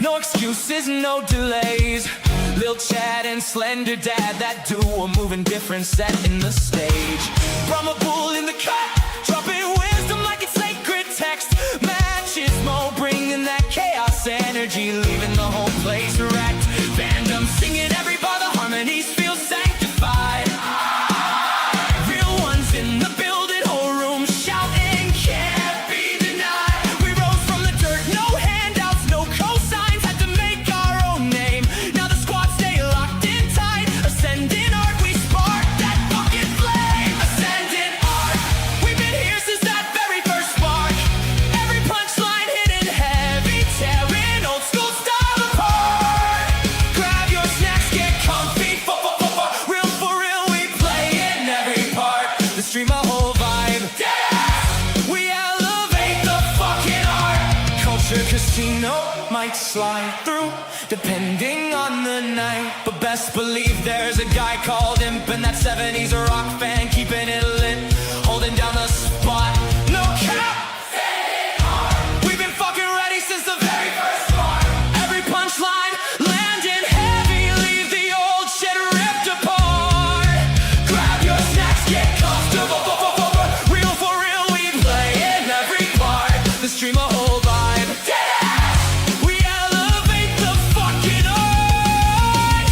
No excuses, no delays. Lil Chad and Slender Dad, that duo moving different, setting the stage. Brahma Bull in the cut, dropping wisdom like it's sacred text. Matches Mo bringing that chaos energy, leaving the whole place wrecked. Fandom singing every bar, the harmonies feel sanctified. Real ones in the building, whole room shouting, can't be denied. We rose from the dirt, no handouts, no cosigns, had to make our own name. Now the squad stay locked in tight. Ascending art, we spark that fucking flame. Ascending art, we've been here since that very first spark. Every punchline hitting heavy, tearing old school style apart. Grab your snacks, get comfy, real for real, we play in every part. The stream a whole vibe. We elevate the fucking art. Culture casino might slide through, depending on the night. But best believe there's a guy called Imp, and that 70s rock fan keeping it lit, holding down the spot. No cap. We've been fucking ready since the very first part. Every punchline landing heavy, leave the old shit ripped apart. Grab your snacks, get comfortable. Real for real, we play in every part. The stream a whole vibe. We elevate the fucking art.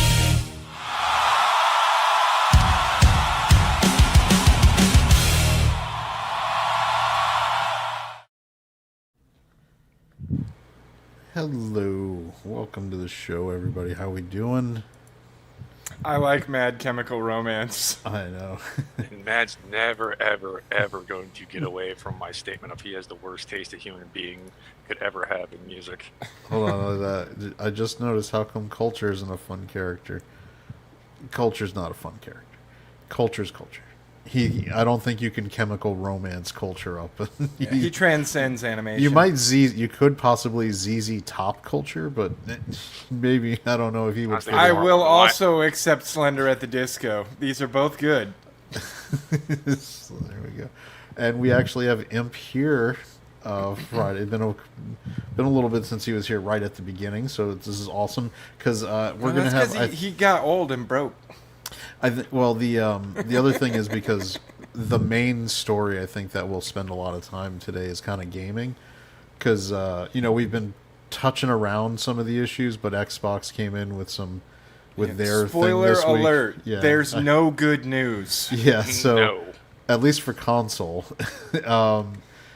Hello, welcome to the show, everybody. How we doing? I like Mad Chemical Romance. I know. And Mad's never, ever, ever going to get away from my statement of he has the worst taste a human being could ever have in music. Hold on, I just noticed how come Culture isn't a fun character. Culture's not a fun character. Culture's Culture. I don't think you can chemical romance Culture up. He transcends animation. You could possibly ZZ Top Culture, but maybe, I don't know if he would. Honestly, I More will of a also accept Slender at the Disco. These are both good. So there we go. And we actually have Imp here. Friday. It's been a little bit since he was here right at the beginning, so this is awesome because we're gonna have. He got old and broke. The other thing is because the main story I think that we'll spend a lot of time today is kind of gaming, because we've been touching around some of the issues, but Xbox came in with their Spoiler thing this week. alert. Yeah. There's no good news. Yeah, so No. at least for console.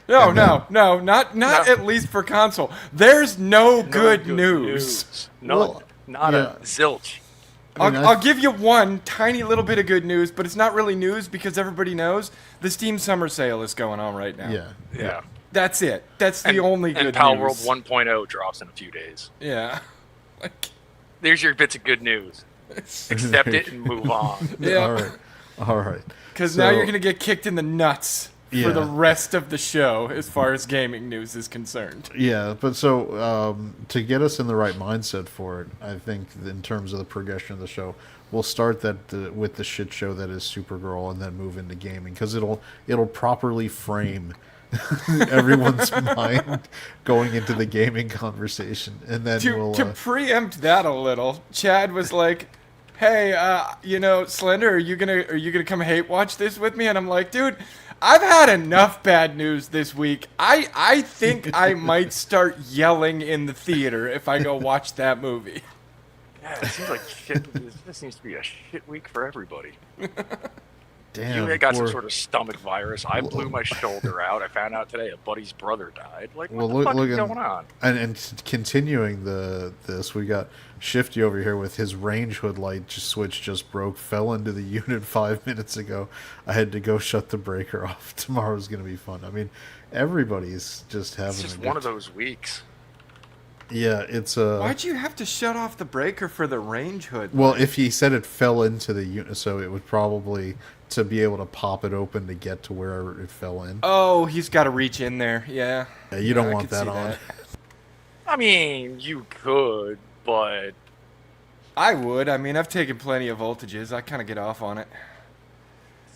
No, not at least for console. There's no good news. No, Well, not yeah. a zilch. I'll give you one tiny little bit of good news, but it's not really news because everybody knows the Steam Summer Sale is going on right now. Yeah. That's it. That's the only good And Pal news. World 1.0 drops in a few days. Yeah. Like, There's your bits of good news. Accept it and move on. yeah. All right. Because So- now you're going to get kicked in the nuts Yeah. for the rest of the show as far as gaming news is concerned. Yeah, but so to get us in the right mindset for it, I think in terms of the progression of the show, we'll start with the shit show that is Supergirl, and then move into gaming because it'll properly frame everyone's mind going into the gaming conversation, and then To preempt that a little, Chad was like, "Hey, Slender, are you gonna come hate watch this with me?" And I'm like, "Dude, I've had enough bad news this week. I think I might start yelling in the theater if I go watch that movie." Yeah, it seems like shit. This seems to be a shit week for everybody. damn, You got some sort of stomach virus. I blew my shoulder out. I found out today a buddy's brother died. Like, what the fuck is going on? And continuing this, we got Shifty over here with his range hood light switch just broke, fell into the unit 5 minutes ago. I had to go shut the breaker off. Tomorrow's going to be fun. I mean, everybody's just having It's just a one of good those weeks. Yeah, it's Why'd you have to shut off the breaker for the range hood? well, if he said it fell into the unit, so it would probably to be able to pop it open to get to where it fell in. Oh, he's got to reach in there. Yeah. Yeah, you don't I want could see that on. I mean, you could, but I would. I mean, I've taken plenty of voltages. I kind of get off on it.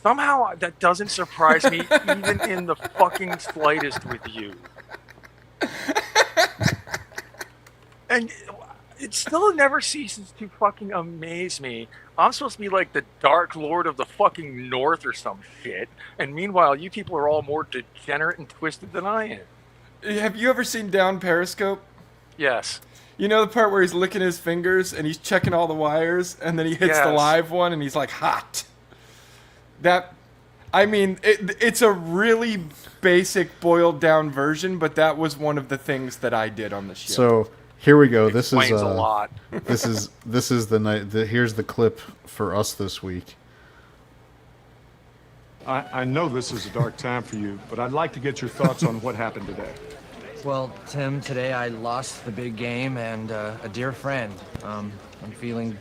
somehow that doesn't surprise me even in the fucking slightest with you. And it still never ceases to fucking amaze me. I'm supposed to be like the Dark Lord of the fucking North or some shit, and meanwhile, you people are all more degenerate and twisted than I am. Have you ever seen Down Periscope? Yes. You know the part where he's licking his fingers and he's checking all the wires, and then he hits the Yes. live one and he's like, hot. It's a really basic, boiled down version, but that was one of the things that I did on the show. So here we go. This is Explains a lot. this is the night. Here's the clip for us this week. I know this is a dark time for you, but I'd like to get your thoughts on what happened today. Well, Tim, today I lost the big game and a dear friend. I'm feeling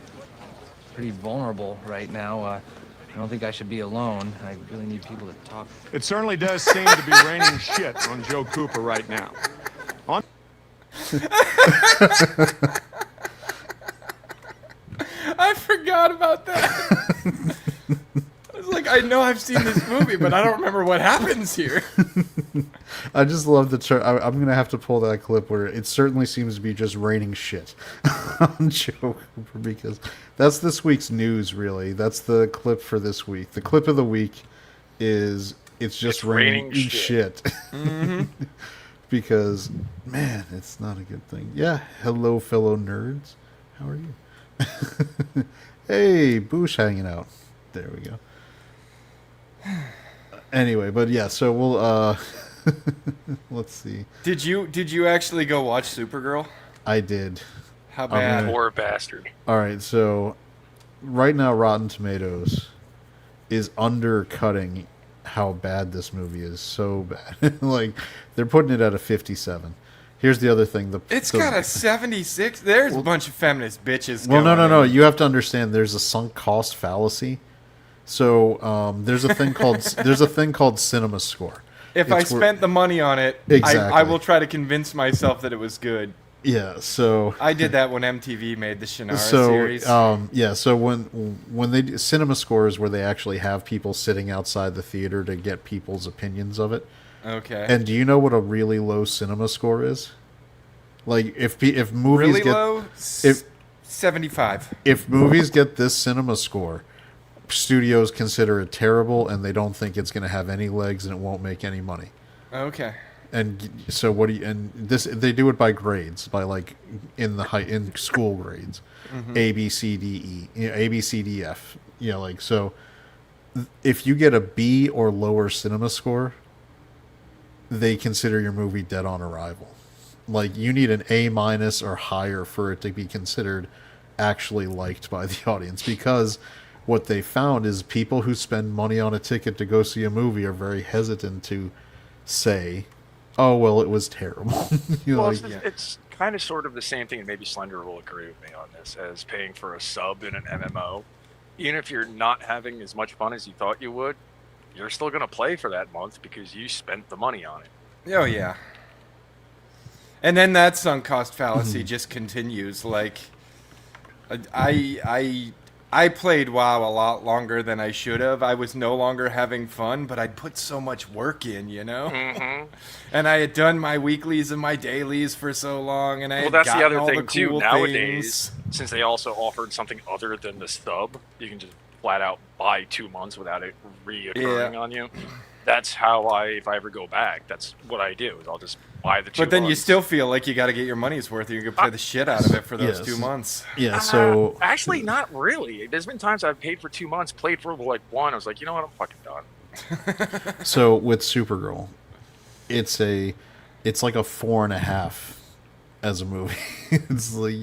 pretty vulnerable right now. I don't think I should be alone. I really need people to talk. It certainly does seem to be raining shit on Joe Cooper right now. I forgot about that. I was like, I know I've seen this movie, but I don't remember what happens here. I just love the. I'm gonna have to pull that clip where it certainly seems to be just raining shit on Joe Cooper, because that's this week's news. Really, that's the clip for this week. The clip of the week is it's just raining shit. Mm-hmm. Because man, it's not a good thing. Yeah, hello, fellow nerds. How are you? Hey, Boosh hanging out. There we go. Anyway, but yeah, so we'll let's see. Did you actually go watch Supergirl? I did. How bad? Poor bastard. All right, so right now Rotten Tomatoes is undercutting how bad this movie is. So bad. Like they're putting it at a 57. Here's the other thing. It's got a 76. There's a bunch of feminist bitches. Well, going no. in. You have to understand. There's a sunk cost fallacy. So there's a thing called Cinema Score. If I spent the money on it, Exactly. I will try to convince myself that it was good. Yeah. So I did that when MTV made the Shannara so series. yeah. So when they do Cinema Score is where they actually have people sitting outside the theater to get people's opinions of it. Okay. And do you know what a really low Cinema Score is? Like if movies really get low? if 75. if movies get this Cinema Score, studios consider it terrible and they don't think it's going to have any legs and it won't make any money. Okay. And so what do you, and this they do it by grades, by like in school grades. A B C D E, you know, A B C D F, you know, like, so if you get a B or lower Cinema Score, they consider your movie dead on arrival. Like you need an A- or higher for it to be considered actually liked by the audience, because what they found is people who spend money on a ticket to go see a movie are very hesitant to say, oh, well, it was terrible. You know, Well, like, it's kind of sort of the same thing, and maybe Slender will agree with me on this, as paying for a sub in an MMO. Even if you're not having as much fun as you thought you would, you're still going to play for that month because you spent the money on it. Oh, yeah. And then that sunk cost fallacy just continues. Like, I played WoW a lot longer than I should have. I was no longer having fun, but I'd put so much work in, you know? Mm-hmm. And I had done my weeklies and my dailies for so long, and I Well, had that's the gotten other all thing, the too. cool Nowadays, things. since they also offered something other than the sub, you can just flat out buy 2 months without it reoccurring on you. That's how if I ever go back, that's what I do. Is I'll just buy the 2 But then you months. still feel like you got to get your money's worth, or you can play the shit out of it for those Yes. 2 months. yeah, so Actually, not really. There's been times I've paid for 2 months, played for like 1. I was like, you know what, I'm fucking done. so with Supergirl, it's like a 4.5 as a movie. It's like,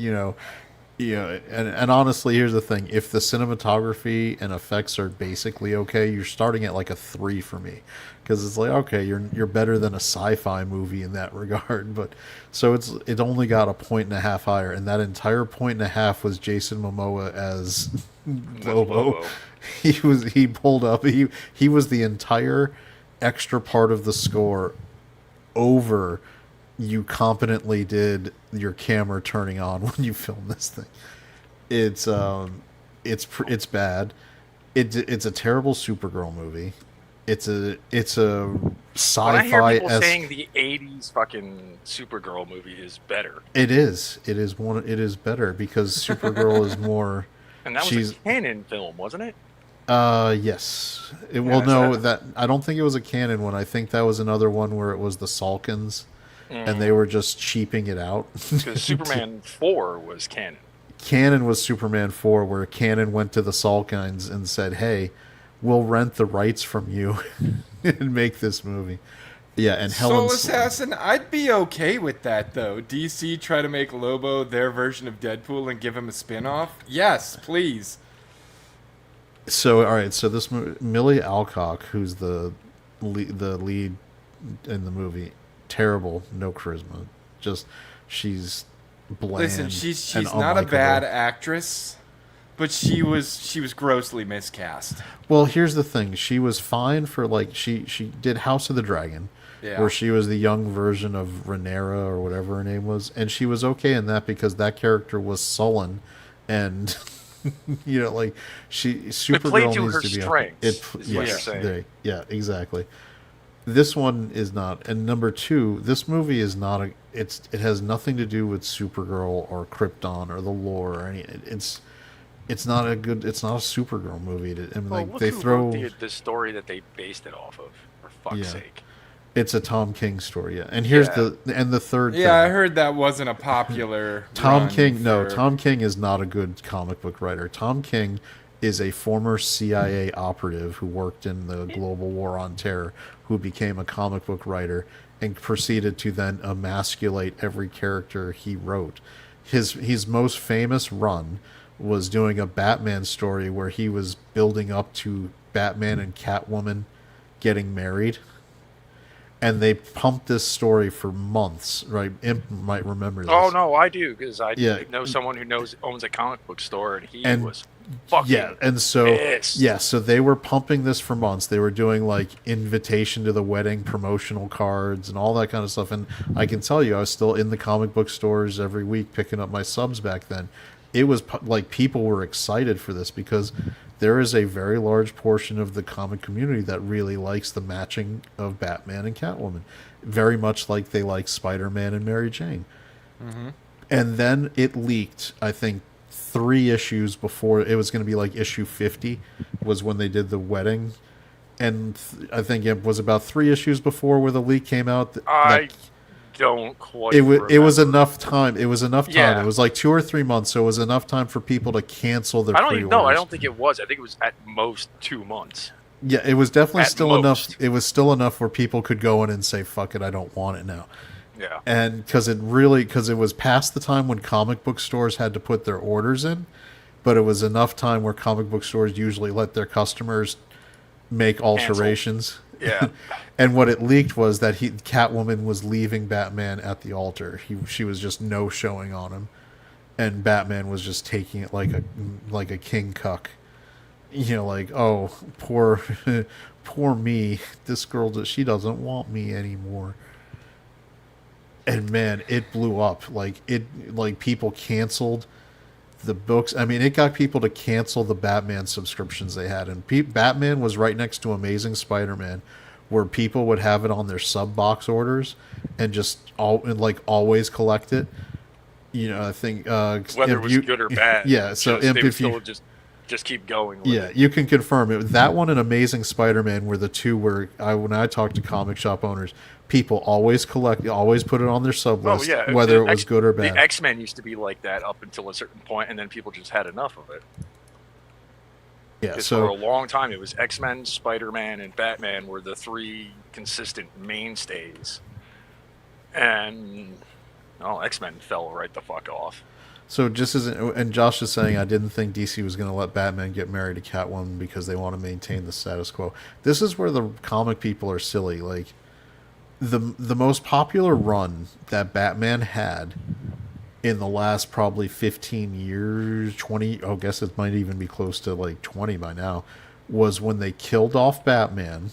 and honestly, here's the thing: if the cinematography and effects are basically okay, you're starting at like a 3 for me, because it's like, okay, you're better than a sci-fi movie in that regard. But so it only got a 1.5 higher, and that entire 1.5 was Jason Momoa as Lobo. Lobo. He pulled up. He was the entire extra part of the score over. You competently did your camera turning on when you filmed this thing. It's bad. It's a terrible Supergirl movie. It's a When I hear sci-fi people saying esque. the '80s fucking Supergirl movie is better, It is. It is one. It is better because Supergirl is more. and that was She's a canon film, wasn't it? yes. Well, Yeah, no, so that I don't think it was a canon one. I think that was another one where it was the Salkins, and they Mm. were just cheaping it out. Because Superman 4 was canon. Canon was Superman 4, where Canon went to the Salkins and said, "Hey, we'll rent the rights from you and make this movie." Yeah, and Soul Helen. Assassin, I'd be okay with that though. DC try to make Lobo their version of Deadpool and give him a spin-off? Yes, please. So, all right. So this Millie Alcock, who's the lead in the movie, terrible, no charisma. Just she's bland. Listen, she's and not a unlikable. bad actress, but she was grossly miscast. Well, here's the thing. She was fine for like she did House of the Dragon, Yeah. where she was the young version of Rhaenyra or whatever her name was, and she was okay in that because that character was sullen, and you know, like Supergirl played to needs her to be strengths, is what yes, you're saying. yeah, exactly. This one is not, and number two, this movie is not a. It has nothing to do with Supergirl or Krypton or the lore or any. It's not a good. It's not a Supergirl movie. I mean, Well, like look they who throw. wrote the story that they based it off of, for fuck's Yeah. sake. It's a Tom King story, yeah. And here's Yeah. the third. Yeah, I thing. heard that wasn't a popular Tom run King. No, for- Tom King is not a good comic book writer. Tom King is a former CIA operative who worked in the global war on terror, who became a comic book writer and proceeded to then emasculate every character he wrote. His most famous run was doing a Batman story where he was building up to Batman and Catwoman getting married. And they pumped this story for months, right? Imp might remember this. Oh no, I do because I Yeah. know someone who owns a comic book store, and he And- was fucking Yeah, and so pissed. yeah, so they were pumping this for months. They were doing like invitation to the wedding promotional cards and all that kind of stuff. And I can tell you, I was still in the comic book stores every week picking up my subs back then. It was like people were excited for this because there is a very large portion of the comic community that really likes the matching of Batman and Catwoman, very much like they like Spider-Man and Mary Jane. And then it leaked, I think, 3 issues before it was going to be like issue 50 was when they did the wedding. And I think it was about 3 issues before where the leak came out. I don't quite. It was remember. enough time. It was enough time. Yeah. It was like 2 or 3 months, so it was enough time for people to cancel their I don't even know. I pre-orders. don't think it was. I think it was at most 2 months. Yeah, it was definitely At still enough. most. It was still enough where people could go in and say, "Fuck it, I don't want it now." Yeah. And because it was past the time when comic book stores had to put their orders in, but it was enough time where comic book stores usually let their customers make alterations. Yeah. And what it leaked was that Catwoman was leaving Batman at the altar. She was just no showing on him, and Batman was just taking it like a king cuck. You know, like, oh, poor me. This girl, she doesn't want me anymore. And man, it blew up. Like people canceled the books. I mean, it got people to cancel the Batman subscriptions they had, and Batman was right next to Amazing Spider-Man, where people would have it on their sub box orders and just always collect it. You know, I think Whether it was good or bad. Yeah, so they would if you still just keep going. With yeah, it. you can confirm it. That one and Amazing Spider-Man were the two where when I talked to comic shop owners, people always put it on their sub Oh list, yeah. whether the it was good or bad. The X-Men used to be like that up until a certain point, and then people just had enough of it. Yeah, Because for a so long time, it was X-Men, Spider-Man, and Batman were the 3 consistent mainstays. And X-Men fell right the fuck off. just as and Josh is saying, I didn't think DC was going to let Batman get married to Catwoman because they want to maintain the status quo. This is where the comic people are silly. Like the most popular run that Batman had in the last probably 15 years, 20, I guess it might even be close to like 20 by now, was when they killed off Batman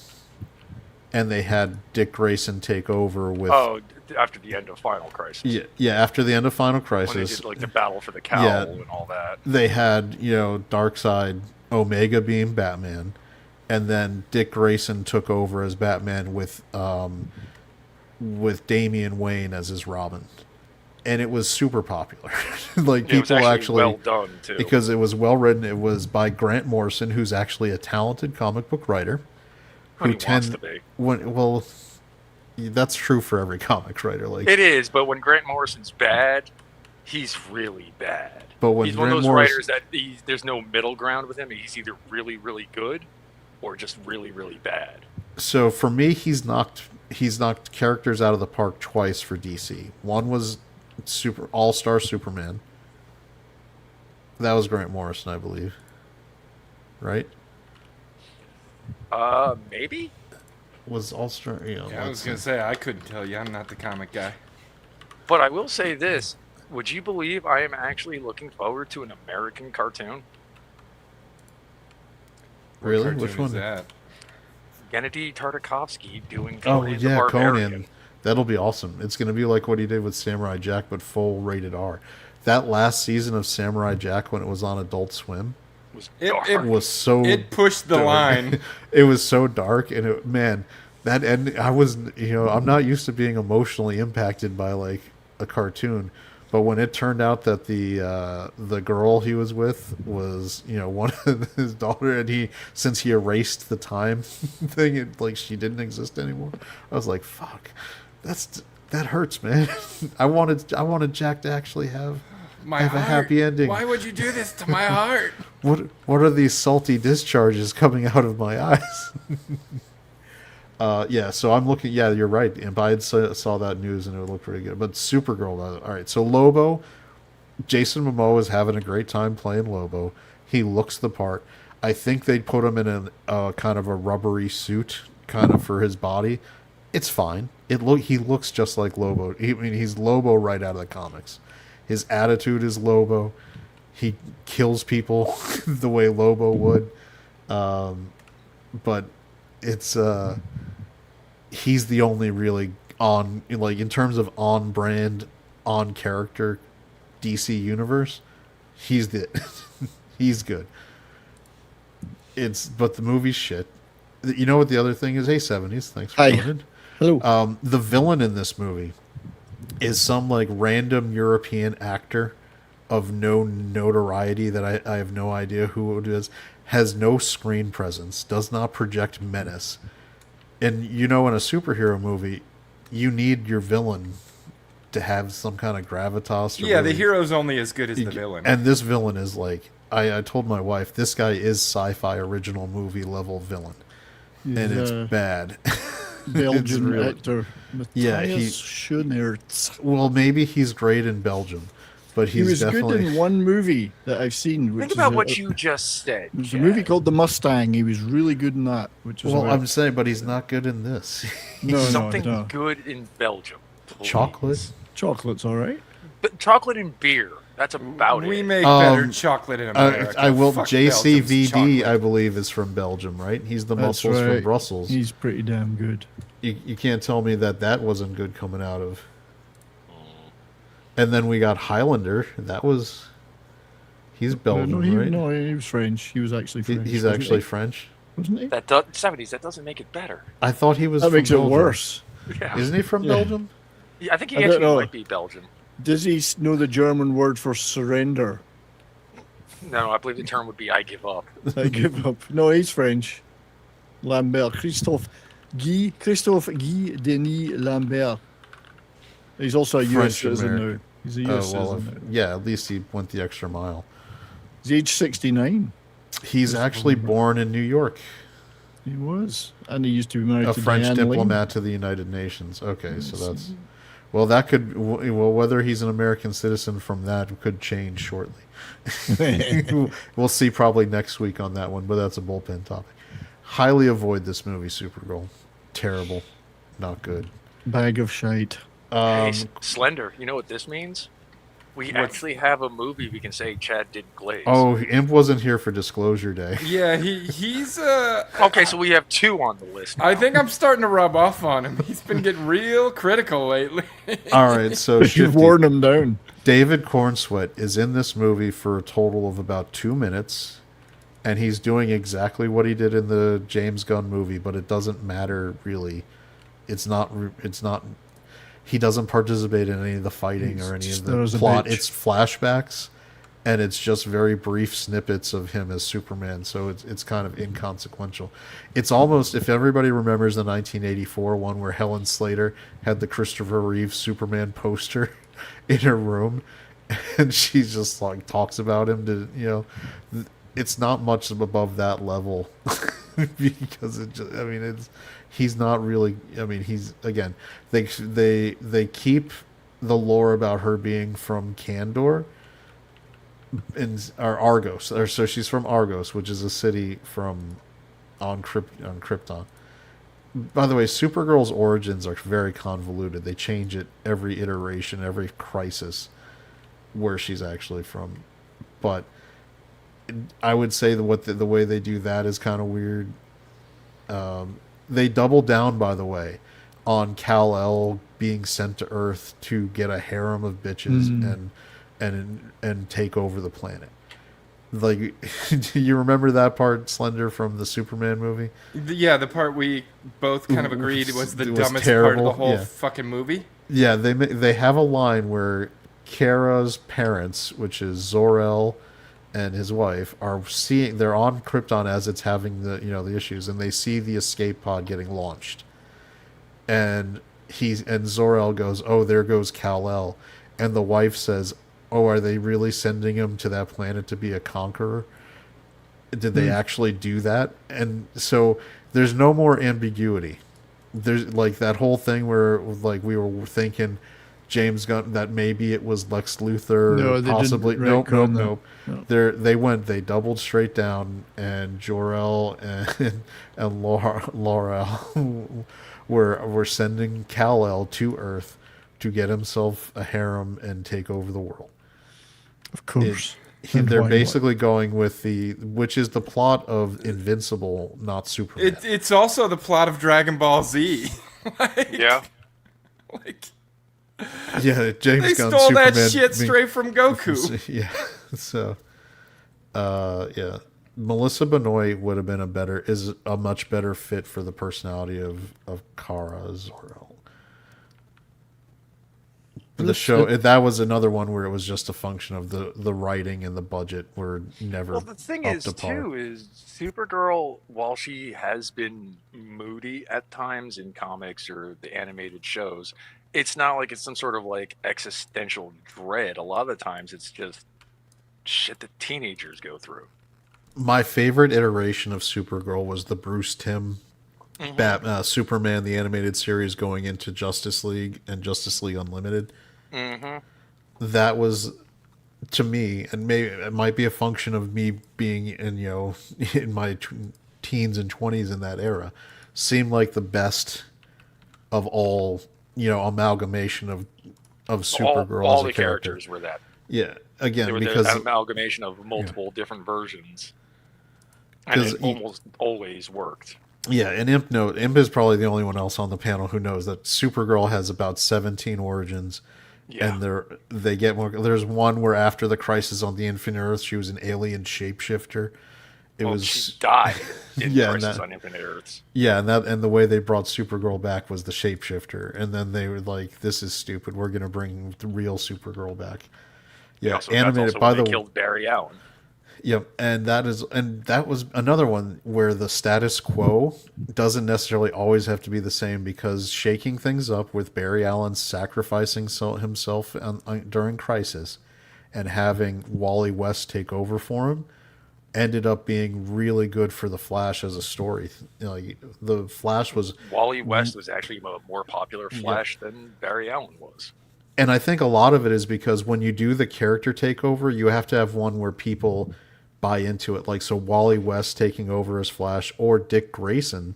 and they had Dick Grayson take over with... Oh, after the end of Final Crisis. Yeah, after the end of Final When they Crisis. did like the battle for the cowl Yeah. and all that. They had, Darkseid, Omega being Batman, and then Dick Grayson took over as Batman with Damian Wayne as his Robin, and it was super popular. Like It was people actually well done too. because it was well written. It was by Grant Morrison, who's actually a talented comic book writer. When he wants to be. Well, that's true for every comic writer. Like It is, but when Grant Morrison's bad, he's really bad. But when he's one of Grant those Morrison- writers that there's no middle ground with him. He's either really, really good or just really, really bad. So for me, he's knocked characters out of the park twice for DC. One was All-Star Superman. That was Grant Morrison, I believe. Right? Maybe? Was All-Star... Yeah, I was going to say, I couldn't tell you. I'm not the comic guy. But I will say this. Would you believe I am actually looking forward to an American cartoon? What Really? cartoon Which is one? that? Gennady Tartakovsky doing Oh, Conan the yeah, Barbarian. Conan. That'll be awesome. It's going to be like what he did with Samurai Jack, but full rated R. That last season of Samurai Jack, when it was on Adult Swim, Was It- dark. it- was so... It pushed the dark. line. It was so dark, and that ending, I was, I'm not used to being emotionally impacted by like a cartoon, but when it turned out that the girl he was with was one of his daughter, and since he erased the time thing, like she didn't exist anymore, I was like, fuck, that hurts, man. I wanted Jack to actually have My a heart. happy ending. Why would you do this to my heart? What are these salty discharges coming out of my eyes? Yeah, so I'm looking. Yeah, you're right. And I saw that news and it looked pretty good. But Supergirl, all right. So Lobo, Jason Momoa is having a great time playing Lobo. He looks the part. I think they'd put him in a kind of a rubbery suit, kind of for his body. It's fine. He looks just like Lobo. He's Lobo right out of the comics. His attitude is Lobo. He kills people the way Lobo would. But it's he's the only really in terms of on brand, on character DC universe, he's he's good. But the movie's shit. You know what the other thing is? Hey, 70s, thanks for Hi. coming. Hello. The villain in this movie is some like random European actor of no notoriety that I have no idea who it is, has no screen presence, does not project menace. And in a superhero movie, you need your villain to have some kind of gravitas. To Yeah, the really- hero's only as good as the villain. And this villain is like, I told my wife, this guy is sci-fi original movie level villain. And it's bad. Belgian really- actor Yeah, Matthias Schoenaerts. Well, maybe he's great in Belgium, but He he's was definitely... good in one movie that I've seen. Which Think is about a- what you just said. There's a Chad. movie called The Mustang. He was really good in that. Which was Well, about- I'm saying, but he's not good in this. no, Something no. good in Belgium. please. Chocolate? Chocolate's all right. But chocolate and beer. That's about We it. make better chocolate in America. I will. Fuck Belgium's JCVD, chocolate. I believe, is from Belgium, right? He's the That's muscles right. from Brussels. He's pretty damn good. You can't tell me that wasn't good coming out of. And then we got Highlander. He's Belgian, no, he, right? no, he was French. He was actually French. He's wasn't actually he? French. Wasn't he? That 70s. That doesn't make it better. I thought he was. That from makes it Belgium. worse. Yeah. Isn't he from Yeah. Belgium? Yeah, I think he I don't actually know. might be Belgian. Does he know the German word for surrender? No, I believe the term would be "I give up." I give up. No, he's French. Lambert. Christophe Guy Denis Lambert. He's also a US French citizen now. American. He's a Oh, US well, citizen now. yeah. At least he went the extra mile. He's age 69. He's actually born in New York. He was. And he used to be married A to French Diane diplomat to the United Nations. Okay, so that's... Well, that could... Well, whether he's an American citizen from that could change shortly. Lane. We'll see probably next week on that one, but that's a bullpen topic. Highly avoid this movie, Supergirl. Terrible. Not good. Bag of shite. Hey, Slender. You know what this means? We actually have a movie we can say Chad did glaze. Oh, Imp wasn't here for Disclosure Day. Yeah, he's Okay, so we have two on the list. I now. think I'm starting to rub off on him. He's been getting real critical lately. All right, so You've Shifty. worn him down. David Cornsweet is in this movie for a total of about 2 minutes, and he's doing exactly what he did in the James Gunn movie, but it doesn't matter really. It's not. He doesn't participate in any of the fighting He's or any just of there the as a plot. bitch. It's flashbacks, and it's just very brief snippets of him as Superman. So it's kind of inconsequential. It's almost, if everybody remembers the 1984 one where Helen Slater had the Christopher Reeve Superman poster in her room, and she just like talks about him to it's not much above that level because he's not really. I mean, he's again. They keep the lore about her being from Kandor, or Argos, or so she's from Argos, which is a city on Krypton. By the way, Supergirl's origins are very convoluted. They change it every iteration, every crisis, where she's actually from. But I would say that the way they do that is kind of weird. They double down, by the way, on Kal-El being sent to Earth to get a harem of bitches and take over the planet. Like, do you remember that part, Slender, from the Superman movie? Yeah, the part we both kind of agreed was the It was dumbest part of terrible, the whole yeah. fucking movie. Yeah, they have a line where Kara's parents, which is Zor-El and his wife, they're on Krypton as it's having the issues, and they see the escape pod getting launched, and Zor-El goes, "Oh, there goes Kal-El," and the wife says, "Oh, are they really sending him to that planet to be a conqueror? Did they actually do that?" And so there's no more ambiguity. There's like that whole thing where like we were thinking James Gunn that maybe it was Lex Luthor, No, they possibly. didn't Nope. retcon that. No. They doubled straight down, and Jor-El and Laurel were sending Kal-El to Earth to get himself a harem and take over the world. Of course. They're Why not? basically going with which is the plot of Invincible, not Superman. It's also the plot of Dragon Ball Z. Yeah. Like, Yeah, James they Gunn stole Superman that shit being- straight from Goku. Yeah, so, yeah, Melissa Benoist would have been a much better fit for the personality of Kara Zor-El. The show that was another one where it was just a function of the writing and the budget were never. Well, the thing up is, to par. too, is Supergirl, while she has been moody at times in comics or the animated shows, it's not like it's some sort of like existential dread. A lot of the times it's just shit that teenagers go through. My favorite iteration of Supergirl was the Bruce Timm Superman, the animated series, going into Justice League and Justice League Unlimited. That was, to me, and maybe it might be a function of me being in my teens and 20s in that era, seemed like the best of all amalgamation of Supergirl all as a the character. characters were that. Yeah, again, They were because an amalgamation of multiple different versions. And it almost always worked. yeah, and Imp is probably the only one else on the panel who knows that Supergirl has about 17 origins. Yeah. And they get more. There's one where after the crisis on the Infinite Earth, she was an alien shapeshifter. She died in Yeah, Crisis on Infinite Earths. Yeah, and the way they brought Supergirl back was the shapeshifter, and then they were like, "This is stupid. We're gonna bring the real Supergirl back." Yeah, Also, animated that's also by when the they killed Barry Allen. Yep, and that was another one where the status quo doesn't necessarily always have to be the same, because shaking things up with Barry Allen sacrificing himself during Crisis and having Wally West take over for him ended up being really good for the Flash as a story. The Flash was, Wally West was actually a more popular Flash than Barry Allen was. and I think a lot of it is because when you do the character takeover, you have to have one where people buy into it. Like, so Wally West taking over as Flash or Dick Grayson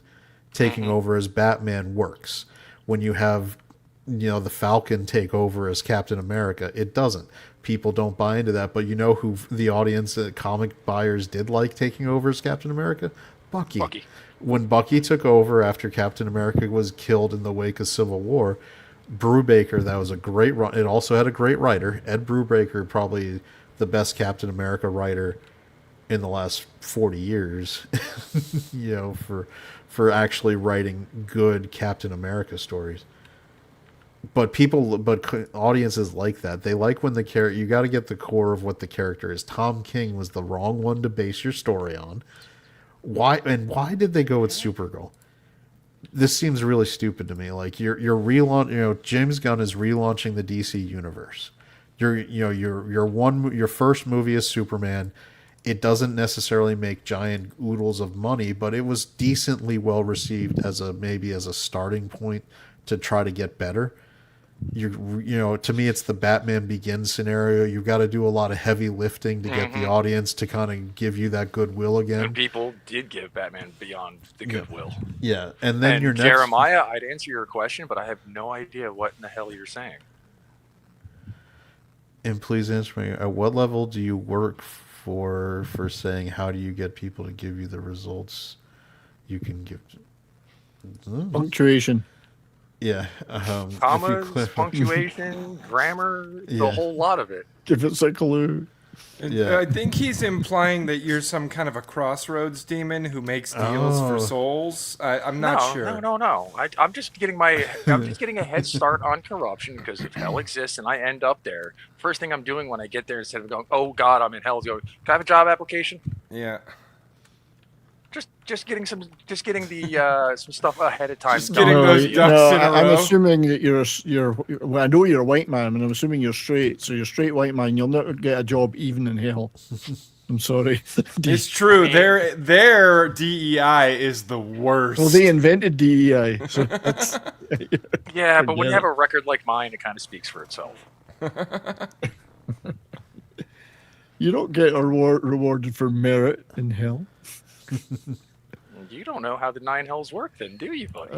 taking over as Batman works. When you have, the Falcon take over as Captain America, it doesn't. People don't buy into that. But who the audience, comic buyers did like taking over as Captain America? Bucky. When Bucky took over after Captain America was killed in the wake of Civil War, Brubaker, that was a great run. It also had a great writer. Ed Brubaker, probably the best Captain America writer in the last 40 years, for actually writing good Captain America stories. But audiences like that. They like when the character, you got to get the core of what the character is. Tom King was the wrong one to base your story on. Why did they go with Supergirl? This seems really stupid to me. Like you're relaunch, James Gunn is relaunching the DC universe. Your first movie is Superman. It doesn't necessarily make giant oodles of money, but it was decently well received as a starting point to try to get better. To me, it's the Batman Begins scenario. You've got to do a lot of heavy lifting to get the audience to kind of give you that goodwill again. And people did give Batman Beyond the goodwill. Yeah, and then your next... Jeremiah, I'd answer your question, but I have no idea what in the hell you're saying. And please answer me. At what level do you work for saying how do you get people to give you the results you can give? Punctuation. Yeah. Commas, punctuation, grammar, the whole lot of it. Give us a clue. Yeah. I think he's implying that you're some kind of a crossroads demon who makes deals for souls. I'm not sure. No. I'm just getting a head start on corruption, because if hell exists and I end up there, first thing I'm doing when I get there, instead of going, "Oh God, I'm in hell," is go, "Can I have a job application?" Yeah. Just getting the some stuff ahead of time. Just getting those ducks in a I'm row. assuming that well, I know you're a white man, and I'm assuming you're straight. So you're straight white man. You'll never get a job even in hell. I'm sorry. It's true. Their DEI is the worst. Well, they invented DEI. So that's, Yeah, but when you have a record like mine, it kind of speaks for itself. you don't get rewarded for merit in hell. You don't know how the 9 hells work, then, do you, buddy?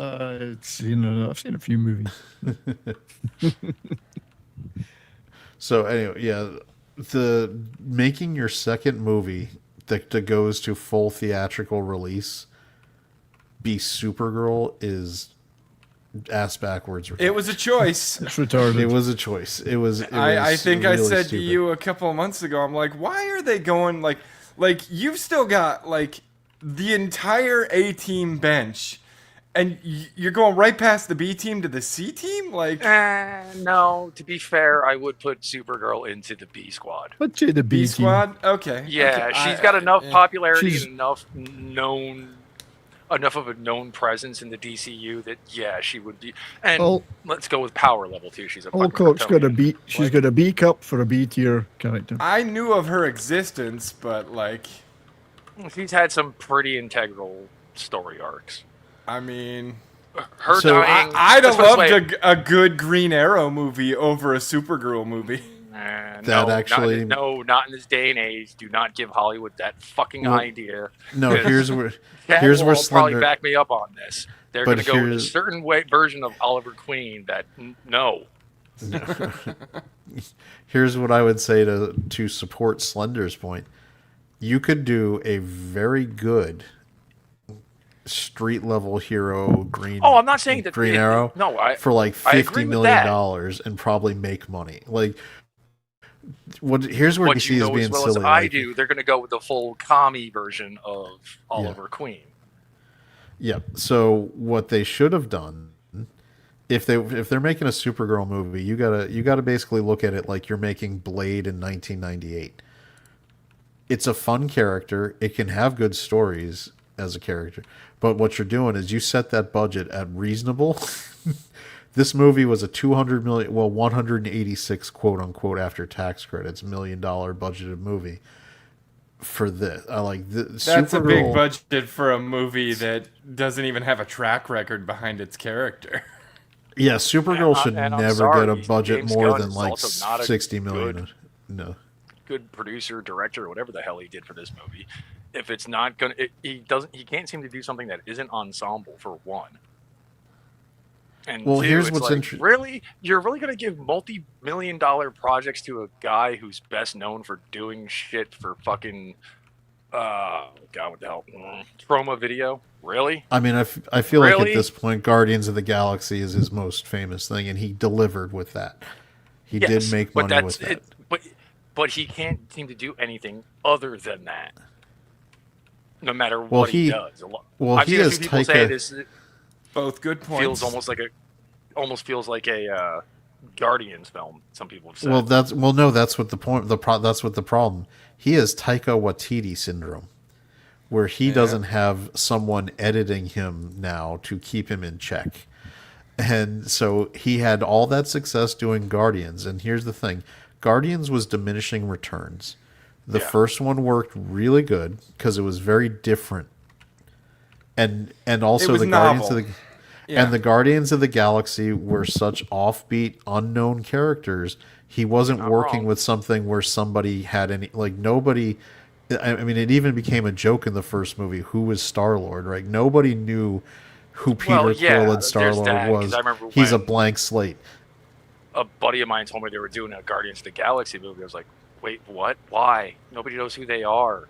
It's I've seen a few movies. So anyway, yeah, the making your second movie that goes to full theatrical release be Supergirl is ass backwards. It was a choice. It's retarded. It was a choice. It was. I think I really said stupid. to you a couple of months ago, I'm like, why are they going like you've still got like the entire A team bench, and you're going right past the B team to the C team? Like, no. To be fair, I would put Supergirl into the B squad. What's the B team? squad? Okay. Yeah, Okay. she's got enough popularity She's- and enough of a known presence in the DCU that she would be. And let's go with power level too. She's a fucking Alcock's got a Kryptonian. B. She's got a B cup for a B tier character. I knew of her existence, but like, She's had some pretty integral story arcs. I mean, Her So dying. I'd have let's put it loved this way. a good Green Arrow movie over a Supergirl movie. Not in this day and age. Do not give Hollywood that fucking idea. No, here's where Will probably Slender. back me up on this. They're But going to go with a here's- certain version of Oliver Queen that no. Here's what I would say to support Slender's point. You could do a very good street level hero Green. Oh, I'm not saying that Green Arrow. No, for like I agree $50 with million that. and probably make money. Like, here's where What DC you is know being as well silly. as I like- do, they're going to go with the full commie version of Oliver Queen. Yep. So what they should have done, if they're making a Supergirl movie, you gotta basically look at it like you're making Blade in 1998. It's a fun character. It can have good stories as a character, but what you're doing is you set that budget at reasonable. This movie was a 186 quote unquote after tax credits $1 million budgeted movie. For this, I like this. That's a big budget for a movie that doesn't even have a track record behind its character. Yeah, Supergirl should and I'm never sorry, get a budget James more Gunn than is like also not a 60 million. good- No. Good producer, director, or whatever the hell he did for this movie. If it's not gonna, he can't seem to do something that isn't ensemble for one. And Well, two, here's it's what's like, interesting. really, you're really gonna give multi-million-dollar projects to a guy who's best known for doing shit for fucking, God, what the hell, Trauma Video? Really? I mean, I feel like Really? at this point, Guardians of the Galaxy is his most famous thing, and he delivered with that. He did make money with that. But he can't seem to do anything other than that. no matter what he does. I've he seen a has few people say Taika. this Both good points. feels almost feels like a Guardians film. Some people have said. That's what the point. That's what the problem. He has Taika Waititi syndrome, where he doesn't have someone editing him now to keep him in check. And so he had all that success doing Guardians. And here's the thing. Guardians was diminishing returns. The first one worked really good because it was very different. And also was the Guardians novel. of the and the Guardians of the Galaxy were such offbeat, unknown characters. He wasn't working with something where somebody had any nobody. I mean, it even became a joke in the first movie. Who was Star-Lord, right? Nobody knew who Peter Quill and Star-Lord was. I remember He's a blank slate. A buddy of mine told me they were doing a Guardians of the Galaxy movie. I was like, wait, what? Why? Nobody knows who they are.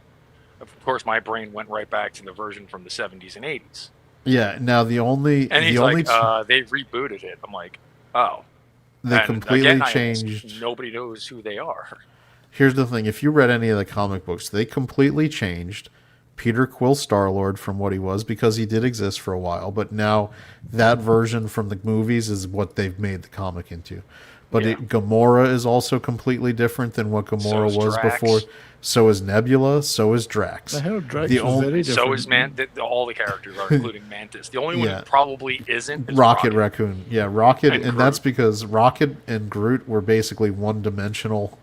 Of course, my brain went right back to the version from the 70s and 80s. Yeah. Now the only And he's the only like, they rebooted it. I'm like, oh. they And completely again, changed. Nobody knows who they are. Here's the thing: if you read any of the comic books, they completely changed Peter Quill Star-Lord from what he was, because he did exist for a while, but now that version from the movies is what they've made the comic into. But Gamora is also completely different than what Gamora is was Drax. before. So is Nebula. So is Drax. The hell, Drax The was only- very different. So is all the characters are, including Mantis. The only one Yeah. who probably isn't is Rocket Raccoon. Yeah, Rocket. And And that's Groot. because Rocket and Groot were basically one-dimensional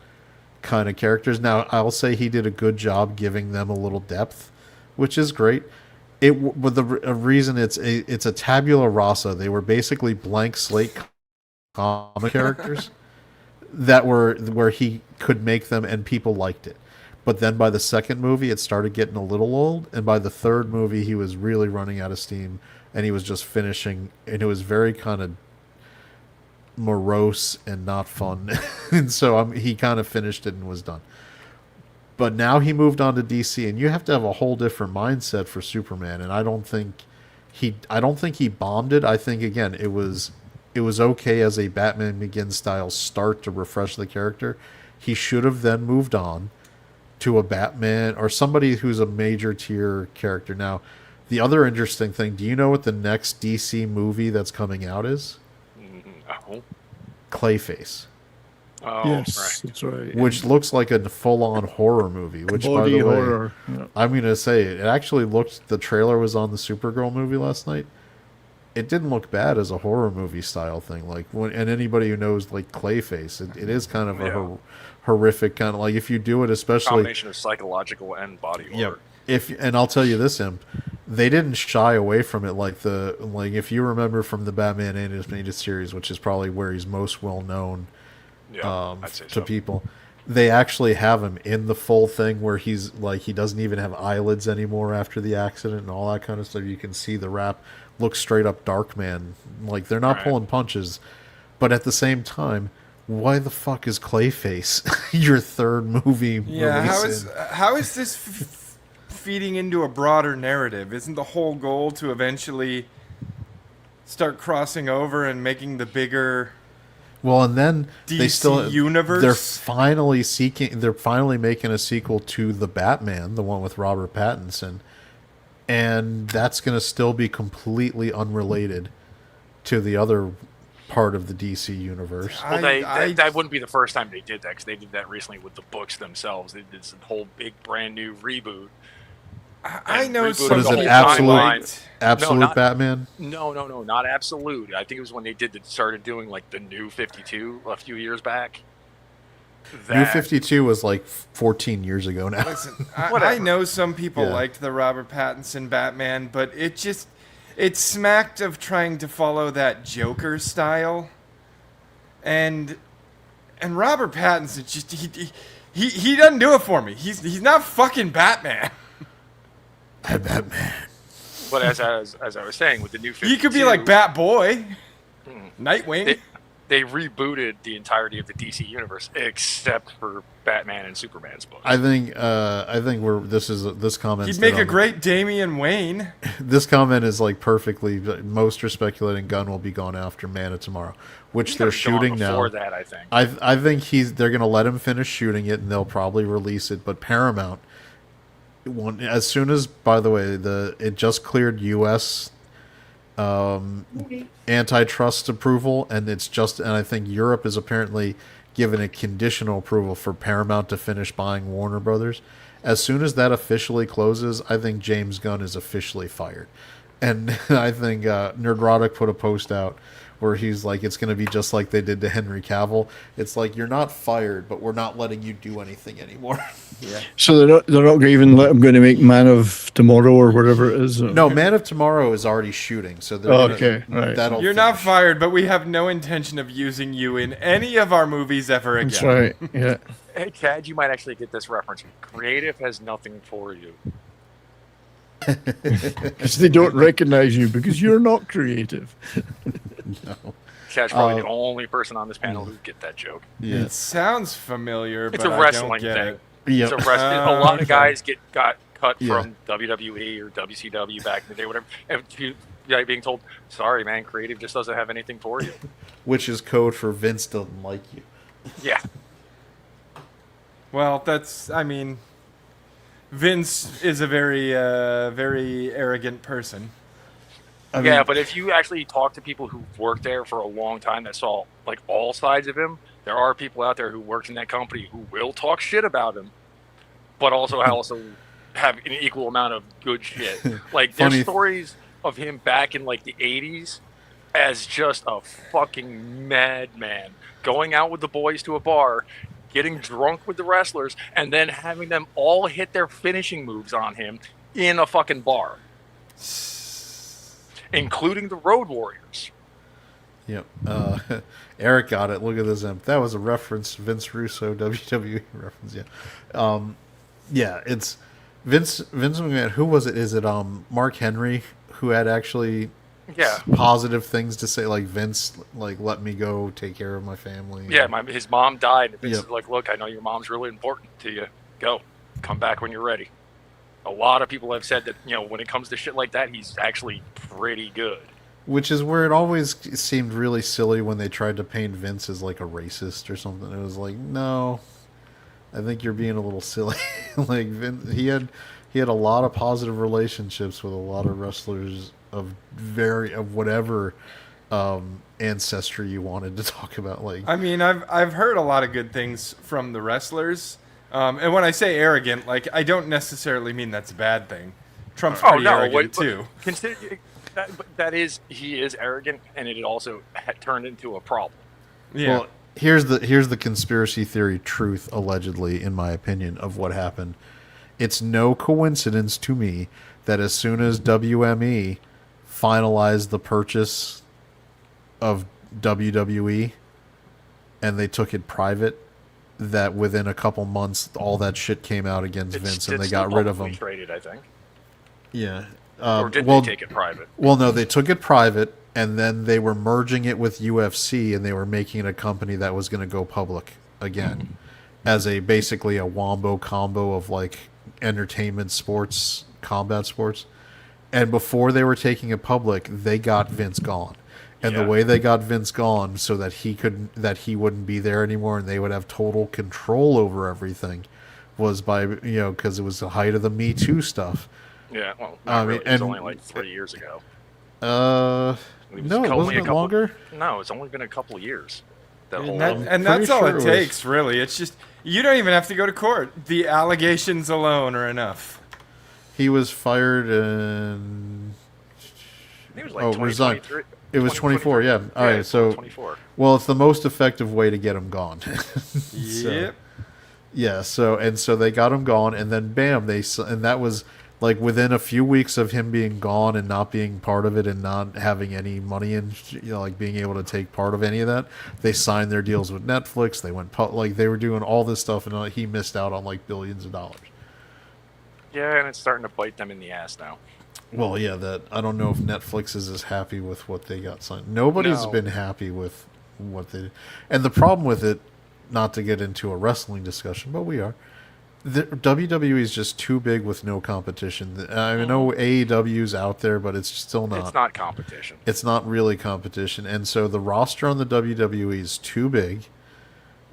kind of characters. Now, I'll say he did a good job giving them a little depth, which is great. But the reason it's a tabula rasa. They were basically blank slate comic characters that were where he could make them and people liked it. But then by the second movie, it started getting a little old, and by the third movie, he was really running out of steam, and he was just finishing, and it was very kind of morose and not fun. And so he kind of finished it and was done. But now he moved on to DC, and you have to have a whole different mindset for Superman. And I don't think he bombed it. I think again it was okay as a Batman Begins style start to refresh the character. He should have then moved on to a Batman or somebody who's a major tier character. Now, the other interesting thing, do you know what the next DC movie that's coming out is? Oh, Clayface. Yes, right. that's right. Which looks like a full-on horror movie. Which, by Body the way, horror. Yeah. I'm going to say it actually looked. The trailer was on the Supergirl movie last night. It didn't look bad as a horror movie style thing. And anybody who knows Clayface, it is kind of a horrific kind of if you do it, especially Combination of psychological and body horror. And I'll tell you this, Imp, they didn't shy away from it if you remember from the Batman animated series, which is probably where he's most well known. I'd say to so. people, they actually have him in the full thing where he's he doesn't even have eyelids anymore after the accident and all that kind of stuff. You can see the wrap looks straight up Darkman. They're not pulling punches, but at the same time, why the fuck is Clayface your third movie? Yeah, release how is this feeding into a broader narrative? Isn't the whole goal to eventually start crossing over and making the bigger Well, and then they DC still universe? They're finally making a sequel to the Batman, the one with Robert Pattinson, and that's going to still be completely unrelated to the other part of the DC universe. Well, that wouldn't be the first time they did that, because they did that recently with the books themselves. They did some whole big brand new reboot. I know rebooted some What is the it? whole people timeline. liked. Absolute not- Batman. No, not absolute. I think it was when they started doing the New 52 a few years back. New 52 was 14 years ago now. Listen, I Whatever. know some people Yeah. liked the Robert Pattinson Batman, but it smacked of trying to follow that Joker style. And Robert Pattinson he doesn't do it for me. He's not fucking Batman. I'm Batman. But as I was saying, with the New 52, He could be like Batboy, Nightwing. they rebooted the entirety of the DC universe except for Batman and Superman's books. I think this comment. He'd make a great Damian Wayne. This comment is perfectly. Most are speculating Gunn will be gone after Man of Tomorrow, which they're shooting now. Before that, I think. I think they're going to let him finish shooting it, and they'll probably release it. But Paramount as soon as, by the way, it just cleared U.S. Antitrust approval, and I think Europe is apparently given a conditional approval for Paramount to finish buying Warner Brothers. As soon as that officially closes, I think James Gunn is officially fired. And I think Nerdrotic put a post out where he's like, it's going to be just like they did to Henry Cavill. It's like, you're not fired, but we're not letting you do anything anymore. Yeah. So they're not even going to make Man of Tomorrow or whatever it is. No, Man of Tomorrow is already shooting, so they're okay, right. That'll You're finish. not fired, but we have no intention of using you in any of our movies ever again. That's right. Yeah. Hey, Chad, you might actually get this reference. Creative has nothing for you. Because they don't recognize you because you're not creative. No. Chad's probably the only person on this panel who get that joke. Yeah. It sounds familiar, It's but a I wrestling don't get thing. it. Yep. It's a wrestling. A lot okay. of guys got cut Yeah. from WWE or WCW back in the day, whatever. And being told, "Sorry, man, creative just doesn't have anything for you." Which is code for Vince doesn't like you. Yeah. Well, Vince is a very arrogant person. Yeah, but if you actually talk to people who worked there for a long time that saw like all sides of him, there are people out there who worked in that company who will talk shit about him, but also have an equal amount of good shit. Like there's Funny- stories of him back in like the 80s as just a fucking madman, going out with the boys to a bar, getting drunk with the wrestlers, and then having them all hit their finishing moves on him in a fucking bar, including the Road Warriors. Yep. Eric got it. Look at this imp. That was a reference. Vince Russo, WWE reference. Yeah. Yeah, it's Vince McMahon. Who was it? Is it Mark Henry who had actually Yeah. positive things to say? Like, Vince, like, let me go take care of my family. Yeah, his mom died. And Vince Yep. is like, look, I know your mom's really important to you. Go. Come back when you're ready. A lot of people have said that, when it comes to shit like that, he's actually pretty good. Which is where it always seemed really silly when they tried to paint Vince as like a racist or something. It was like, no, I think you're being a little silly. Like, Vince, he had a lot of positive relationships with a lot of wrestlers of whatever ancestry you wanted to talk about. Like, I mean, I've heard a lot of good things from the wrestlers, and when I say arrogant, like I don't necessarily mean that's a bad thing. Trump's pretty arrogant too. Consider that he is arrogant, and it also had turned into a problem. Yeah. well, here's the conspiracy theory truth, allegedly, in my opinion, of what happened. It's no coincidence to me that as soon as WME finalized the purchase of WWE and they took it private, that within a couple months all that shit came out against Vince and they got rid of him. Traded, I think. Yeah. Or did they take it private? Well, no, they took it private, and then they were merging it with UFC, and they were making it a company that was going to go public again, as basically a wombo combo of like entertainment, sports, combat sports. And before they were taking it public, they got Vince gone. And the way they got Vince gone so that he wouldn't be there anymore and they would have total control over everything was by, because it was the height of the Me Too stuff. Yeah, well, it was only like 3 years ago. No, it wasn't longer. No, it's only been a couple of years. And that's all pretty it sure it takes, really. It's just you don't even have to go to court. The allegations alone are enough. He was fired in. It was like resigned. 2023. It was 24, yeah. All right, so 24. well, it's the most effective way to get him gone. Yep. Yeah, so they got him gone, and then bam, and that was like within a few weeks of him being gone and not being part of it and not having any money and like being able to take part of any of that, they signed their deals with Netflix. They went like they were doing all this stuff, and he missed out on like billions of dollars. Yeah, and it's starting to bite them in the ass now. Well, yeah, that I don't know if Netflix is as happy with what they got signed. Nobody's No. been happy with what they, and the problem with it, not to get into a wrestling discussion, but we are. The WWE is just too big with no competition. I know AEW's out there, but it's still not. It's not competition. It's not really competition, and so the roster on the WWE is too big.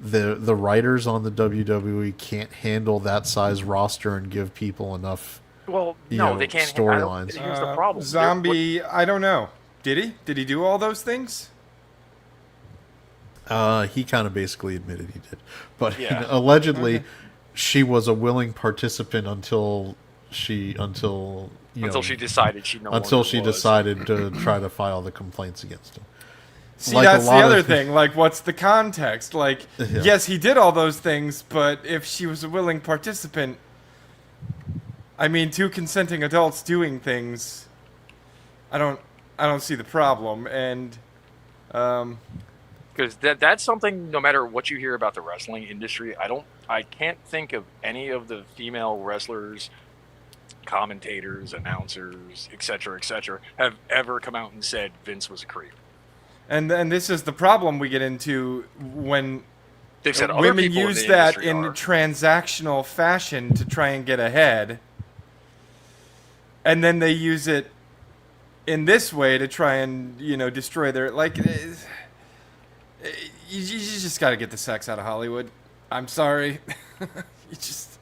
the writers on the WWE can't handle that size roster and give people enough. Well, You no, know, they can't. storylines. Here's the problem. Zombie, I don't know. Did he? Did he do all those things? He kind of basically admitted he did, but Yeah. allegedly, she was a willing participant until she decided she no until longer she was. decided to try to file the complaints against him. See, Like a that's the lot of- other thing. Like, what's the context? Like, Yeah. yes, he did all those things, but if she was a willing participant, I mean, two consenting adults doing things, I don't see the problem. And, Because that's something. No matter what you hear about the wrestling industry, I can't think of any of the female wrestlers, commentators, announcers, etc., have ever come out and said Vince was a creep. and this is the problem we get into when They've said other women people use in the that industry in are. transactional fashion to try and get ahead, and then they use it in this way to try and destroy their you just got to get the sex out of Hollywood. I'm sorry. You just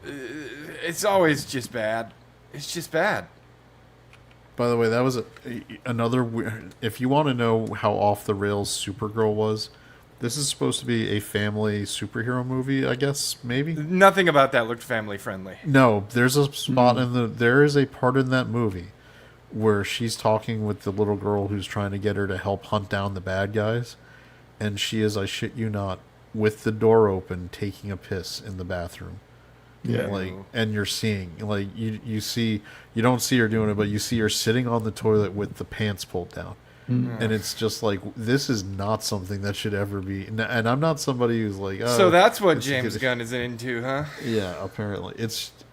it's always just bad. It's just bad. By the way, that was another. If you want to know how off the rails Supergirl was, this is supposed to be a family superhero movie. I guess maybe. Nothing about that looked family friendly. No, there's a spot there is a part in that movie where she's talking with the little girl who's trying to get her to help hunt down the bad guys, and she is, I shit you not, with the door open, taking a piss in the bathroom. Yeah. Like, and you're seeing, like, you don't see her doing it, but you see her sitting on the toilet with the pants pulled down. And it's just like, this is not something that should ever be. And I'm not somebody who's like, oh, So that's what it's James good. Gunn is into, huh? Yeah, apparently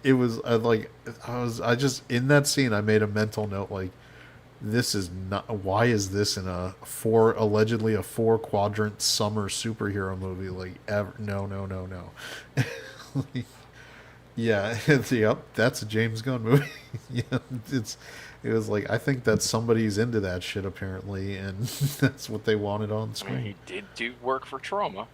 I just in that scene I made a mental note like, this is not. Why is this in allegedly a 4-quadrant summer superhero movie? Like, ever? No. Like, yeah, yep, that's a James Gunn movie. Yeah, it was like, I think that somebody's into that shit apparently, and that's what they wanted on I screen. mean, he did do work for Trauma.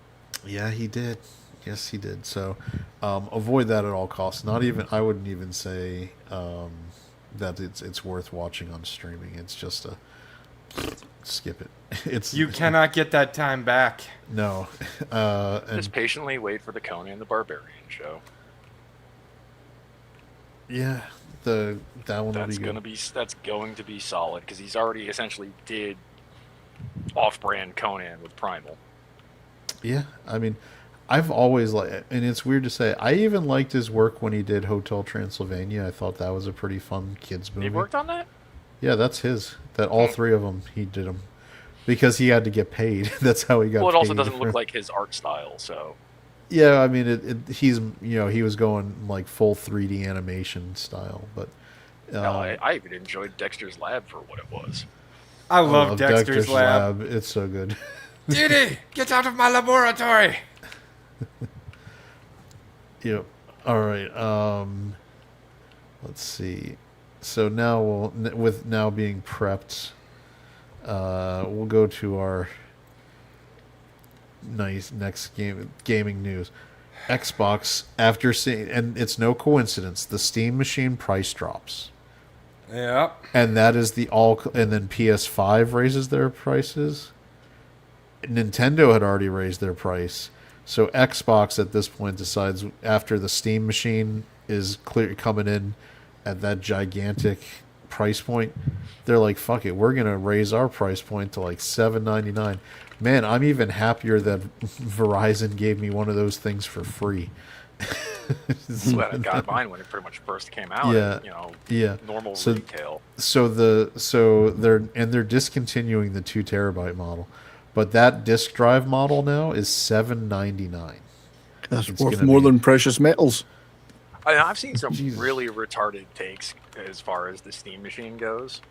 Yeah, he did. Yes, he did. So, avoid that at all costs. Not even, I wouldn't even say that it's worth watching on streaming. It's just skip it. You cannot get that time back. No. Just And patiently wait for the Conan the Barbarian show. yeah, that one will That's be going good. Mm. to be solid because he's already essentially did off-brand Conan with Primal. Yeah, I mean, I've always liked, and it's weird to say, I even liked his work when he did Hotel Transylvania. I thought that was a pretty fun kids movie. He worked on that? Yeah, that's his. That all three of them, he did them because he had to get paid. That's how he got. Well, it also paid doesn't for- look like his art style, so Yeah, I mean, he's he was going like full 3D animation style, but hell, I even enjoyed Dexter's Lab for what it was. I I love Dexter's Lab. It's so good. Diddy, get out of my laboratory. Yep. All right. Let's see. So now with now being prepped, we'll go to our next gaming news. Xbox, after seeing, and it's no coincidence, the Steam Machine price drops, Yep. and that is and then PS5 raises their prices. Nintendo had already raised their price. So Xbox at this point decides, after the Steam Machine is coming in at that gigantic price point, they're like, fuck it, we're going to raise our price point to like $7.99. Man, I'm even happier that Verizon gave me one of those things for free. Well, I got mine when it pretty much first came out. Yeah. Yeah. Normal So- retail. So they're discontinuing the 2 terabyte model. But that disk drive model now is $7.99. That's It's worth gonna more be- than precious metals. I've seen some Jesus. really retarded takes as far as the Steam Machine goes.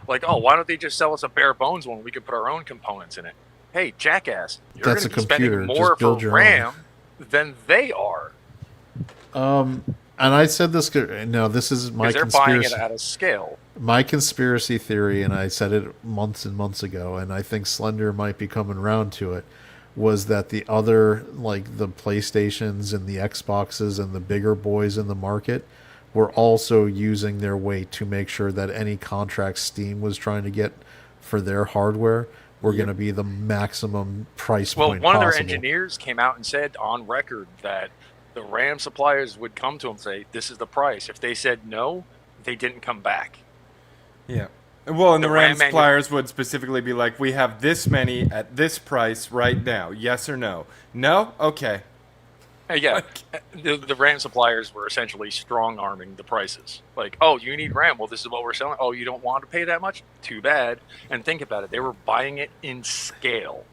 Like, oh, why don't they just sell us a bare bones one? We could put our own components in it. Hey, jackass, you're That's going to a be spending computer. more Just build for your own. RAM than they are And I said this. No, this is my because they're buying it conspiracy. at a scale. My conspiracy theory, and I said it months and months ago, and I think Slender might be coming around to it. was that the other, like the PlayStations and the Xboxes and the bigger boys in the market were also using their weight to make sure that any contracts Steam was trying to get for their hardware were going to be the maximum price Well, point one of their possible. engineers came out and said on record that the RAM suppliers would come to them and say, "This is the price." If they said no, they didn't come back. Yeah. Well, and the The RAM RAM manu- suppliers would specifically be like, we have this many at this price right now. Yes or no? No? Okay. Yeah, the RAM suppliers were essentially strong-arming the prices. Like, oh, you need RAM? Well, this is what we're selling. Oh, you don't want to pay that much? Too bad. And think about it. They were buying it in scale.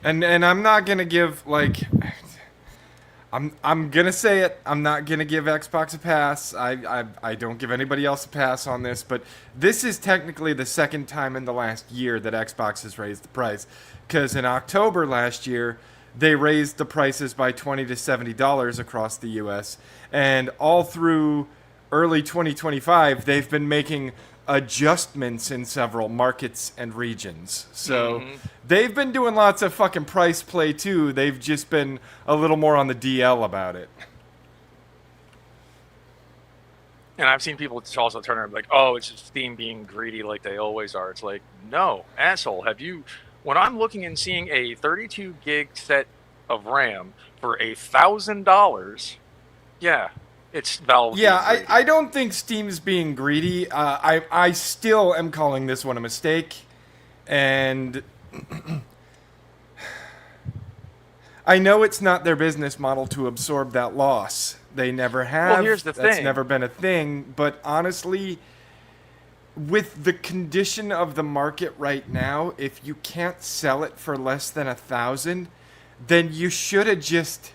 And I'm not gonna give like I'm gonna say it. I'm not gonna give Xbox a pass. I don't give anybody else a pass on this, but this is technically the second time in the last year that Xbox has raised the price. Because in October last year, they raised the prices by $20 to $70 across the U.S. And all through early 2025, they've been making adjustments in several markets and regions. So they've been doing lots of fucking price play too. They've just been a little more on the DL about it. And I've seen people also turn around and be like, oh, it's just Steam being greedy like they always are. It's like, no, asshole. When I'm looking and seeing a 32 gig set of RAM for $1,000, yeah, it's Valve. Yeah, I don't think Steam's being greedy. I still am calling this one a mistake. And I know it's not their business model to absorb that loss. They never have. Well, here's the That's thing. never been a thing. But honestly, with the condition of the market right now, if you can't sell it for less than 1,000, then you should have just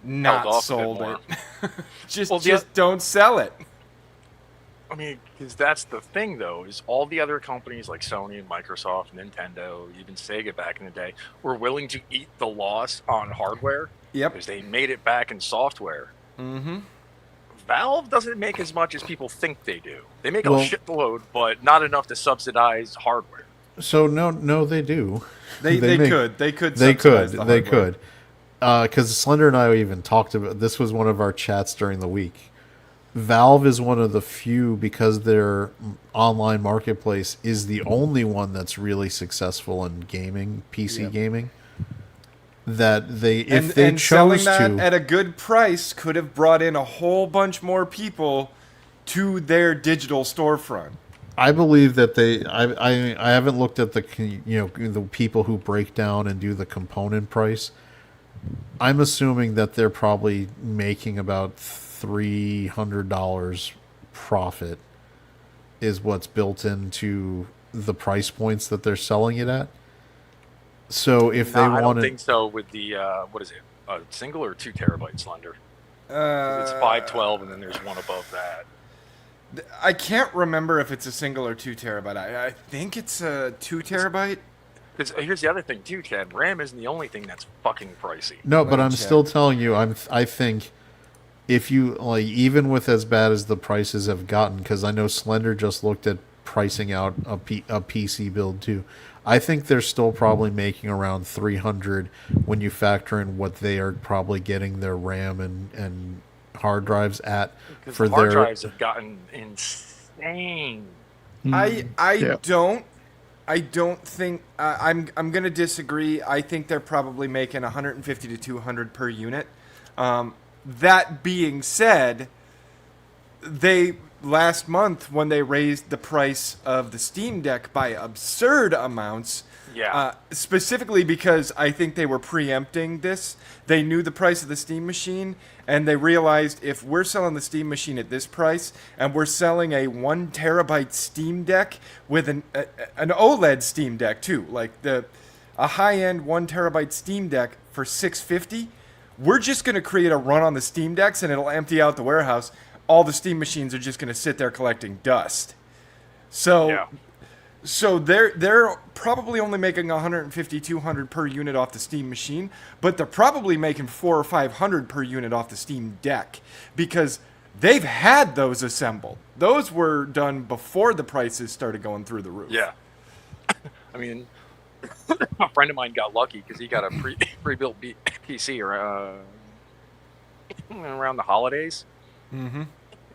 not off a bit sold more. it. just Well, don't sell it. I mean, because that's the thing, though, is all the other companies like Sony and Microsoft, Nintendo, even Sega back in the day, were willing to eat the loss on hardware Yep. because they made it back in software. Mm-hmm. Valve doesn't make as much as people think they do. They make Well- a shitload, but not enough to subsidize hardware. So no, they do. They make- could They subsidize could. the They hardware. could. Because Slender and I even talked about this. Was one of our chats during the week. Valve is one of the few, because their online marketplace is the only one that's really successful in gaming, PC Yep. gaming. That they, if And they selling chose that to, at a good price could have brought in a whole bunch more people to their digital storefront. I believe that they. I haven't looked at the the people who break down and do the component price. I'm assuming that they're probably making about $300 profit is what's built into the price points that they're selling it at. So if they I don't wanted, think so with the, what is it, a single or 2 terabyte Slender? It's 512 and then there's one above that. I can't remember if it's a single or 2 terabyte. I think it's a 2 terabyte. Because here's the other thing too, Chad. RAM isn't the only thing that's fucking pricey. no, but Let me I'm check. still telling you, I think if you like, even with as bad as the prices have gotten, because I know Slender just looked at pricing out a PC build too. I think they're still probably making around 300 when you factor in what they are probably getting their RAM and hard drives at Because for the hard their. drives have gotten insane. I Yeah. don't think I'm gonna disagree. I think they're probably making 150 to 200 per unit. That being said, they last month when they raised the price of the Steam Deck by absurd amounts. Yeah. Specifically because I think they were preempting this. They knew the price of the Steam machine, and they realized if we're selling the Steam machine at this price, and we're selling a 1 terabyte Steam Deck with an OLED Steam Deck too, like a high-end 1 terabyte Steam Deck for $650, we're just going to create a run on the Steam Decks, and it'll empty out the warehouse. All the Steam machines are just going to sit there collecting dust. So. Yeah. So they're probably only making 150, 200 per unit off the Steam machine, but they're probably making 400 or 500 per unit off the Steam Deck because they've had those assembled. Those were done before the prices started going through the roof. Yeah. I mean, A friend of mine got lucky because he got a pre-built PC around the holidays, Mm-hmm.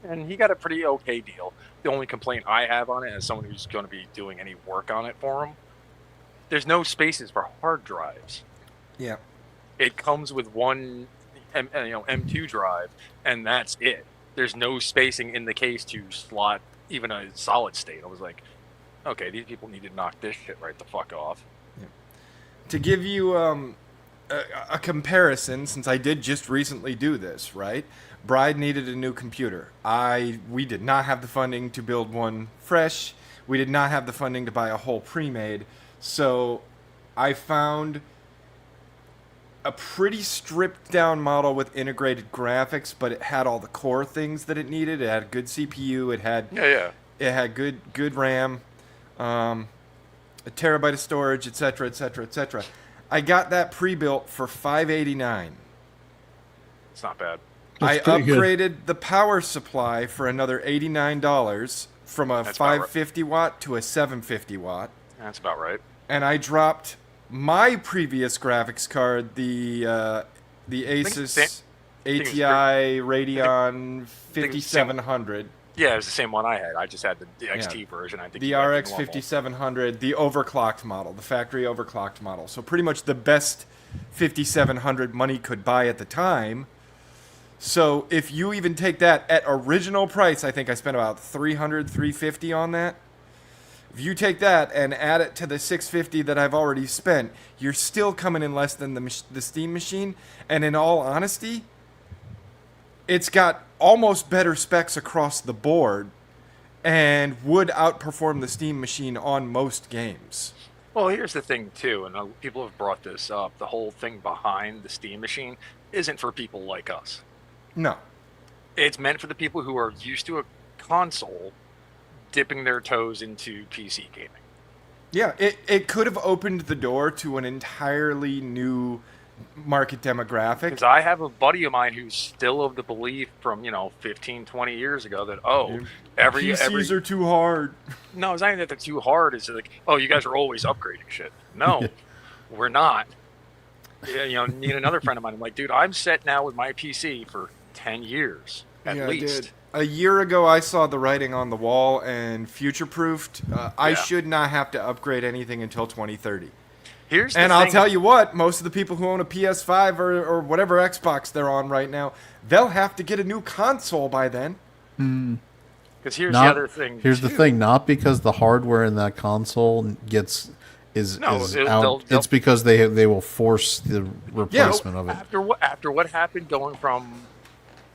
and he got a pretty okay deal. The only complaint I have on it, as someone who's going to be doing any work on it for him, there's no spaces for hard drives. Yeah. It comes with one, M2 drive, and that's it. There's no spacing in the case to slot even a solid state. I was like, okay, these people need to knock this shit right the fuck off. To give you a comparison, since I did just recently do this, right? Bride needed a new computer. We did not have the funding to build one fresh. We did not have the funding to buy a whole pre-made. So I found a pretty stripped down model with integrated graphics, but it had all the core things that it needed. It had a good CPU. It had good RAM, a terabyte of storage, etc., etc., etc. I got that pre-built for $589. It's not bad. I That's pretty good. upgraded the power supply for another $89 from a That's about right. 550 watt to a 750 watt. That's about right. And I dropped my previous graphics card, the Asus ATI Radeon 5700. Yeah, it was the same one I had. I just had the XT version. I think The you had RX normal. 5700, the overclocked model, the factory overclocked model. So pretty much the best 5700 money could buy at the time. So if you even take that at original price, I think I spent about $300, $350 on that. If you take that and add it to the $650 that I've already spent, you're still coming in less than the Steam machine. And in all honesty, it's got almost better specs across the board and would outperform the Steam machine on most games. Well, here's the thing, too, and people have brought this up. The whole thing behind the Steam machine isn't for people like us. No. It's meant for the people who are used to a console dipping their toes into PC gaming. Yeah, it could have opened the door to an entirely new market demographic. Because I have a buddy of mine who's still of the belief from, 15, 20 years ago that, PCs are too hard. No, it's not even that they're too hard. It's like, you guys are always upgrading shit. No, we're not. Need another friend of mine. I'm like, dude, I'm set now with my PC for 10 years at least. Dude. A year ago, I saw the writing on the wall and future-proofed. I should not have to upgrade anything until 2030. I'll tell you what, most of the people who own a PS5 or whatever Xbox they're on right now, they'll have to get a new console by then. Because here's the other thing. Here's the thing: not because the hardware in that console is out. It's because they will force the replacement of it. After what happened going from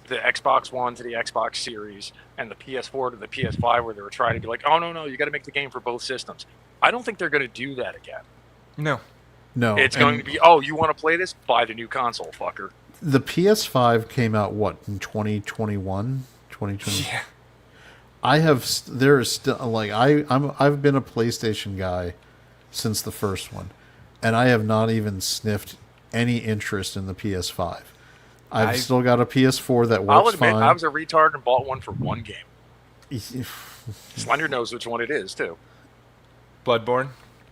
the Xbox One to the Xbox Series and the PS4 to the PS5, where they were trying to be like, oh no, you got to make the game for both systems. I don't think they're going to do that again. No. It's going to be, you want to play this? Buy the new console, fucker. The PS5 came out in 2021, 2020. Yeah. I've been a PlayStation guy since the first one, and I have not even sniffed any interest in the PS5. I've still got a PS4 that works I'll admit, fine. I was a retard and bought one for one game. Slender knows which one it is too. Bloodborne?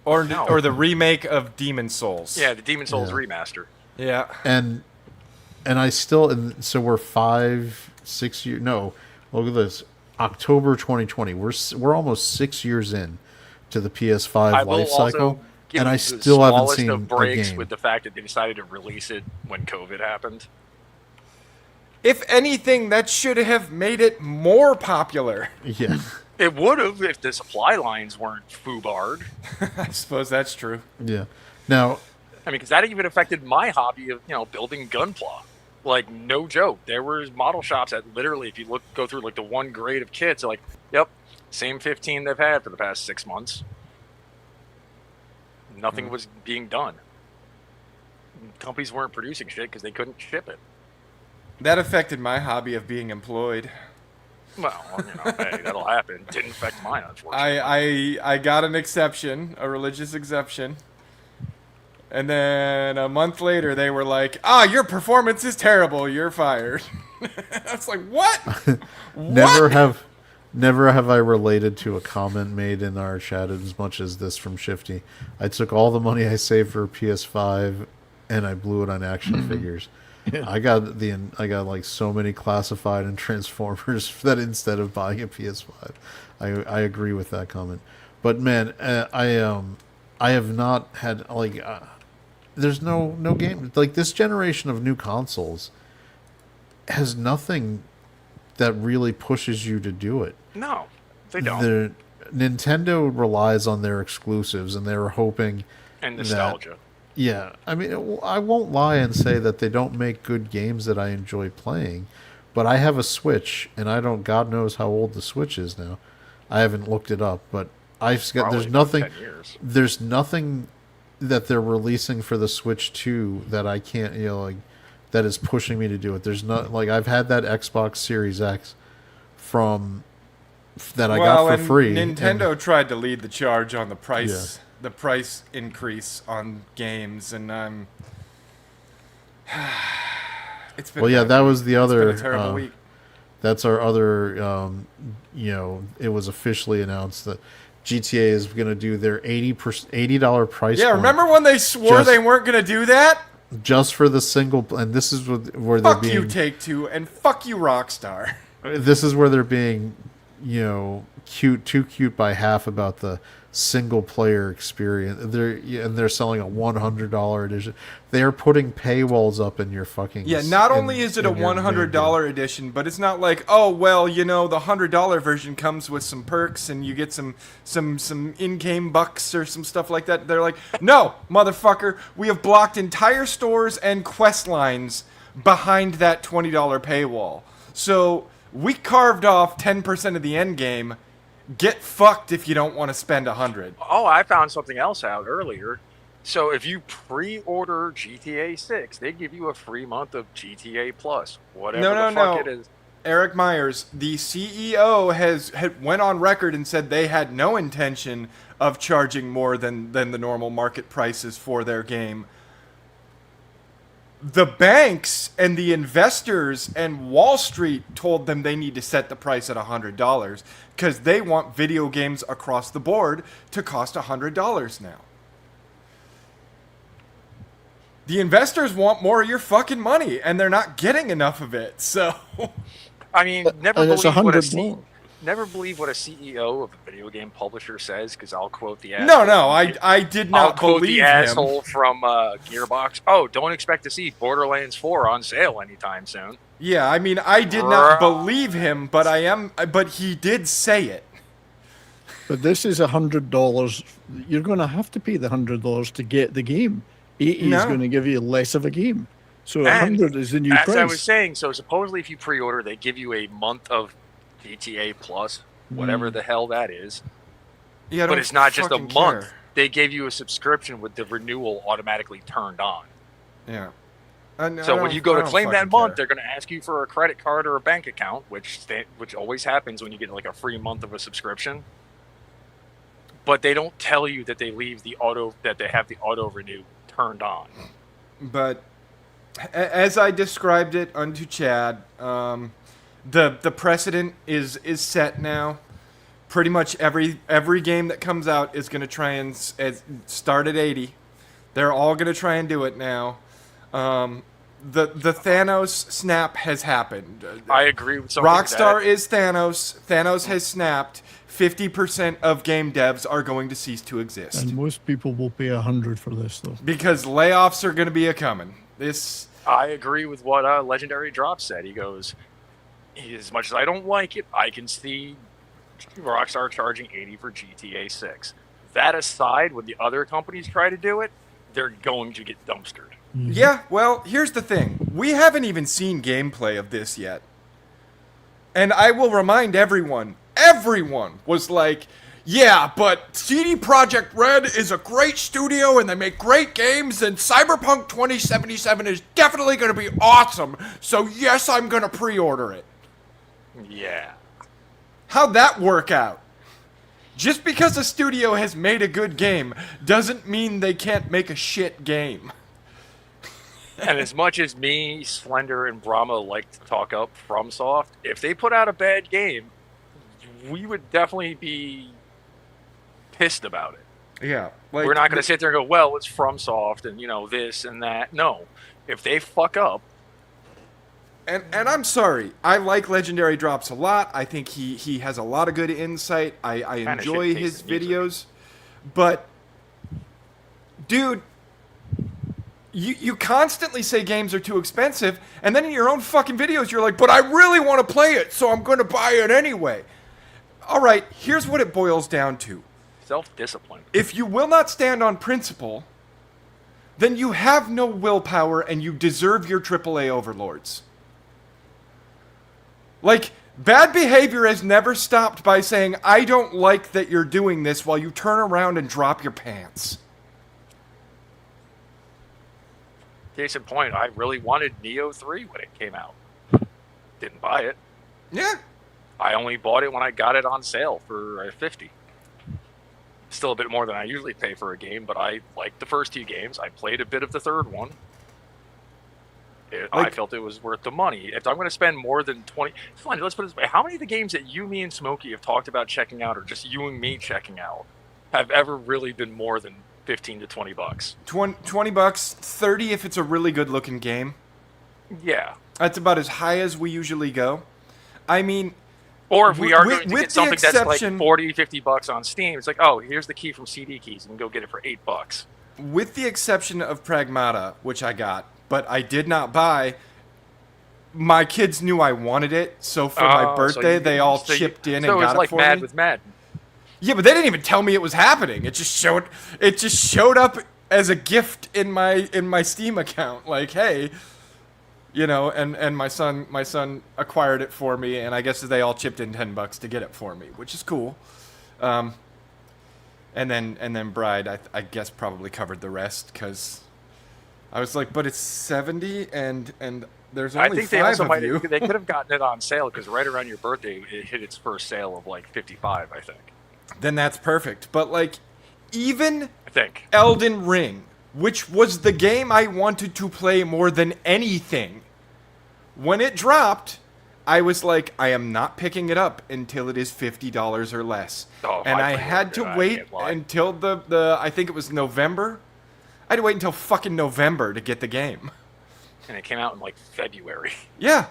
Or the remake of Demon Souls. Yeah, the Demon Souls remaster. Yeah. And I still, so we're 5-6 years. No, look at this. October 2020. We're almost 6 years in to the PS5 life cycle, and I still haven't seen of breaks a game. with the fact that they decided to release it when COVID happened. If anything, that should have made it more popular. Yeah. It would have if the supply lines weren't foobarred. I suppose that's true. Yeah. Now, because that even affected my hobby of building Gunpla. Like, no joke. There were model shops that literally, if you go through like the one grade of kits, they're like, yep, same 15 they've had for the past 6 months. Nothing was being done. Companies weren't producing shit because they couldn't ship it. That affected my hobby of being employed. Well, hey, that'll happen. Didn't affect mine, unfortunately. I got an exception, a religious exception. And then a month later, they were like, your performance is terrible. You're fired. I was like, what? Never have I related to a comment made in our chat as much as this from Shifty. I took all the money I saved for PS5 and I blew it on action figures. I got like so many classified and Transformers that instead of buying a PS5. I agree with that comment. But man, I have not had like there's no game like this generation of new consoles has nothing that really pushes you to do it. No, they don't. Nintendo relies on their exclusives, and they're hoping And nostalgia. Yeah, I mean, I won't lie and say that they don't make good games that I enjoy playing, but I have a Switch, and I don't. God knows how old the Switch is now. I haven't looked it up, but Probably there's nothing. 10 years. There's nothing that they're releasing for the Switch 2 that I can't, like, that is pushing me to do it. There's not like I've had that Xbox Series X from that I got for and free. Nintendo tried to lead the charge on the price, Yeah. the price increase on games, and it's been. Well, yeah, that was the It's other. been a terrible week. That's our other. It was officially announced that GTA is going to do their $80 price. Yeah, point remember when they swore Just- they weren't going to do that? just for the single, and this is where Fuck they're you, being. Take-Two, and fuck you, Rockstar. This is where they're being, too cute by half about the single player experience. They're selling a $100 edition. They are putting paywalls up in your fucking. Yeah, not only is it a in your $100 edition, but it's not like, oh well, the $100 version comes with some perks and you get some in-game bucks or some stuff like that. They're like, no, motherfucker, we have blocked entire stores and quest lines behind that $20 paywall. So we carved off 10% of the end game. Get fucked if you don't want to spend $100. Oh, I found something else out earlier. So if you pre-order GTA 6, they give you a free month of GTA Plus, whatever the fuck it is. Eric Myers, the CEO, had went on record and said they had no intention of charging more than the normal market prices for their game. The banks and the investors and Wall Street told them they need to set the price at $100 because they want video games across the board to cost $100 now. The investors want more of your fucking money, and they're not getting enough of it. So, I mean, never And it's believe $100 never believe what a CEO of a video game publisher says, because I'll quote the no, asshole. I did I'll not quote believe the him. asshole from Gearbox. Oh, don't expect to see Borderlands 4 on sale anytime soon. Yeah, I mean, I did not believe him, but but he did say it. But this is $100. You're going to have to pay the $100 to get the game. 80 is No. going to give you less of a game. So And 100 is the new As price. I was saying, so supposedly if you pre-order, they give you a month of GTA Plus, whatever the hell that is. Yeah, I But don't it's not just a fucking month. care. They gave you a subscription with the renewal automatically turned on. Yeah. So when you go to claim that month, they're going to ask you for a credit card or a bank account, which always happens when you get like a free month of a subscription. But they don't tell you that they have the auto renew turned on. But as I described it unto Chad, the precedent is set now. Pretty much every game that comes out is going to try and start at 80. They're all going to try and do it now. The Thanos snap has happened. I agree with something Rockstar that. is Thanos. Thanos has snapped. 50% of game devs are going to cease to exist. And most people will pay 100 for this, though. Because layoffs are going to be a-coming. I agree with what Legendary Drop said. He goes, as much as I don't like it, I can see Rockstar charging 80 for GTA 6. That aside, when the other companies try to do it, they're going to get dumpstered. Yeah, well, here's the thing. We haven't even seen gameplay of this yet. And I will remind everyone was like, yeah, but CD Projekt Red is a great studio and they make great games and Cyberpunk 2077 is definitely going to be awesome. So yes, I'm going to pre-order it. Yeah. How'd that work out? Just because a studio has made a good game doesn't mean they can't make a shit game. And as much as me, Slender, and Brahma like to talk up FromSoft, if they put out a bad game, we would definitely be pissed about it. Yeah, We're not going to sit there and go, well, it's FromSoft and, this and that. No. If they fuck up. And I'm sorry. I like Legendary Drops a lot. I think he has a lot of good insight. I enjoy his videos. But, dude, you constantly say games are too expensive, and then in your own fucking videos you're like, but I really want to play it, so I'm going to buy it anyway. All right, here's what it boils down to. Self-discipline. If you will not stand on principle, then you have no willpower and you deserve your AAA overlords. Like, bad behavior has never stopped by saying, I don't like that you're doing this, while you turn around and drop your pants. Case in point, I really wanted Neo 3 when it came out. Didn't buy it. Yeah. I only bought it when I got it on sale for $50. Still a bit more than I usually pay for a game, but I liked the first 2 games. I played a bit of the third one. I felt it was worth the money. If I'm going to spend more than 20... Fine, let's put it this way. How many of the games that you, me, and Smokey have talked about checking out, or just you and me checking out, have ever really been more than 15 to 20 bucks? 20 bucks, 30 if it's a really good looking game. Yeah. That's about as high as we usually go. I mean... Or if we are going to get something that's like 40, 50 bucks on Steam, it's like, oh, here's the key from CD Keys, and go get it for $8. With the exception of Pragmata, which I got, but I did not buy. My kids knew I wanted it, so for my birthday, they all chipped in and got it for me. So it's like Mad with Madden. Yeah, but they didn't even tell me it was happening. It just showed up as a gift in my Steam account. Like, hey, and my son acquired it for me, and I guess they all chipped in $10 to get it for me, which is cool. And then Bride, I guess, probably covered the rest, because I was like, but it's $70 and there's only 5 of you. I think they also they could have gotten it on sale, because right around your birthday it hit its first sale of like $55, I think. Then that's perfect. But like, even I think Elden Ring, which was the game I wanted to play more than anything, when it dropped, I was like, I am not picking it up until it is $50 or less. And I had to wait until the I think it was November. I had to wait until fucking November to get the game. And it came out in like February. Yeah.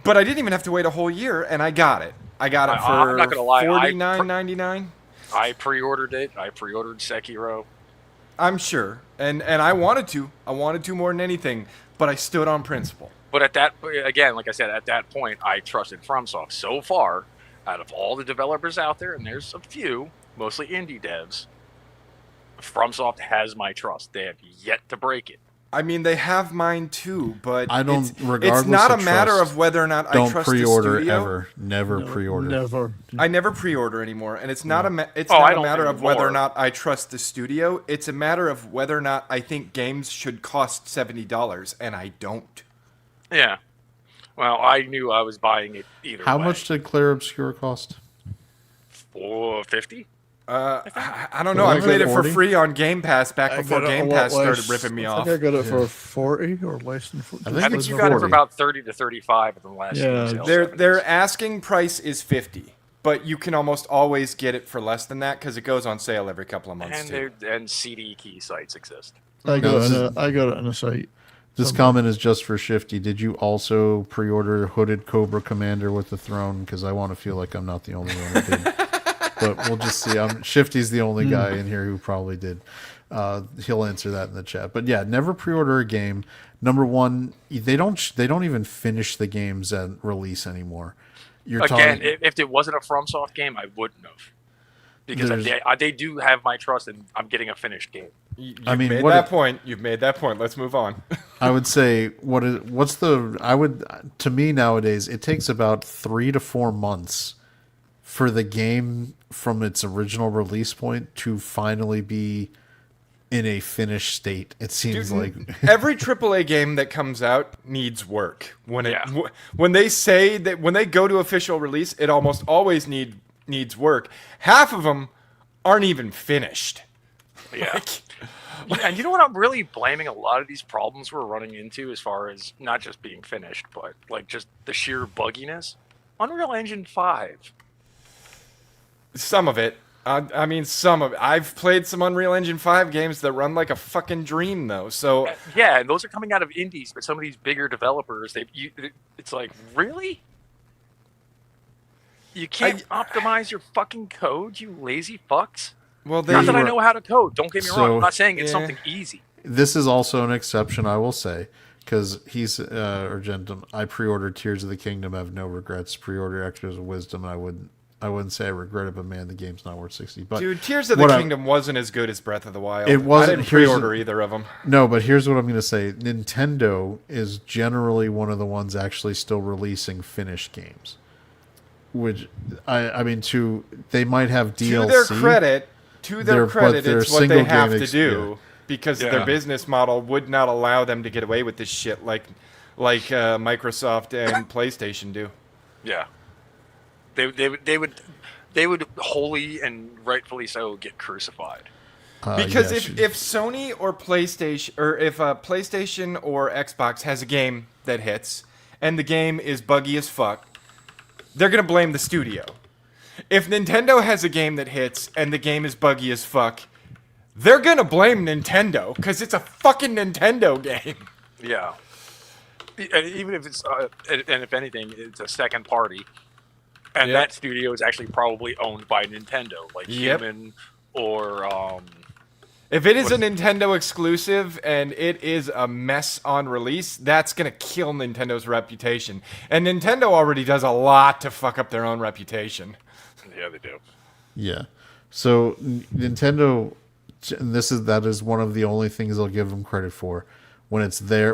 But I didn't even have to wait a whole year, and I got it. I got it for I'm not gonna lie, $49.99. I pre-ordered it. I pre-ordered Sekiro. I'm sure. And I wanted to. I wanted to more than anything, but I stood on principle. But at that, again, like I said, at that point, I trusted FromSoft. So far, out of all the developers out there, and there's a few, mostly indie devs, FromSoft has my trust. They have yet to break it. I mean, they have mine too, but I don't. It's not a matter of whether or not I trust the studio. Don't pre-order ever. Never pre-order. Never. I never pre-order anymore, and it's not a matter of whether or not I trust the studio. It's a matter of whether or not I think games should cost $70, and I don't. Yeah. Well, I knew I was buying it either way. How much did Clair Obscur cost? $4.50. I don't know. I played it for free on Game Pass back before Game Pass started ripping me off. I think I got it for 40 or less than 40. I think you got it for about 30 to 35 in the last sale. Their asking price is $50, but you can almost always get it for less than that because it goes on sale every couple of months and CD key sites exist. I got it on a site. This comment is just for Shifty. Did you also pre-order Hooded Cobra Commander with the throne? Because I want to feel like I'm not the only one who did. But we'll just see. Shifty's the only guy in here who probably did. He'll answer that in the chat. But yeah, never pre-order a game. Number one, they don't even finish the games at release anymore. If it wasn't a FromSoft game, I wouldn't have. Because they do have my trust, and I'm getting a finished game. You've made that point. Let's move on. I would say to me nowadays, it takes about 3 to 4 months for the game from its original release point to finally be in a finished state. It seems like every AAA game that comes out needs work. When they say that, when they go to official release, it almost always needs work. Half of them aren't even finished. Yeah. And you know what I'm really blaming a lot of these problems we're running into, as far as not just being finished, but like just the sheer bugginess? Unreal Engine 5. Some of it. I mean, some of it. I've played some Unreal Engine 5 games that run like a fucking dream, though. So Yeah, and those are coming out of indies, but some of these bigger developers, it's like, really? You can't optimize your fucking code, you lazy fucks. well, Not that I were- know how to code. Don't get me wrong. I'm not saying it's yeah. something easy. This is also an exception, I will say, because he's Argentum. I pre-ordered Tears of the Kingdom. I have no regrets. Pre-order Echoes of Wisdom. And I wouldn't say I regret it, but man, the game's not worth 60. But dude, Tears of the Kingdom wasn't as good as Breath of the Wild. It wasn't. I didn't Here's pre-order the- either of them. No, but here's what I'm going to say. Nintendo is generally one of the ones actually still releasing finished games. Which, I mean, they might have DLC. To their credit, their it's what they single have game to do because Yeah. their business model would not allow them to get away with this shit like Microsoft and PlayStation do. Yeah. They would wholly and rightfully so get crucified. Because yeah, if Sony or PlayStation, or if PlayStation or Xbox has a game that hits and the game is buggy as fuck, they're gonna blame the studio. If Nintendo has a game that hits and the game is buggy as fuck, they're gonna blame Nintendo because it's a fucking Nintendo game. Yeah. And even if it's, and if anything, it's a second party, and Yep. that studio is actually probably owned by Nintendo, like Yep. Human or If it is a Nintendo exclusive and it is a mess on release, that's going to kill Nintendo's reputation. And Nintendo already does a lot to fuck up their own reputation. yeah, they do. Yeah. So Nintendo, and that is one of the only things I'll give them credit for. When it's their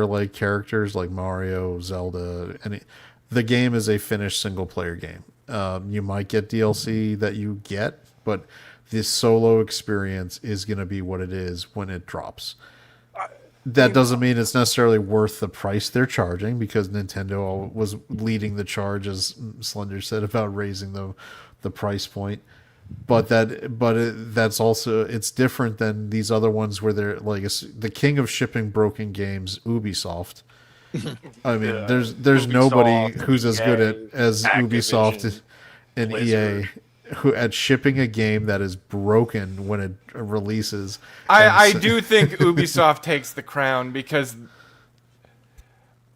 like characters like Mario, Zelda, the game is a finished single player game. You might get DLC that you get, but the solo experience is going to be what it is when it drops. That doesn't mean it's necessarily worth the price they're charging, because Nintendo was leading the charge, as Slender said, about raising the price point. But that's also, it's different than these other ones where they're like the king of shipping broken games, Ubisoft. I mean, there's Ubisoft, nobody who's as good as Activision, Ubisoft and Blizzard. EA who at shipping a game that is broken when it releases. I do think Ubisoft takes the crown because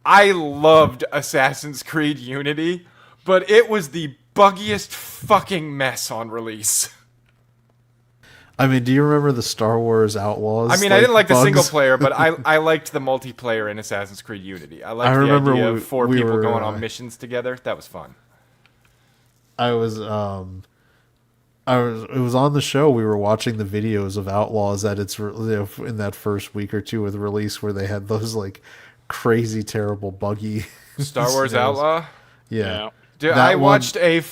I loved Assassin's Creed Unity, but it was the buggiest fucking mess on release. I mean, do you remember the Star Wars Outlaws? I mean, I didn't like the bugs? single player, but I liked the multiplayer in Assassin's Creed Unity. I liked the remember idea we- of four we people were, going on missions together. That was fun. It was on the show. We were watching the videos of Outlaws that in that first week or two of the release, where they had those like crazy, terrible, buggy Star Wars scenarios. Outlaw? Yeah, Dude, That I one- watched a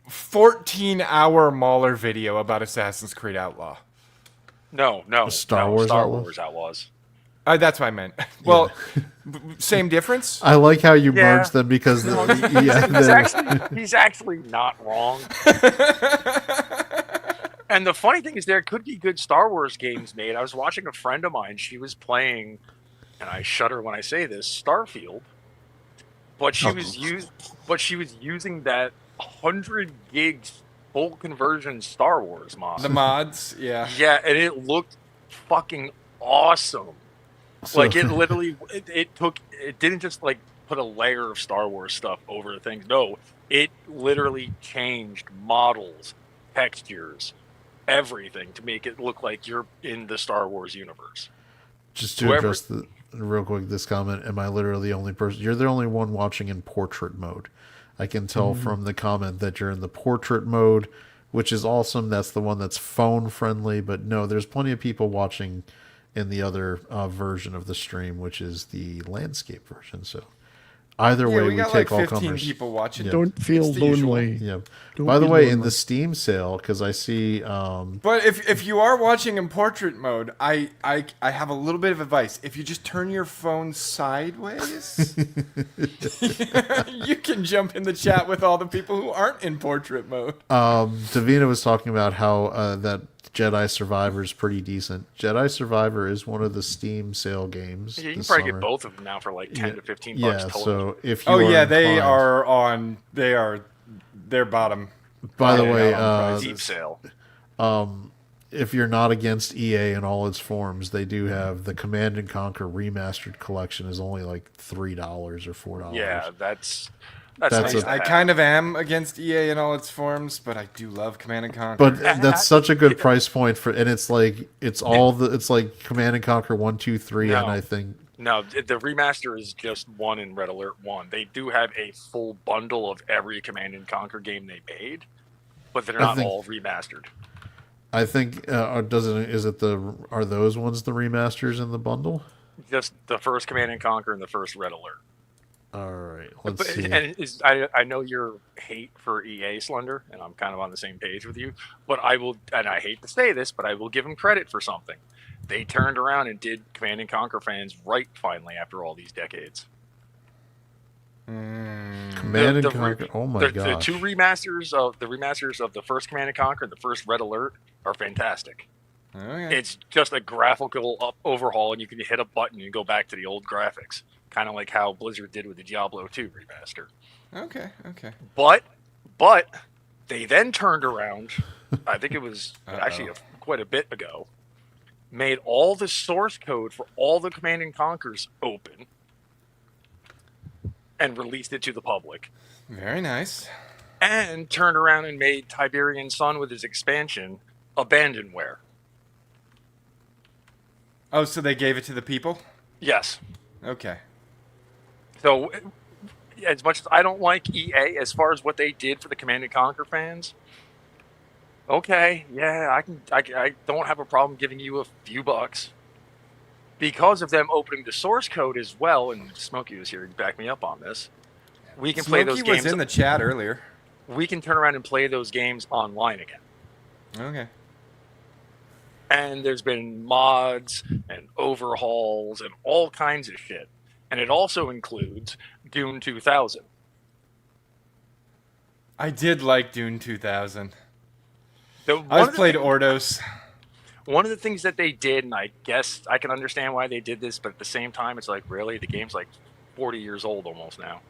14-hour Mauler video about Assassin's Creed Outlaw. No, Star Wars Star Outlaws? Wars Outlaws. That's what I meant. Well, same difference? I like how you Yeah. merged them because He's actually not wrong. And the funny thing is, there could be good Star Wars games made. I was watching a friend of mine. She was playing, and I shudder when I say this, Starfield. But she was using that 100 gigs full conversion Star Wars mod. The mods, yeah. Yeah, and it looked fucking awesome. Like it literally, it didn't just like put a layer of Star Wars stuff over things. No, it literally changed models, textures, everything to make it look like you're in the Star Wars universe. Just to address real quick this comment, am I literally the only person? You're the only one watching in portrait mode. I can tell from the comment that you're in the portrait mode, which is awesome. That's the one that's phone friendly. But no, there's plenty of people watching in the other version of the stream, which is the landscape version. So either way, we got take like all 15 comers. people watching. Yeah. Don't feel It's the usual. lonely. Yeah. Don't By the be way, in lonely. the Steam sale, because I see, But if you are watching in portrait mode, I have a little bit of advice. If you just turn your phone sideways, you can jump in the chat with all the people who aren't in portrait mode. Davina was talking about how that Jedi Survivor is pretty decent. Jedi Survivor is one of the Steam sale games. You can this probably summer. get both of them now for like 10 to 15 Yeah, bucks total. so if you Oh are yeah, they inclined- are they're bottom By the Yeah, way, on Deep prices. sale. if you're not against EA in all its forms, they do have the Command and Conquer Remastered Collection is only like $3 or $4. Yeah, that's That's nice a- to I have. kind of am against EA in all its forms, but I do love Command and Conquer. But that's such a good price point for, and it's like it's like Command and Conquer 1, 2, 3, and No. I think No, the remaster is just one in Red Alert 1. They do have a full bundle of every Command and Conquer game they made, but they're not all remastered. are those ones the remasters in the bundle? Just the first Command and Conquer and the first Red Alert. All right, let's But, see. and I know your hate for EA, Slender, and I'm kind of on the same page with you. But I will, and I hate to say this, but I will give them credit for something. They turned around and did Command and Conquer fans right finally after all these decades. Command and Conquer. Oh my the gosh! two remasters of the first Command and Conquer and the first Red Alert are fantastic. Okay. It's just a graphical overhaul, and you can hit a button and go back to the old graphics, kind of like how Blizzard did with the Diablo 2 remaster. Okay. But they then turned around. I think it was actually quite a bit ago. Made all the source code for all the Command and Conquers open, and released it to the public. Very nice. And turned around and made Tiberian Sun with his expansion abandonware. Oh, so they gave it to the people? Yes. Okay. So, as much as I don't like EA, as far as what they did for the Command and Conquer fans, okay, yeah, I don't have a problem giving you a few bucks. Because of them opening the source code as well, and Smokey was here to back me up on this, we can play those Smokey games. was in the chat earlier. We can turn around and play those games online again. Okay. And there's been mods and overhauls and all kinds of shit. And it also includes Dune 2000. I did like Dune 2000. The- I've played Ordos. One of the things that they did, and I guess I can understand why they did this, but at the same time, it's like, really? The game's like 40 years old almost now.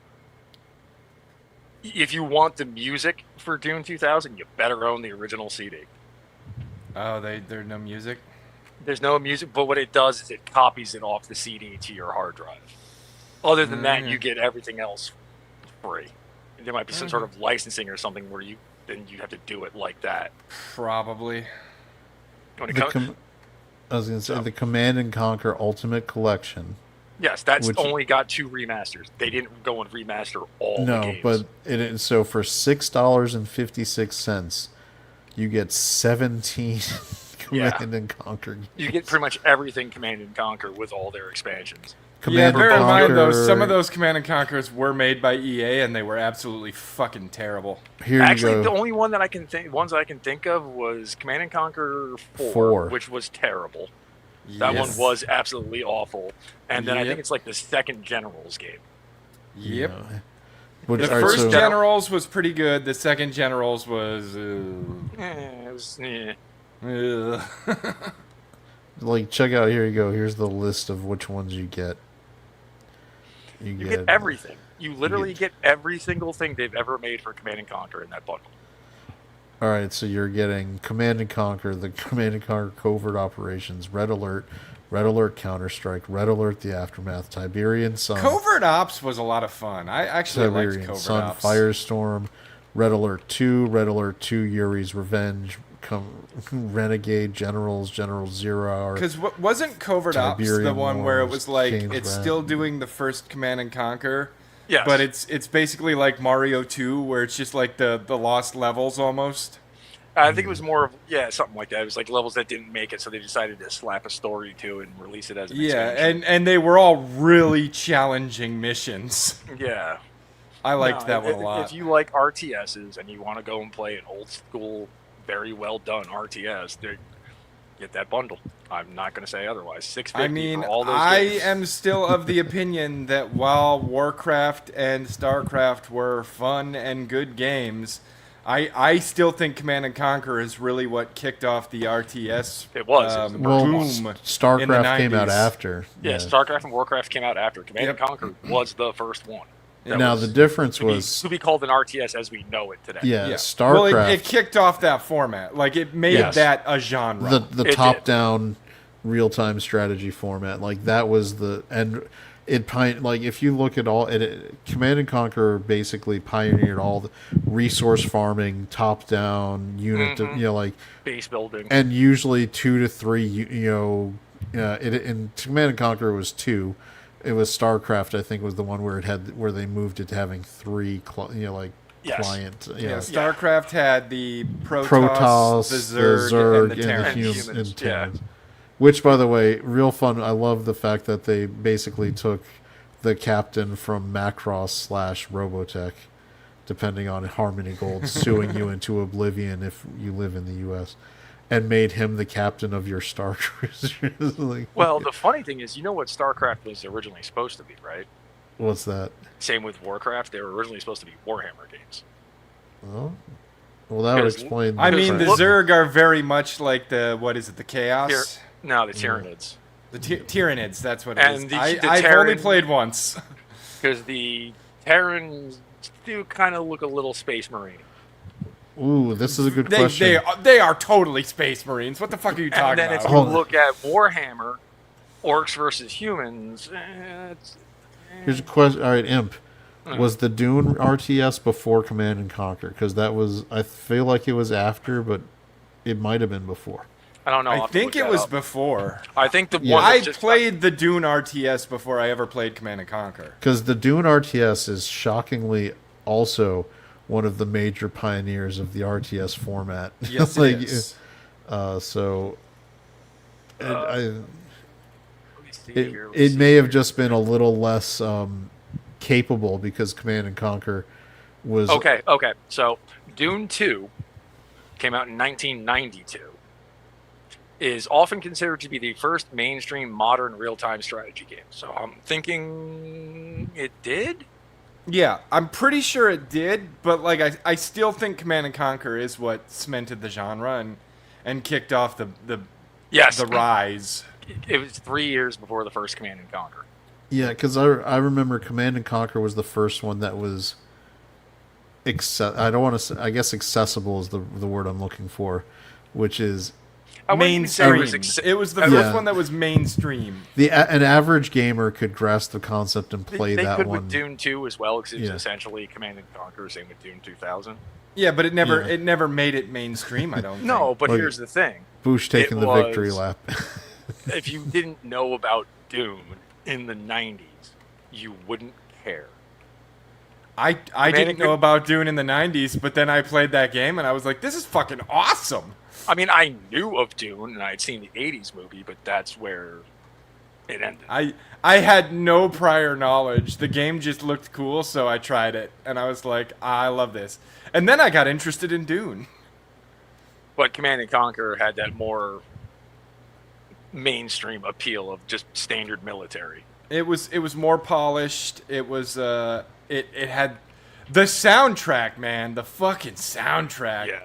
If you want the music for Dune 2000, you better own the original CD. Oh, there's no music? There's no music, but what it does is it copies it off the CD to your hard drive. Other than that, you get everything else free. There might be some sort of licensing or something where you have to do it like that. Probably. When it The comes, I was going to say the Command and Conquer Ultimate Collection. yes, that's which- only got 2 remasters. They didn't go and remaster all the No, games. but it is, so for $6.56, you get 17 Yeah. Command and Conquer games. You get pretty much everything Command and Conquer with all their expansions. Yeah, Command bear in and mind, though, Conquer. some of those Command and Conquers were made by EA, and they were absolutely fucking terrible. Here Actually, you the go. only ones that I can think of was Command and Conquer 4, 4. which was terrible. That one was absolutely awful. And then I Yep. think it's like the second Generals game. Yep. Which, The all right, first so- Generals was pretty good. The second Generals was... It was, like, check out, here you go. Here's the list of which ones you get. You get everything. You literally get every single thing they've ever made for Command and Conquer in that bundle. All right, so you're getting Command and Conquer, the Command and Conquer Covert Operations, Red Alert Counter-Strike, Red Alert The Aftermath, Tiberian Sun, Covert Ops was a lot of fun. I actually liked Tiberian Covert Sun, Ops. Firestorm, Red Alert 2, Yuri's Revenge, Renegade, General Zero, Because wasn't Covert Ops the Tiberian one where it Wars, was like Kane's it's Wrath. still doing the first Command and Conquer, Yes. but it's basically like Mario 2 where it's just like the lost levels almost. I think it was more of, something like that. It was like levels that didn't make it, so they decided to slap a story to and release it as an Yeah, expansion. and they were all really challenging missions. Yeah. I liked No, that one a if lot. you like RTSs and you want to go and play an old school, very well done RTS, get that bundle. I'm not going to say otherwise. $6.50 I mean, for all those I games. am still of the opinion that while Warcraft and StarCraft were fun and good games, I still think Command and Conquer is really what kicked off the RTS It was. It was the well, boom StarCraft in the came out 90s. after. Yeah, StarCraft and Warcraft came out after. Command Yep. and Conquer was the first one. That Now was the difference to be, was, to be called an RTS as we know it today. yeah, Well, StarCraft. it kicked off that format. Like it made Yes. that a genre. the It top did. down real time strategy format, like that was the and like if you look at Command and Conquer basically pioneered all the resource farming, top down unit, like Base building. and usually 2 to 3, in Command and Conquer it was 2. It was StarCraft, I think, was the one where they moved it to having 3, Yes. client. Yeah, StarCraft had the Protoss, Protoss, the Zerg, and the Terrans. humans. and Yeah. Terrans. Which, by the way, real fun. I love the fact that they basically took the captain from Macross / Robotech, depending on Harmony Gold, suing you into oblivion if you live in the U.S., and made him the captain of your Star Cruisers. Well, the funny thing is, you know what StarCraft was originally supposed to be, right? What's that? Same with Warcraft. They were originally supposed to be Warhammer games. Oh, well, that would Because- explain. I mean, the Look- Zerg are very much like the Chaos? No, the Tyranids. The Tyranids, that's what it is. And the I've Terran- only played once. Because the Terrans do kind of look a little Space Marine. Ooh, this is a good They, question. they are totally Space Marines. What the fuck are you And talking then if about? you Oh. look at Warhammer, orcs versus humans, Here's a question. All right, Imp. Hmm. Was the Dune RTS before Command and Conquer? Because that was, I feel like it was after, but it might have been before. I don't know. I'll I have to think look it that was up. before. I think the Yeah. one that I just played the Dune RTS before I ever played Command and Conquer. Because the Dune RTS is shockingly also one of the major pioneers of the RTS format. Yes, Like, it is. So Let me see it, here, let's it see may have here. just been a little less capable because Command and Conquer was Okay. So Dune 2 came out in 1992. Is often considered to be the first mainstream modern real-time strategy game. So I'm thinking it did. Yeah, I'm pretty sure it did, but like I still think Command and Conquer is what cemented the genre and kicked off the Yes, the rise. it was 3 years before the first Command and Conquer. Yeah, because I remember Command and Conquer was the first one that was I don't want to say, I guess accessible is the word I'm looking for, which is I wouldn't even say Mainstream. It was the Yeah. first one that was mainstream. an average gamer could grasp the concept and They, play they that could one. with Dune 2 as well, because it was Yeah. essentially Command and Conquer. Same with Dune 2000. Yeah, but it never Yeah. made it mainstream. I don't. No, think. but Like- here's the thing: Bush taking it the victory was- lap. if you didn't know about Dune in the 90s, you wouldn't care. I Command didn't and know about Dune in the '90s, but then I played that game and I was like, this is fucking awesome. I mean, I knew of Dune and I'd seen the 80s movie, but that's where it ended. I had no prior knowledge. The game just looked cool, so I tried it, and I was like, I love this. And then I got interested in Dune. But Command and Conquer had that more mainstream appeal of just standard military. It was more polished. It was it had the soundtrack, man. The fucking soundtrack. Yeah.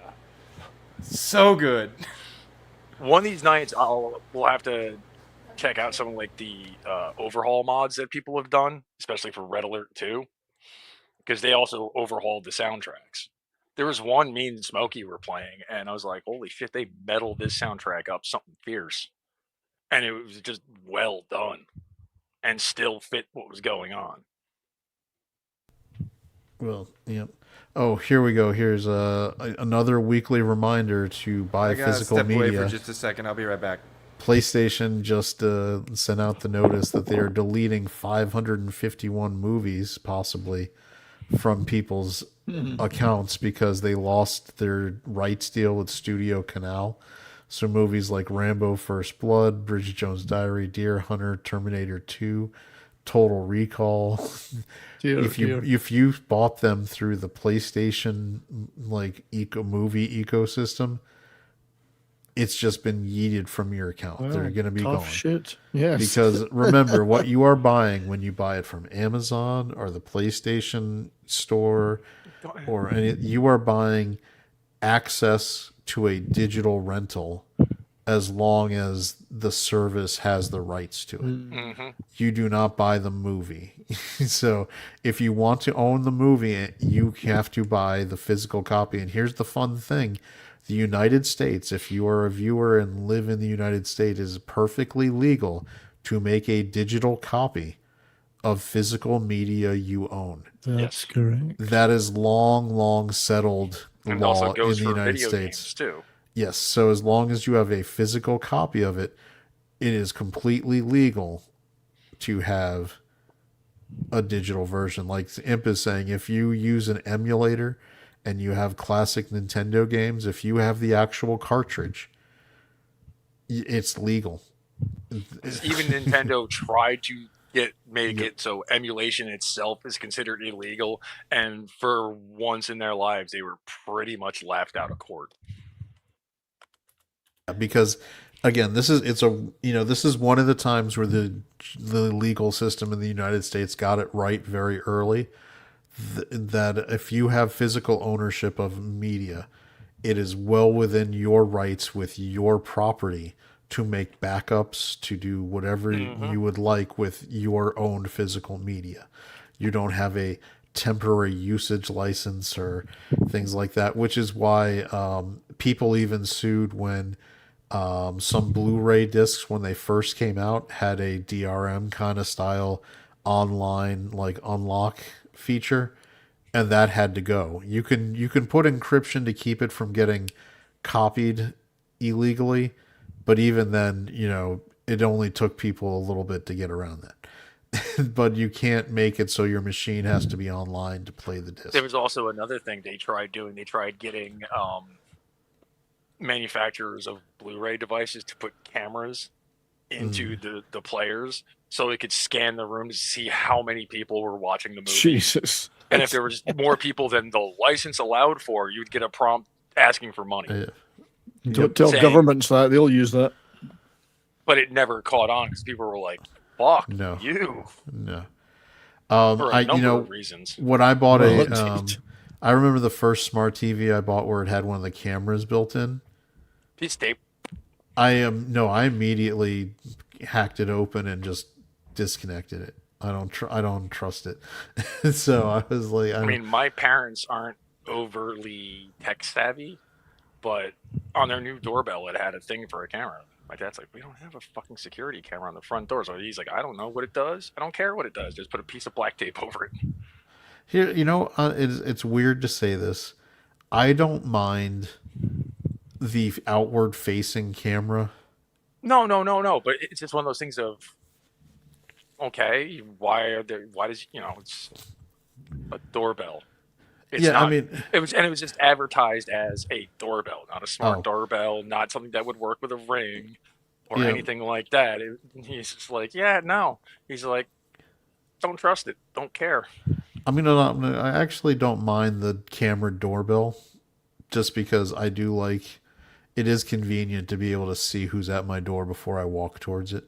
So good. One of these nights, we'll have to check out some of like the overhaul mods that people have done, especially for Red Alert 2, because they also overhauled the soundtracks. There was one me and Smokey were playing, and I was like, "Holy shit! They metaled this soundtrack up something fierce," and it was just well done, and still fit what was going on. Well, yeah. Oh, here we go. Here's another weekly reminder to buy I gotta physical step away media. for just a second. I'll be right back. PlayStation just sent out the notice that they are deleting 551 movies, possibly, from people's accounts because they lost their rights deal with Studio Canal. So movies like Rambo: First Blood, Bridget Jones' Diary, Deer Hunter, Terminator 2, Total Recall. If you bought them through the PlayStation movie ecosystem, it's just been yeeted from your account. Wow, They're going to be tough gone. shit. Yes. Because remember, what you are buying when you buy it from Amazon or the PlayStation Store you are buying access to a digital rental as long as the service has the rights to it. You do not buy the movie. So if you want to own the movie, you have to buy the physical copy. And here's the fun thing. The United States, if you are a viewer and live in the United States, is perfectly legal to make a digital copy of physical media you own. That's correct. That is long settled And it law also in goes the for United video States. games too. Yes, so as long as you have a physical copy of it, it is completely legal to have a digital version. Like Imp is saying, if you use an emulator and you have classic Nintendo games, if you have the actual cartridge, it's legal. Even Nintendo tried to make it so emulation itself is considered illegal, and for once in their lives, they were pretty much laughed out of court. Because again, this is one of the times where the legal system in the United States got it right very early. That if you have physical ownership of media, it is well within your rights with your property to make backups, to do whatever you would like with your own physical media. You don't have a temporary usage license or things like that, which is why people even sued when some Blu-ray discs, when they first came out, had a DRM kind of style online like unlock feature, and that had to go. You can put encryption to keep it from getting copied illegally, but even then, it only took people a little bit to get around that. But you can't make it so your machine has to be online to play the disc. There was also another thing they tried doing. They tried getting manufacturers of Blu-ray devices to put cameras into the players so it could scan the room to see how many people were watching the movie. Jesus. And if there was more people than the license allowed for, you'd get a prompt asking for money. Don't tell Same. governments that. They'll use that. But it never caught on because people were like, fuck No. you. No. For a number of reasons. When I bought Well, I remember the first smart TV I bought where it had one of the cameras built in. Piece of tape. I immediately hacked it open and just disconnected it. I don't trust it. So I was like, I mean, my parents aren't overly tech savvy, but on their new doorbell, it had a thing for a camera. My dad's like, we don't have a fucking security camera on the front door. So he's like, I don't know what it does. I don't care what it does. Just put a piece of black tape over it. here, it's weird to say this. I don't mind the outward facing camera. No. But it's just one of those things of, okay, why does, it's a doorbell. It's Yeah, not, I mean, it was just advertised as a doorbell, not a smart doorbell, not something that would work with a ring or anything like that. He's just like, yeah, no. He's like, don't trust it. Don't care. I actually don't mind the camera doorbell, just because I do like. It is convenient to be able to see who's at my door before I walk towards it.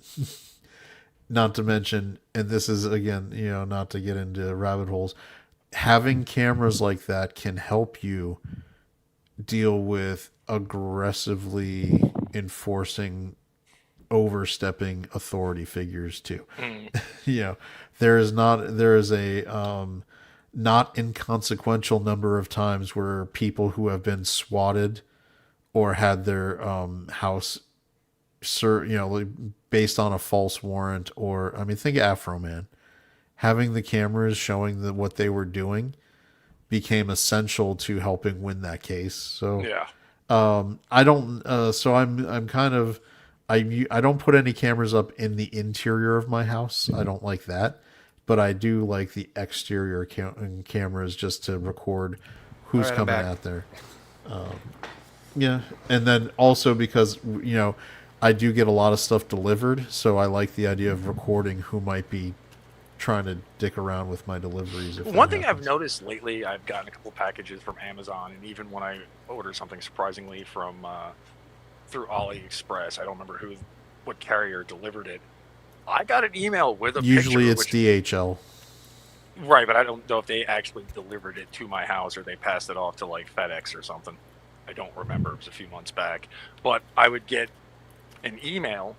Not to mention, and this is again, not to get into rabbit holes, having cameras like that can help you deal with aggressively enforcing overstepping authority figures too. There is a not inconsequential number of times where people who have been swatted or had their house based on a false warrant, or think of Afro Man. Having the cameras showing what they were doing became essential to helping win that case. So I don't. So I'm kind of. I don't put any cameras up in the interior of my house. I don't like that, but I do like the exterior cameras just to record who's coming out there. Yeah, and then also because I do get a lot of stuff delivered, so I like the idea of recording who might be trying to dick around with my deliveries. One thing I've noticed lately, I've gotten a couple packages from Amazon, and even when I order something surprisingly from through AliExpress, I don't remember what carrier delivered it. I got an email with a usually picture. It's DHL. Right, but I don't know if they actually delivered it to my house or they passed it off to like FedEx or something. I don't remember. It was a few months back. But I would get an email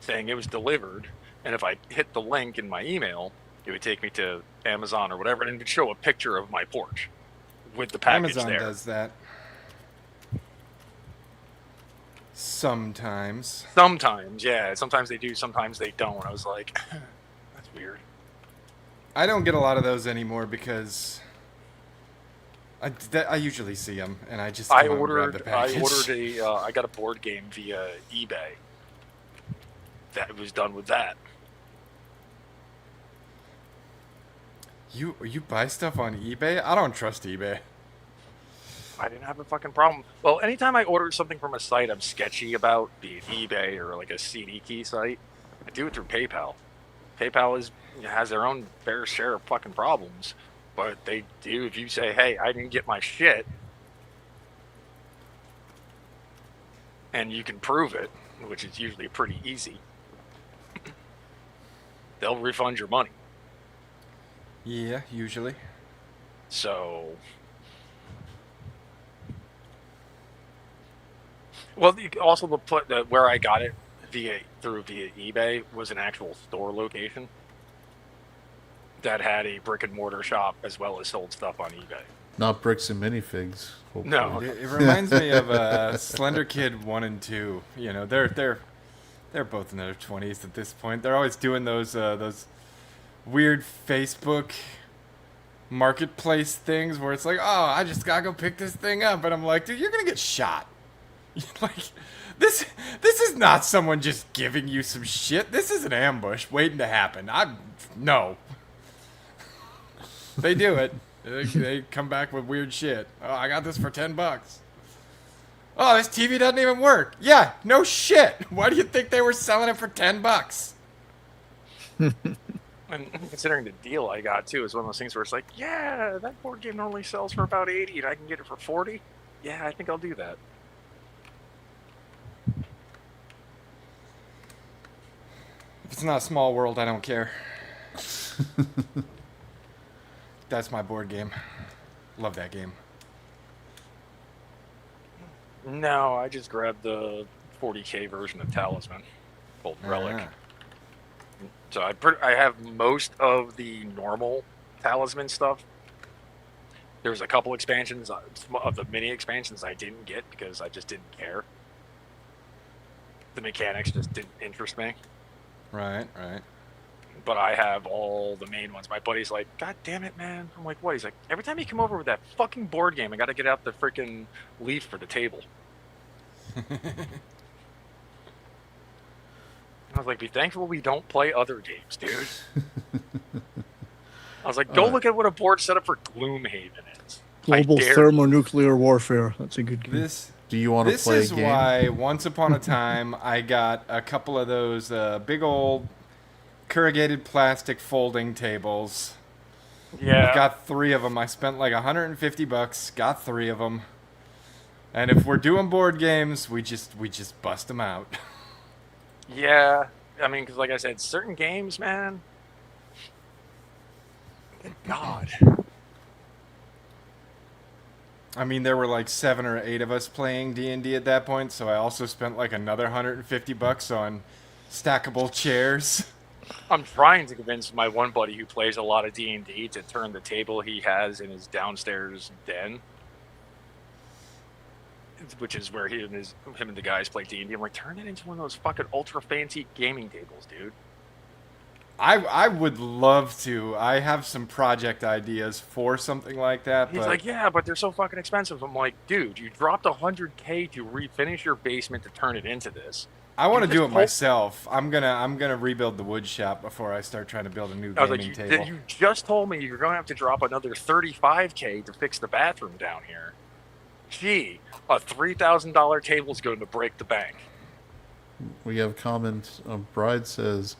saying it was delivered, and if I hit the link in my email, it would take me to Amazon or whatever, and it would show a picture of my porch with the package Amazon there. does that. Sometimes. Sometimes, yeah. Sometimes they do, sometimes they don't. I was like, that's weird. I don't get a lot of those anymore because I usually see them, and I just I come out and grab the package. I got a board game via eBay that was done with that. You buy stuff on eBay? I don't trust eBay. I didn't have a fucking problem. Well, anytime I order something from a site I'm sketchy about, be it eBay or like a CD key site, I do it through PayPal. PayPal has their own fair share of fucking problems, but they do. If you say, "Hey, I didn't get my shit," and you can prove it, which is usually pretty easy, they'll refund your money. Yeah, usually. So, well, also where I got it via eBay was an actual store location that had a brick and mortar shop as well as sold stuff on eBay. Not bricks and minifigs. Hopefully. No. It reminds me of Slender Kid 1 and 2. You know, they're both in their 20s at this point. They're always doing those weird Facebook marketplace things where it's like, oh, I just gotta go pick this thing up, and I'm like, dude, you're gonna get shot. Like, this is not someone just giving you some shit. This is an ambush waiting to happen. No. They do it. They come back with weird shit. Oh, I got this for $10. Oh, this TV doesn't even work. Yeah, no shit. Why do you think they were selling it for $10? And considering the deal I got too is one of those things where it's like, yeah, that board game normally sells for about 80 and I can get it for 40. Yeah, I think I'll do that. If it's not Small World, I don't care. That's my board game. Love that game. No, I just grabbed the 40K version of Talisman called Relic. Ah. So I have most of the normal Talisman stuff. There's a couple expansions of the mini expansions I didn't get because I just didn't care. The mechanics just didn't interest me. Right. But I have all the main ones. My buddy's like, God damn it, man. I'm like, what? He's like, every time you come over with that fucking board game, I got to get out the freaking leaf for the table. I was like, be thankful we don't play other games, dude. I was like, go look at what a board setup for Gloomhaven is. Global thermonuclear warfare. That's a good game. Do you want to play a game? This is why, once upon a time, I got a couple of those big old corrugated plastic folding tables. Yeah. I got 3 of them. I spent like $150. Got 3 of them. And if we're doing board games, we just bust them out. Yeah. I mean, because like I said, certain games, man. Good God. I mean, there were like 7 or 8 of us playing D&D at that point, so I also spent like another $150 on stackable chairs. I'm trying to convince my one buddy who plays a lot of D&D to turn the table he has in his downstairs den, which is where him and the guys play D&D. I'm like, turn it into one of those fucking ultra fancy gaming tables, dude. I would love to. I have some project ideas for something like that. He's but like, yeah, but they're so fucking expensive. I'm like, dude, you dropped $100K to refinish your basement to turn it into this. I want to do it myself. I'm gonna rebuild the wood shop before I start trying to build a new gaming table. You just told me you're gonna have to drop another $35K to fix the bathroom down here. Gee, a $3,000 table's going to break the bank. We have comments. Bride says,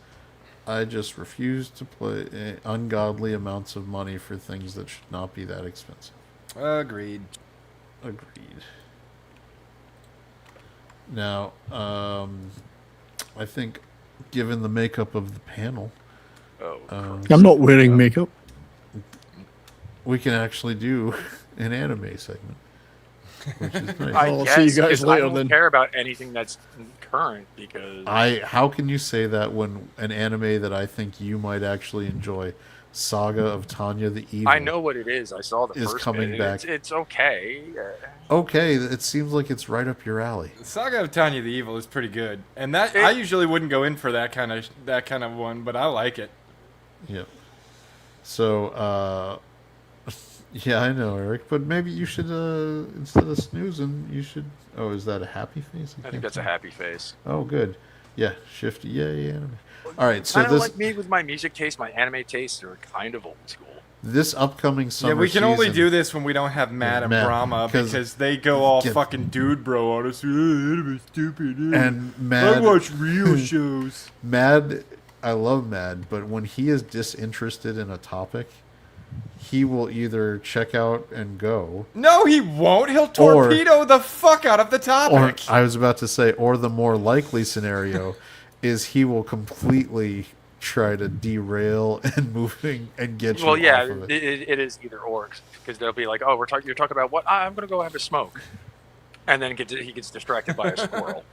I just refuse to pay ungodly amounts of money for things that should not be that expensive. Agreed. Now, I think, given the makeup of the panel, I'm not wearing makeup. we can actually do an anime segment. which is nice. I I'll guess see you guys 'cause I later don't then. care about anything that's current because How can you say that when an anime that I think you might actually enjoy, Saga of Tanya the Evil, I know what it is. I saw the is first coming bit. back. It's okay. Okay, it seems like it's right up your alley. Saga of Tanya the Evil is pretty good, and that It- I usually wouldn't go in for that kind of one, but I like it. Yeah. So, yeah, I know, Eric, but maybe you should, instead of snoozing, you should. Oh, is that a happy face? I think can't that's a tell. happy face. Oh, good. Yeah, shifty. Yeah. All right, so Kind of this like me with my music taste, my anime tastes are kind of old school. this upcoming summer Yeah, we can only season- do this when we don't have Matt and Matt, Brahma 'cause- because they go all get- fucking dude bro on us. Anime's stupid. And I Mad, watch real shows. Mad, I love Mad, but when he is disinterested in a topic, he will either check out and go, No, he won't. He'll torpedo the fuck out of the or topic. I was about to say, or the more likely scenario is he will completely try to derail and moving and get you Well, yeah, off of it. it is either or because they'll be like, "Oh, you're talking about what? I'm gonna go have a smoke," and then he gets distracted by a squirrel.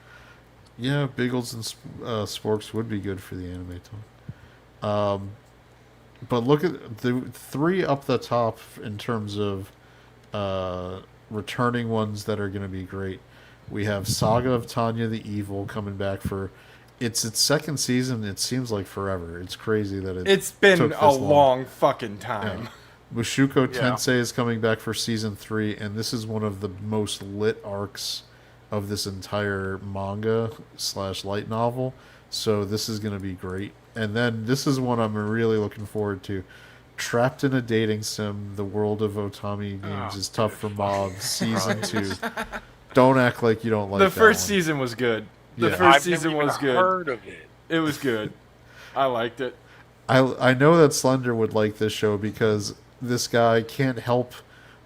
Yeah, Biggles and Sporks would be good for the anime talk. But look at the three up the top in terms of returning ones that are going to be great. We have Saga of Tanya the Evil coming back for its second season. It seems like forever. It's crazy that It's been took a this long fucking time. Yeah. Mushoku Yeah. Tensei is coming back for season 3, and this is one of the most lit arcs of this entire manga / light novel. So this is going to be great. And then this is one I'm really looking forward to. Trapped in a Dating Sim, The World of Otami Games is Tough for Mobs, Season 2. Don't act like you don't like The that first one. season was good. The Yeah. first I've season never was even good. heard of it. It was good. I liked it. I know that Slender would like this show because this guy can't help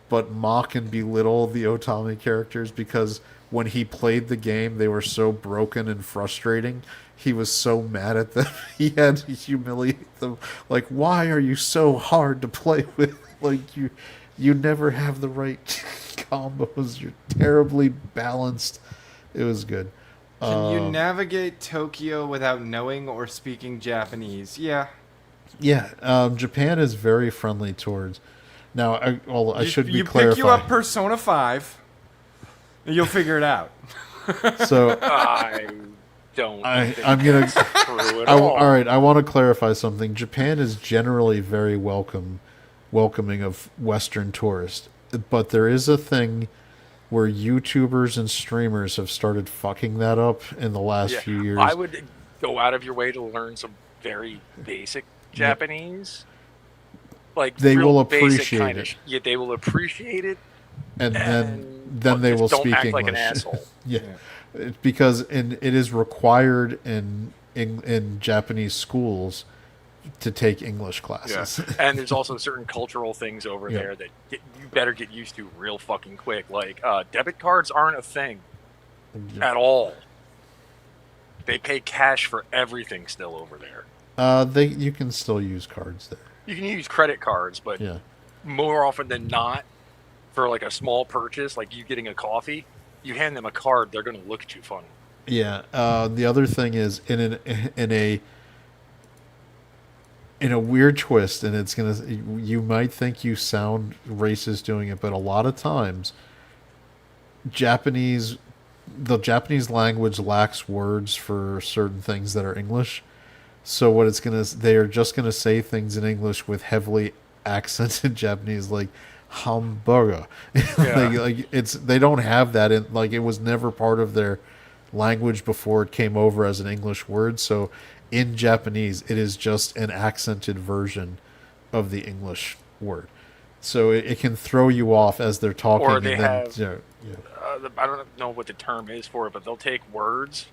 but mock and belittle the Otami characters because when he played the game, they were so broken and frustrating. He was so mad at them. He had to humiliate them. Like, why are you so hard to play with? Like, you never have the right combos. You're terribly balanced. It was good. Can you navigate Tokyo without knowing or speaking Japanese? Yeah. Yeah, Japan is very friendly towards. Now, I should be You clarifying. pick you up Persona 5, and you'll figure it out. So I don't. think I'm gonna. that's true at all. All right, I want to clarify something. Japan is generally very welcoming of Western tourists, but there is a thing where YouTubers and streamers have started fucking that up in the last Yeah, few years. I would go out of your way to learn some very basic Japanese. Like They real will basic appreciate kind it. of yeah, they will appreciate it, and and then they just will don't speak act English. like an asshole. Yeah. It's because it is required in Japanese schools to take English Yeah, classes. and there's also certain cultural things over Yeah. there that you better get used to real fucking quick. Like debit cards aren't a thing at all. They pay cash for everything still over there. You can still use cards there. You can use credit cards, but Yeah. more often than not, for like a small purchase, like you getting a coffee, you hand them a card, they're going to look at you funny. Yeah. The other thing is in a weird twist, and it's gonna. You might think you sound racist doing it, but a lot of times, the Japanese language lacks words for certain things that are English. So what they are just gonna say things in English with heavily accented Japanese, like hamburger. Yeah. They don't have that in, like, it was never part of their language before it came over as an English word. So in Japanese, it is just an accented version of the English word. So it can throw you off as they're talking. Or they and then, have- yeah. I don't know what the term is for it, but they'll take words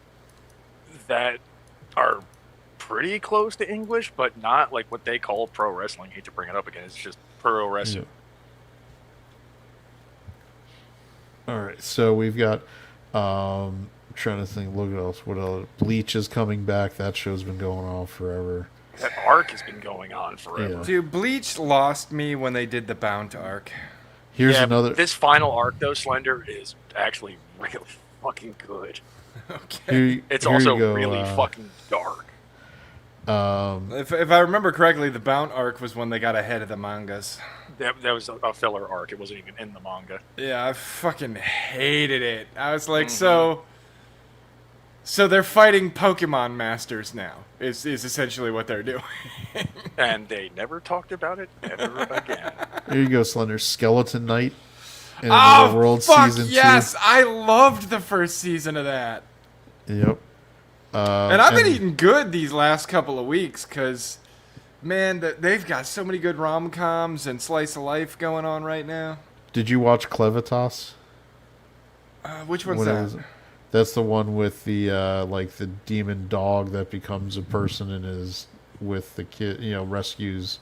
that are pretty close to English, but not like what they call pro wrestling. I hate to bring it up again. It's just pro wrestling. All right, so we've got. Trying to think. Look at else. What else? Bleach is coming back. That show's been going on forever. That arc has been going on forever. Yeah. Dude, Bleach lost me when they did the Bound arc. Here's Yeah, another. This final arc, though, Slender, is actually really fucking good. Okay. It's Here also you go, really fucking dark. If I remember correctly, the Bount arc was when they got ahead of the mangas. That was a filler arc. It wasn't even in the manga. Yeah, I fucking hated it. I was like, so they're fighting Pokemon masters now. Is essentially what they're doing. And they never talked about it ever again. Here you go, Slender. Skeleton Knight in Oh, Another World fuck season yes! I loved the first season of that. 2. Yep. And I've been eating good these last couple of weeks because, man, they've got so many good rom-coms and slice of life going on right now. Did you watch Clevitas? Which one's Whatever that? is it? That's the one with the like the demon dog that becomes a person and is with the kid, rescues.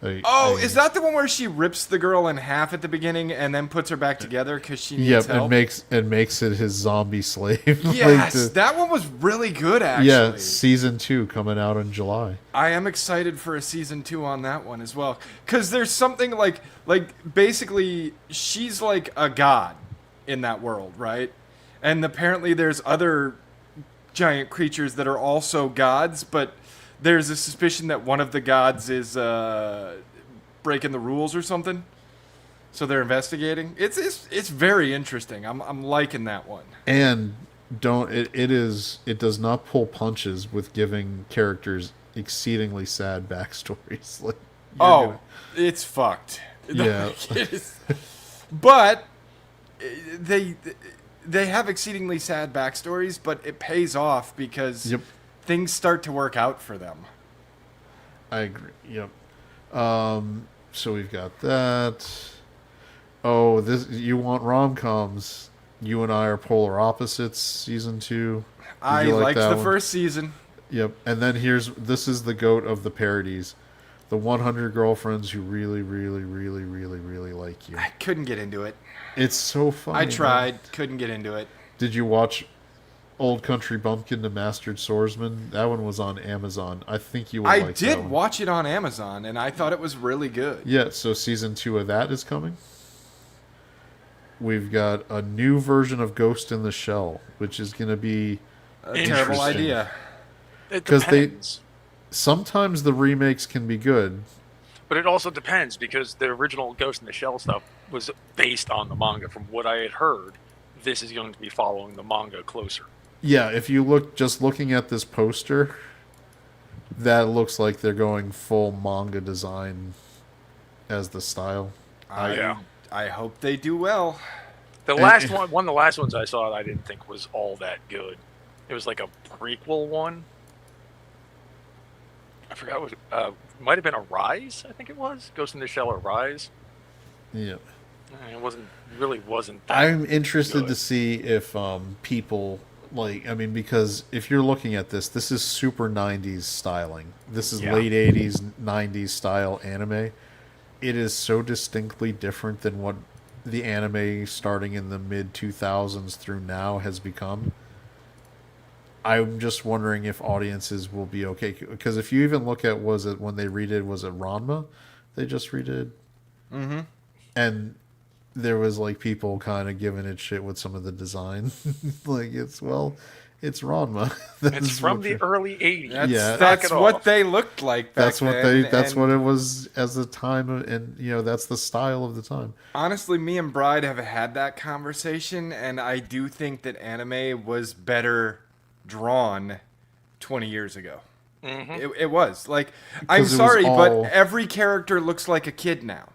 Is that the one where she rips the girl in half at the beginning and then puts her back together because she needs Yep, help? and makes it his zombie slave. Yes, that one was really good, actually. Yeah, season 2 coming out in July. I am excited for a season 2 on that one as well, because there's something like basically she's like a god in that world, right? And apparently there's other giant creatures that are also gods, but there's a suspicion that one of the gods is breaking the rules or something. So they're investigating. It's very interesting. I'm liking that one. And it does not pull punches with giving characters exceedingly sad backstories. Like, It's fucked. Yeah. It is. But they have exceedingly sad backstories, but it pays off because things start to work out for them. I agree. Yep. So we've got that. Oh, you want rom-coms. You and I are polar opposites, season 2. I liked the first season. Yep. And then this is the goat of the parodies. The 100 girlfriends who really, really, really, really, really like you. I couldn't get into it. It's so funny. I tried, couldn't get into it. Did you watch Old Country Bumpkin, The Mastered Swordsman? That one was on Amazon. I think you would like that one. I did watch it on Amazon, and I thought it was really good. Yeah, so season 2 of that is coming. We've got a new version of Ghost in the Shell, which is going to be A terrible idea. It 'Cause depends. sometimes the remakes can be good. But it also depends because the original Ghost in the Shell stuff was based on the manga. From what I had heard, this is going to be following the manga closer. Yeah, if you looking at this poster, that looks like they're going full manga design as the style. I hope they do well. The last one of the last ones I saw, I didn't think was all that good. It was like a prequel one. I forgot what. Might have been Arise. I think it was Ghost in the Shell Arise. Yeah. It wasn't. That I'm interested good. to see if people because if you're looking at this is super 90s styling. This is late 80s, 90s style anime. It is so distinctly different than what the anime starting in the mid 2000s through now has become. I'm just wondering if audiences will be okay, because if you even look at was it Ranma? They just redid. Mm-hmm. And there was like people kind of giving it shit with some of the design. It's Ranma. It's from the early 80s. That's what they looked like back then. That's what it was as the time, and that's the style of the time. Honestly, me and Bride have had that conversation, and I do think that anime was better drawn 20 years ago. Mm-hmm. It was. Like, I'm sorry, but every character looks like a kid now.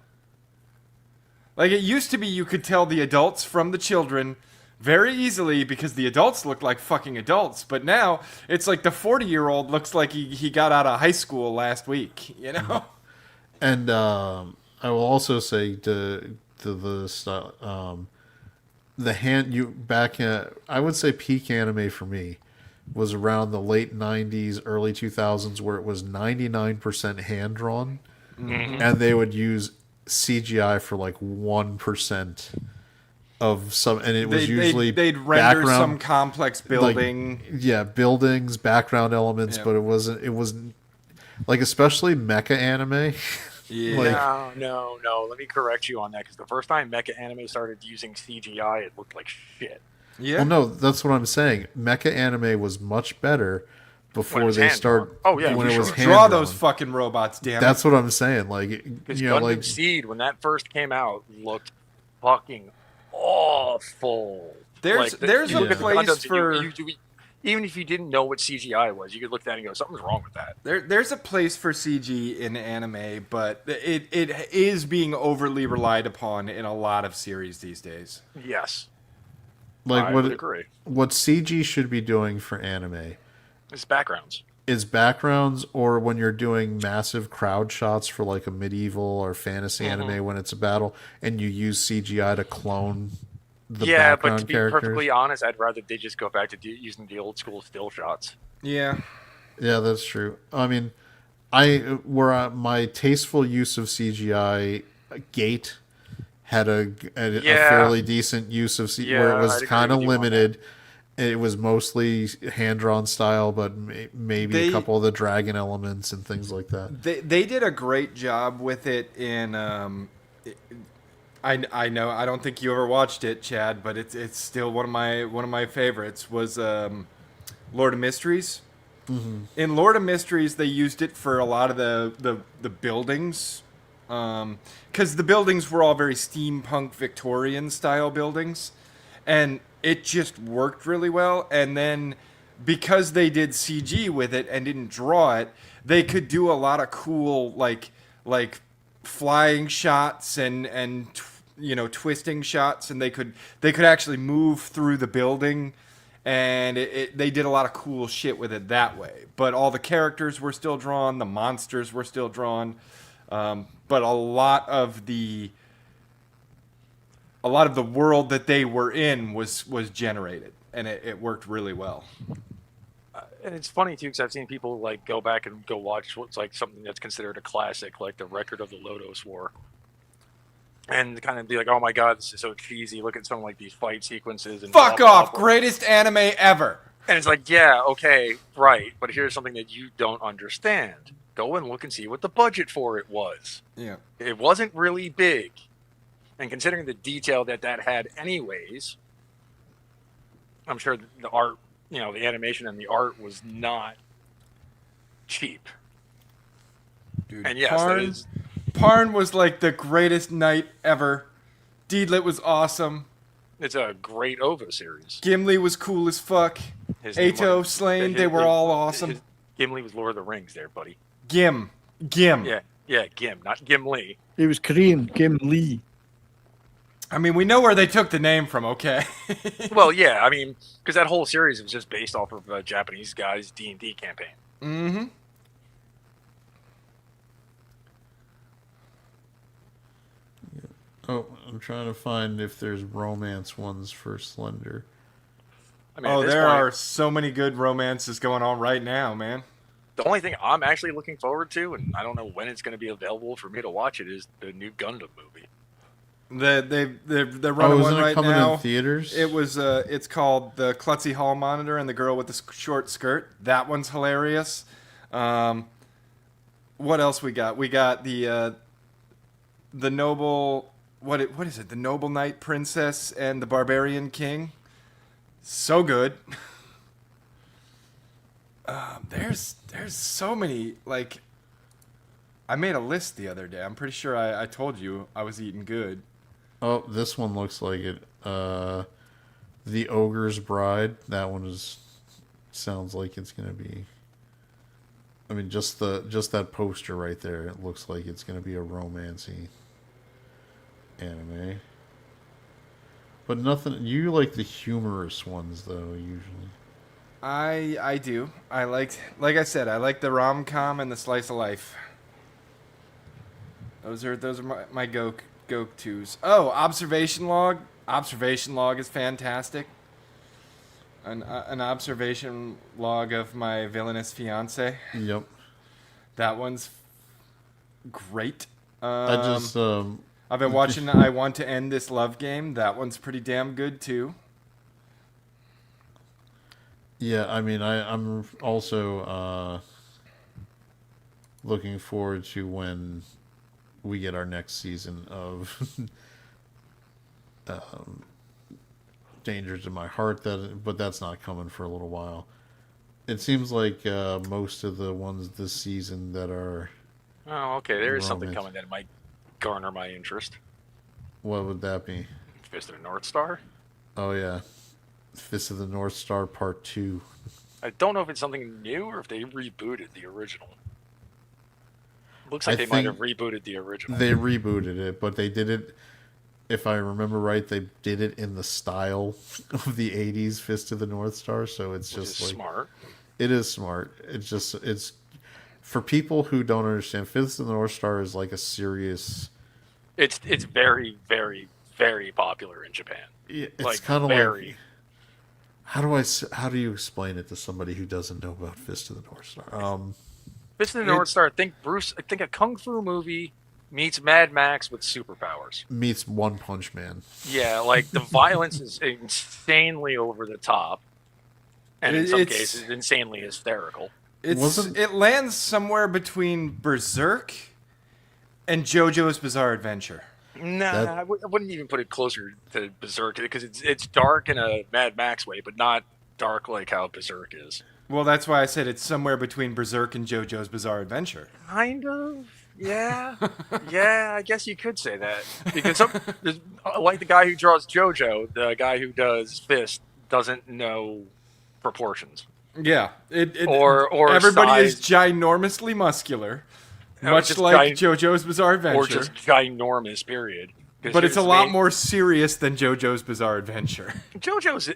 Like, it used to be you could tell the adults from the children very easily because the adults look like fucking adults. But now, it's like the 40-year-old looks like he got out of high school last week, And I will also say to the style, I would say peak anime for me was around the late 90s, early 2000s, where it was 99% hand drawn, and they would use CGI for like 1% of some, and it was usually they'd render background, some complex building. Buildings, background elements, but it wasn't like, especially mecha anime. Yeah. Like- No. Let me correct you on that because the first time mecha anime started using CGI, it looked like shit. Yeah. Well, no, that's what I'm saying. Mecha anime was much better When it before was they hand-drawn. start. Oh, yeah, when for it was sure. hand Draw those fucking robots, damn That's it. what I'm saying. Like, Because you know, Gundam like Seed, when that first came out, looked fucking awful. There's you a look at the place Gundams and for even if you didn't know what CGI was, you could look at that and go, something's wrong with that. there's a place for CG in anime, but it is being overly relied upon in a lot of series these days. Yes, like I would agree. what CG should be doing for anime It's backgrounds. is backgrounds, or when you're doing massive crowd shots for like a medieval or fantasy anime when it's a battle, and you use CGI to clone the Yeah, but background to be characters. perfectly honest, I'd rather they just go back to using the old school still shots. Yeah. Yeah, that's true. I mean, my tasteful use of CGI, Gate had a Yeah. fairly decent use of CGI, where Yeah, it was I'd agree kind of with you on limited. It was mostly hand drawn style, but maybe a couple of the dragon elements and things like that. They did a great job with it in I know I don't think you ever watched it, Chad, but it's still one of my favorites was Lord of Mysteries. Mm-hmm. In Lord of Mysteries, they used it for a lot of the buildings, because the buildings were all very steampunk Victorian style buildings, and it just worked really well. And then because they did CG with it and didn't draw it, they could do a lot of cool like flying shots and twisting shots, and they could actually move through the building, and they did a lot of cool shit with it that way. But all the characters were still drawn, the monsters were still drawn, but a lot of the world that they were in was generated, and it worked really well. And it's funny too because I've seen people like go back and go watch what's like something that's considered a classic, like the Record of the Lodos War, and kind of be like, "Oh my god, this is so cheesy." Look at some like these fight sequences and Fuck blah, blah, off! blah. Greatest anime ever. And it's like, yeah, okay, right, but here's something that you don't understand. Go and look and see what the budget for it was. Yeah. It wasn't really big, and considering the detail that had, anyways, I'm sure the art. The animation and the art was not cheap. Dude, And yes, that is. Parn was like the greatest knight ever. Deedlit was awesome. It's a great OVA series. Gimli was cool as fuck. Ato, Slain, they were all awesome. Gimli was Lord of the Rings there, buddy. Gim. Yeah, Gim, not Gimli. He was Korean, Kim Lee. I mean, we know where they took the name from, okay? Well, yeah, I mean, because that whole series was just based off of a Japanese guy's D&D campaign. Mm-hmm. Oh, I'm trying to find if there's romance ones for Slender. I mean, Oh, at this there point, are so many good romances going on right now, man. The only thing I'm actually looking forward to, and I don't know when it's going to be available for me to watch it, is the new Gundam movie. They're running isn't one it right coming now. in theaters? It's called the Klutzy Hall Monitor and the Girl with the Short Skirt. That one's hilarious. What else we got? We got the noble what is it? The Noble Knight Princess and the Barbarian King. So good. There's so many, like, I made a list the other day. I'm pretty sure I told you I was eating good. Oh, this one looks like it. The Ogre's Bride. That one sounds like it's gonna be. I mean, just that poster right there. It looks like it's gonna be a romancy anime. But nothing. You like the humorous ones though, usually. I do. Like I said, I like the rom-com and the slice of life. Those are my go-tos. Oh, Observation Log. Observation Log is fantastic. An observation log of my villainous fiance. Yep. That one's great. I've been watching I Want to End This Love Game. That one's pretty damn good too. Yeah, I mean, I'm also looking forward to when we get our next season of Dangers in My Heart. But that's not coming for a little while. It seems like most of the ones this season that are Oh, okay. There is something romance. coming that might garner my interest. What would that be? Fist of the North Star. Oh yeah, Fist of the North Star Part 2. I don't know if it's something new or if they rebooted the original. Looks like I they might think have rebooted the original. They rebooted it, but they did it. If I remember right, they did it in the style of the '80s Fist of the North Star. So it's which just is like smart. it is smart. It's for people who don't understand. Fist of the North Star is like a serious. It's very, very, very popular in Japan. It's Like, kind of very. like how do you explain it to somebody who doesn't know about Fist of the North Star? Fist of the North Star. I think a kung fu movie meets Mad Max with superpowers. Meets One Punch Man. Yeah, like the violence is insanely over the top, and in some It's- cases, insanely hysterical. It lands somewhere between Berserk and JoJo's Bizarre Adventure. Nah, That- I wouldn't even put it closer to Berserk because it's dark in a Mad Max way, but not dark like how Berserk is. Well, that's why I said it's somewhere between Berserk and JoJo's Bizarre Adventure. Kind of. Yeah. Yeah, I guess you could say that. Because like the guy who draws JoJo, the guy who does Fist doesn't know proportions. Yeah, Or everybody is size. ginormously muscular, Or much just like JoJo's Bizarre Adventure. Or just ginormous, period. 'Cause But it's a here's the lot main- more serious than JoJo's Bizarre Adventure. JoJo's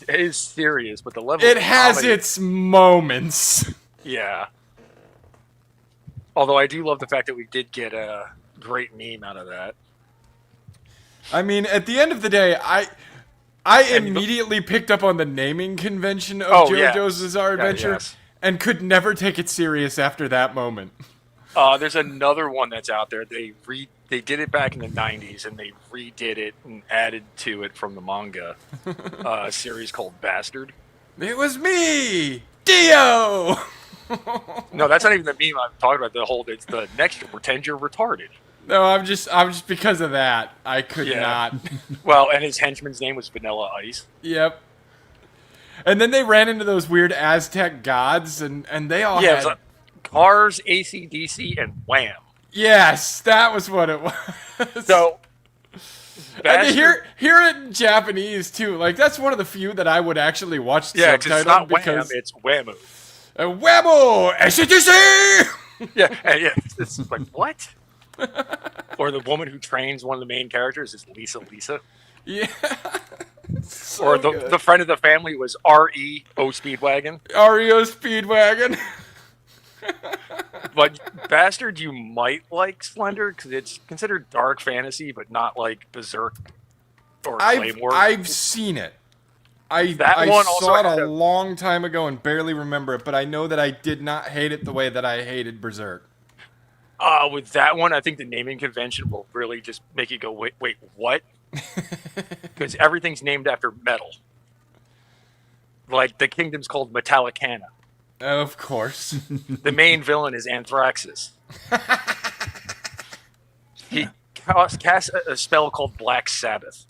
is serious, but the level It of has comedy- its moments. Yeah. Although I do love the fact that we did get a great meme out of that. I mean, at the end of the day, I And immediately picked up on the naming convention of Oh, yeah. JoJo's Bizarre Yeah, Adventure yes. and could never take it serious after that moment. There's another one that's out there. They did it back in the 90s, and they redid it and added to it from the manga series called Bastard. It was me, Dio. No, that's not even the meme I'm talking about. It's the next year, pretend you're retarded. No, I'm just because of that. I could Yeah. not. Well, and his henchman's name was Vanilla Ice. Yep. And then they ran into those weird Aztec gods, and they all Yeah, it had. was like Cars, AC/DC, and Wham. Yes, that was what it was. So, and to Bastard, hear it in Japanese too. Like that's one of the few that I would actually watch yeah, 'cause subtitled it's not Wham, because it's Whammo. Whammo SCTC! Yeah, and yeah, it's like what? Or the woman who trains one of the main characters is Lisa. Yeah. Or the friend of the family was REO Speedwagon. REO Speedwagon. But Bastard, you might like Slender because it's considered dark fantasy, but not like Berserk or Claymore. I've seen it. I That one also saw it had a a- long time ago and barely remember it, but I know that I did not hate it the way that I hated Berserk. With that one, I think the naming convention will really just make you go, wait, what? Because everything's named after metal. Like the kingdom's called Metallicana. Of course. The main villain is Anthraxis. He casts a spell called Black Sabbath.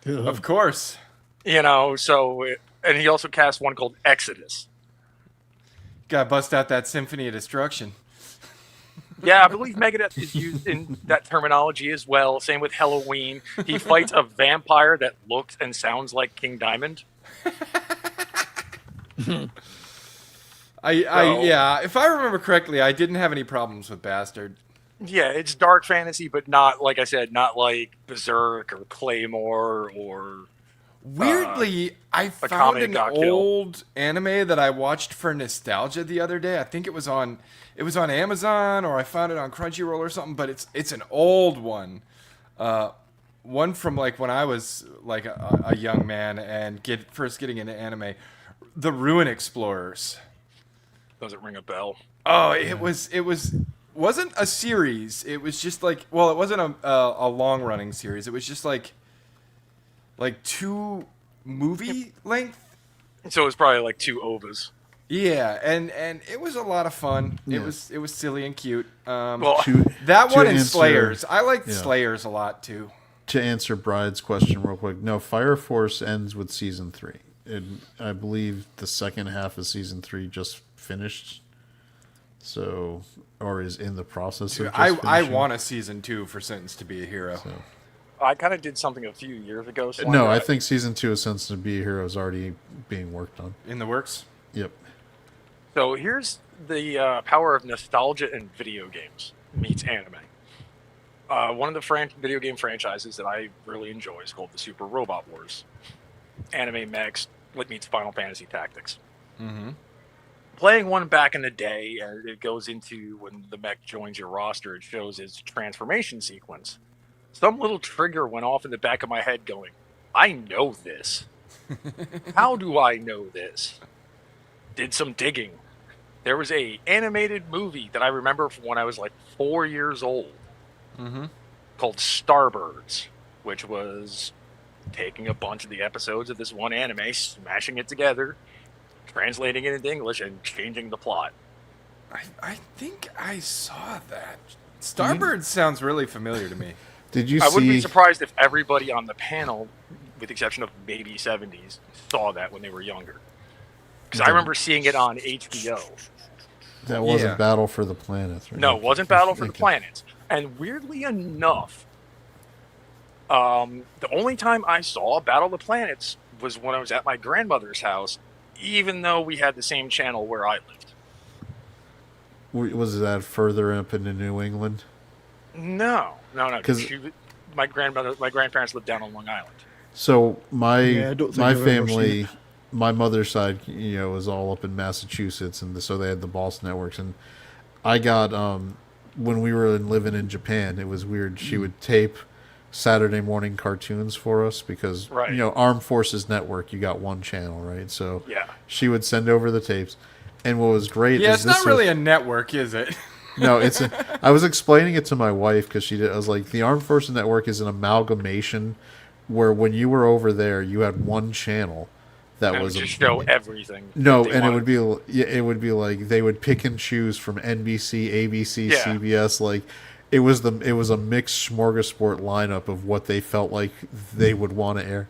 Of course. And he also casts one called Exodus. Gotta bust out that Symphony of Destruction. Yeah, I believe Megadeth is used in that terminology as well. Same with Halloween. He fights a vampire that looks and sounds like King Diamond. Yeah, if I remember correctly, I didn't have any problems with Bastard. Yeah, it's dark fantasy, but not, like I said, not like Berserk or Claymore or... Weirdly, I found Akame an got killed. old anime that I watched for nostalgia the other day. I think it was on Amazon or I found it on Crunchyroll or something, but it's an old one. One from like when I was like a young man and first getting into anime. The Ruin Explorers. Doesn't ring a bell. Oh, it wasn't a series. It was just like, well, it wasn't a long running series. It was just like 2 movie length. So it's probably like 2 ovas. Yeah, and it was a lot of fun. Yeah. It was silly and cute. Well, That to one and answer- Slayers. I liked yeah. Slayers a lot too. To answer Bride's question real quick, no, Fire Force ends with season 3. I believe the second half of season 3 just finished, so or is in the process of just I finishing. want a season 2 for Sentence to Be a Hero. I kind of did something a few years ago. So No, I think season 2 of Sense to Be a Hero is already being worked on. In the works. Yep. So here's the power of nostalgia in video games meets anime. One of the video game franchises that I really enjoy is called the Super Robot Wars. Anime mechs meets Final Fantasy Tactics. Mm-hmm. Playing one back in the day, and it goes into when the mech joins your roster, it shows its transformation sequence. Some little trigger went off in the back of my head going, I know this. How do I know this? Did some digging. There was a animated movie that I remember from when I was like 4 years old called Starbirds, which was taking a bunch of the episodes of this one anime, smashing it together, translating it into English, and changing the plot. I think I saw that. Starbird sounds really familiar to me. Did you I see? wouldn't be surprised if everybody on the panel, with the exception of maybe 70s, saw that when they were younger. Because I remember seeing it on HBO. That wasn't Yeah. Battle for the Planets, right? No, it wasn't Battle for the Okay. Planets. And weirdly enough, the only time I saw Battle of the Planets was when I was at my grandmother's house, even though we had the same channel where I lived. Was that further up into New England? No. 'Cause- My grandparents lived down on Long Island. So my Yeah, I don't think my I've ever seen family, it. my mother's side, was all up in Massachusetts, and so they had the Boston networks. And I got when we were living in Japan, it was weird. She would tape Saturday morning cartoons for us because Right. Armed Forces Network, you got one channel, right? So Yeah. she would send over the tapes. And what was great Yeah, is it's this not really was, a network, is it? no, I was explaining it to my wife because she did. I was like, the Armed Forces Network is an amalgamation where when you were over there, you had one channel that And it was would just show everything. no, they and wanted. it would be like they would pick and choose from NBC, ABC, Yeah. CBS. Like it was a mixed smorgasbord lineup of what they felt like they would want to air.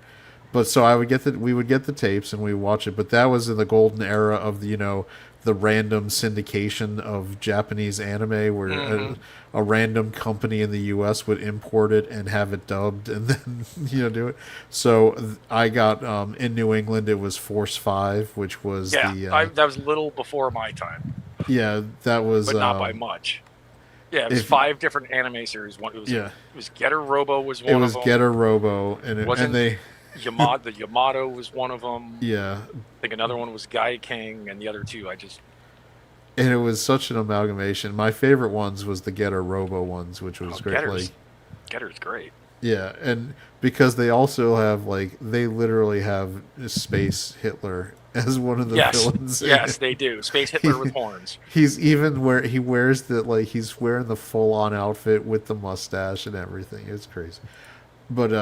But so we would get the tapes and we would watch it. But that was in the golden era of the random syndication of Japanese anime, where a random company in the U.S. would import it and have it dubbed, and then do it. So I got in New England, it was Force 5, which was that was a little before my time, that was but not by much. Yeah, it was if- 5 different anime series. It was Getter Robo was one it was of them. Getter Robo, and Wasn't- they the Yamato was one of them. yeah. I think another one was Guy King, and the other two And it was such an amalgamation. My favorite ones was the Getter Robo ones, which was great. Like, Getter's great. yeah, and because they also have they literally have Space Hitler as one of the villains. Yes, they do. Space Hitler with horns. He's he wears he's wearing the full on outfit with the mustache and everything. It's crazy. But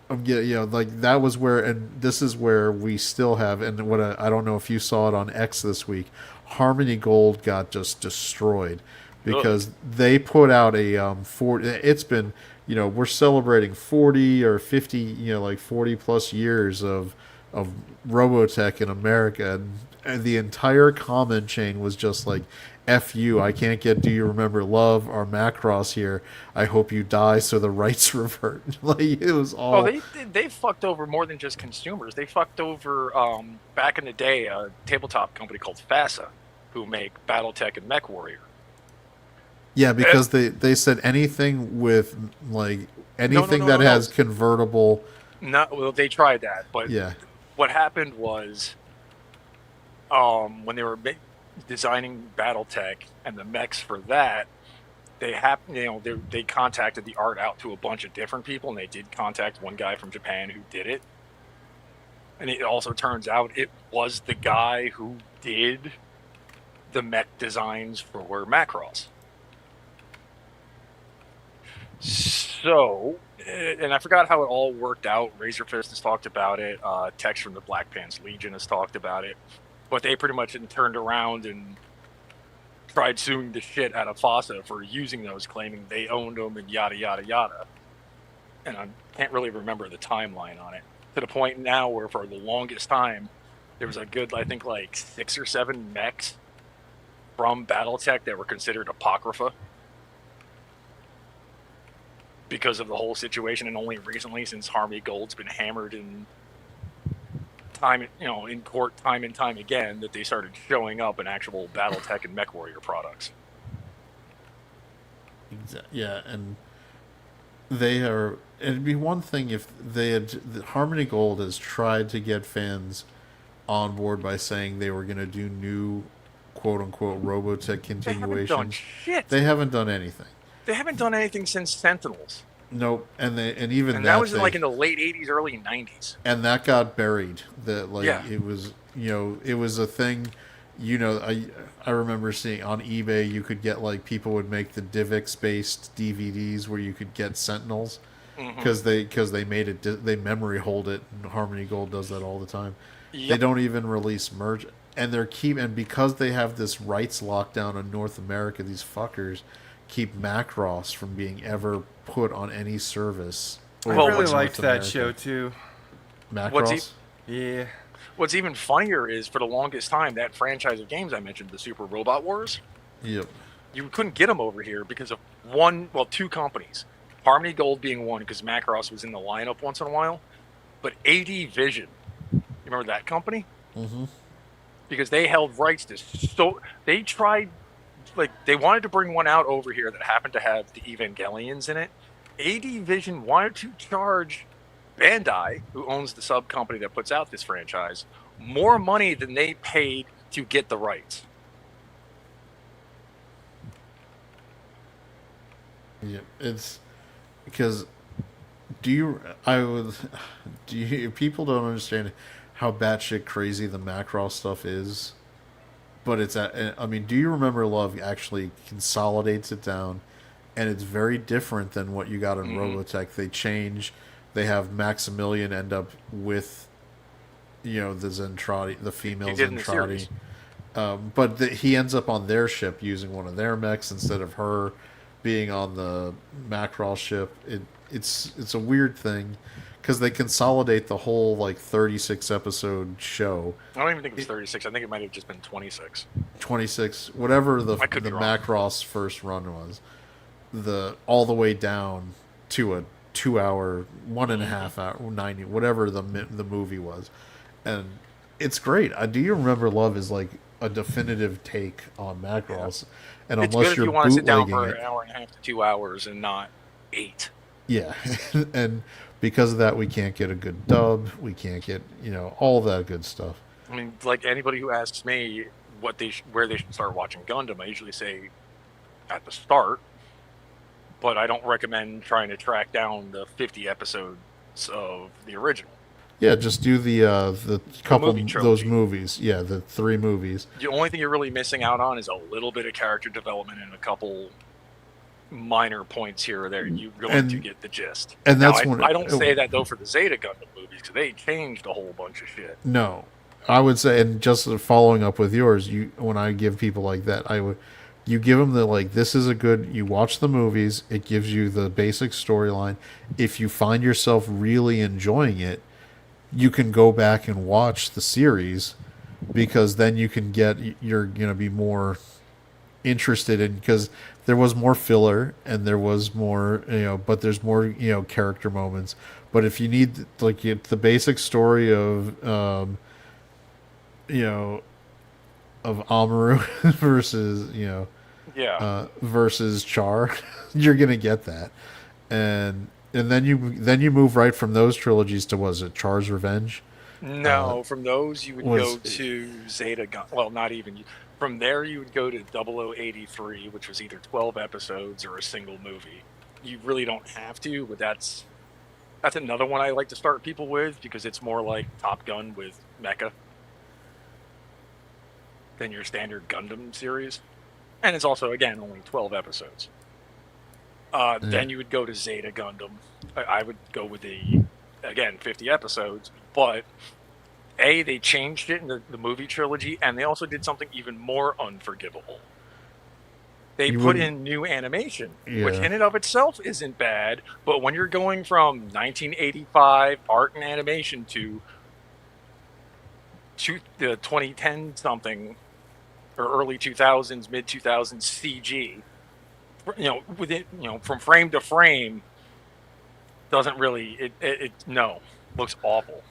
that was where, and this is where we still have, and I don't know if you saw it on X this week, Harmony Gold got just destroyed because they put out a it's been we're celebrating 40 or 50 40 plus years of Robotech in America, and the entire comment chain was just like, F you, I can't get Do You Remember Love or Macross here. I hope you die so the rights revert. It was all... Oh, they fucked over more than just consumers. They fucked over, back in the day, a tabletop company called FASA, who make Battletech and MechWarrior. Yeah, because they said anything with, anything that has convertible... Well, they tried that, but Yeah. what happened was, when they were designing BattleTech and the mechs for that, they contacted the art out to a bunch of different people, and they did contact one guy from Japan who did it. And it also turns out it was the guy who did the mech designs for Macross. So, and I forgot how it all worked out. Razorfist has talked about it. Tex from the Black Pants Legion has talked about it. But they pretty much turned around and tried suing the shit out of FASA for using those, claiming they owned them and yada yada yada. And I can't really remember the timeline on it. To the point now where for the longest time, there was a good, I think, like 6 or 7 mechs from BattleTech that were considered apocrypha because of the whole situation, and only recently, since Harmony Gold's been hammered in time, in court time and time again, that they started showing up in actual BattleTech and MechWarrior products. Yeah, and they are. It'd be one thing if they had. Harmony Gold has tried to get fans on board by saying they were going to do new, quote unquote, Robotech continuations. They haven't done shit. They haven't done anything. They haven't done anything since Sentinels. Nope, and even that was in the late '80s, early '90s. And that got buried. Yeah. It was it was a thing. I remember seeing on eBay you could get people would make the DivX based DVDs where you could get Sentinels because they made it, they memory hold it, and Harmony Gold does that all the time. Yep. They don't even release merch, and and because they have this rights lockdown in North America, these fuckers keep Macross from being ever put on any service. I really liked that show too. Macross? Yeah. What's even funnier is, for the longest time, that franchise of games I mentioned, the Super Robot Wars, Yep. you couldn't get them over here because of two companies. Harmony Gold being one, because Macross was in the lineup once in a while, but AD Vision, you remember that company? Mm-hmm. Because they held rights to, they tried, they wanted to bring one out over here that happened to have the Evangelions in it. AD Vision wanted to charge Bandai, who owns the sub company that puts out this franchise, more money than they paid to get the rights. Yeah, it's because people don't understand how batshit crazy the Macross stuff is, but Do You Remember Love actually consolidates it down, and it's very different than what you got in Robotech. They change. They have Maximilian end up with, the Zentradi, the female Zentradi. But he ends up on their ship using one of their mechs instead of her being on the Macross ship. It's a weird thing because they consolidate the whole 36 episode show. I don't even think it's 36. I think it might have just been 26. 26, whatever the Macross first run was, all the way down to a 2 hour, 1.5 hour, 90, whatever the movie was, and it's great. Do You Remember Love is a definitive take on Macross, and it's unless good if you're you want to sit down bootlegging for an hour and a half to 2 hours and not 8. Yeah, and because of that, we can't get a good dub. We can't get all that good stuff. I mean, anybody who asks me where they should start watching Gundam, I usually say at the start. But I don't recommend trying to track down the 50 episodes of the original. Yeah, just do the couple those movies. Yeah, the 3 movies. The only thing you're really missing out on is a little bit of character development and a couple minor points here or there. You're going to get the gist. And that's I don't say that though for the Zeta Gundam movies, because they changed a whole bunch of shit. No, I would say, and just following up with yours, when I give people like that, you give them this is a good, you watch the movies, it gives you the basic storyline. If you find yourself really enjoying it, you can go back and watch the series, because then you're going to be more interested in, because there was more filler and there was more, but there's more, character moments. But if you need the basic story of, of Amaru versus, versus Char, you're gonna get that, and then you move right from those trilogies to, was it Char's Revenge? No, from those you would go to Zeta Gundam. Well, not even. From there you would go to 0083, which was either 12 episodes or a single movie. You really don't have to, but that's another one I like to start people with, because it's more like Top Gun with mecha than your standard Gundam series. And it's also, again, only 12 episodes. Then you would go to Zeta Gundam. I would go with again, 50 episodes, but They changed it in the movie trilogy, and they also did something even more unforgivable. They You put wouldn't- in new animation, which Yeah. in and of itself isn't bad, but when you're going from 1985 art and animation to the 2010 something or early 2000s, mid 2000s CG, within from frame to frame, doesn't really looks awful.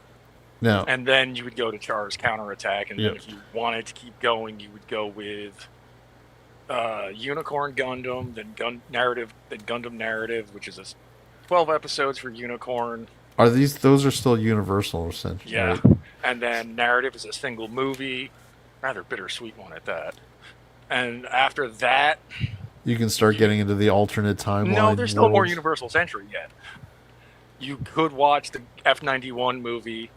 Now, And then you would go to Char's counterattack, and then Yep. if you wanted to keep going, you would go with Unicorn Gundam, then Gundam Narrative, which is 12 episodes for Unicorn. those are still Universal, essentially? Yeah, Right? and then Narrative is a single movie, rather bittersweet one at that. And after that, You can start getting into the alternate timeline. no, there's still more worlds. Universal Century yet. You could watch the F91 movie.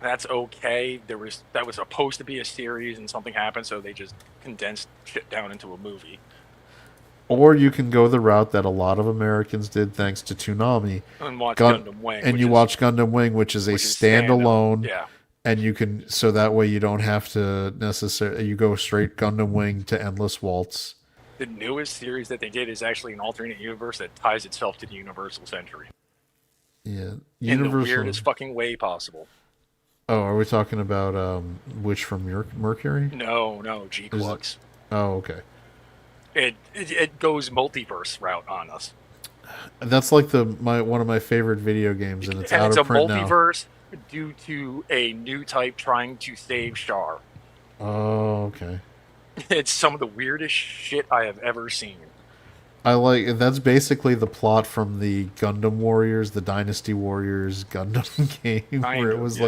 That's okay. That was supposed to be a series, and something happened, so they just condensed shit down into a movie. Or you can go the route that a lot of Americans did, thanks to Toonami, And watch Gundam Wing. and you watch Gundam Wing, which is a standalone. Yeah. And you can, so that way you don't have to necessarily, you go straight Gundam Wing to Endless Waltz. The newest series that they did is actually an alternate universe that ties itself to the Universal Century Yeah, in the weirdest fucking way possible. Oh, are we talking about Witch from Mercury? No, G-Clux. Oh, okay. It goes multiverse route on us. That's like one of my favorite video games, and it's out it's of a print now. multiverse due to a new type trying to save Char. Oh, okay. It's some of the weirdest shit I have ever seen. That's basically the plot from the Gundam Warriors, the Dynasty Warriors Gundam game, where it was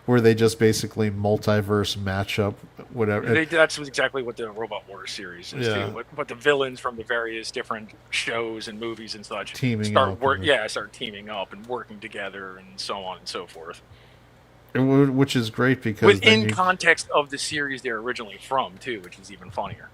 where they just basically multiverse matchup, whatever. That's exactly what the Robot Wars series is too. But the villains from the various different shows and movies and such start teaming up and working together and so on and so forth. Which is great because within context of the series they're originally from too, which is even funnier.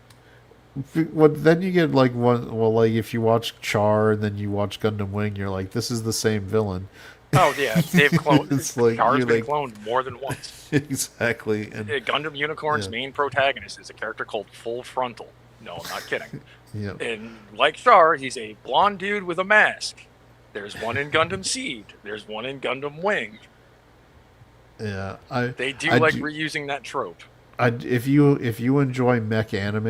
Then you get like if you watch Char and then you watch Gundam Wing, you're like, this is the same villain. Oh yeah, they've cloned. Char's been like, cloned more than once. Exactly. And Gundam Unicorn's main protagonist is a character called Full Frontal. No, I'm not kidding. Yeah. And like Char, he's a blonde dude with a mask. There's one in Gundam Seed. There's one in Gundam Wing. Yeah, they do reusing that trope. If you enjoy mech anime,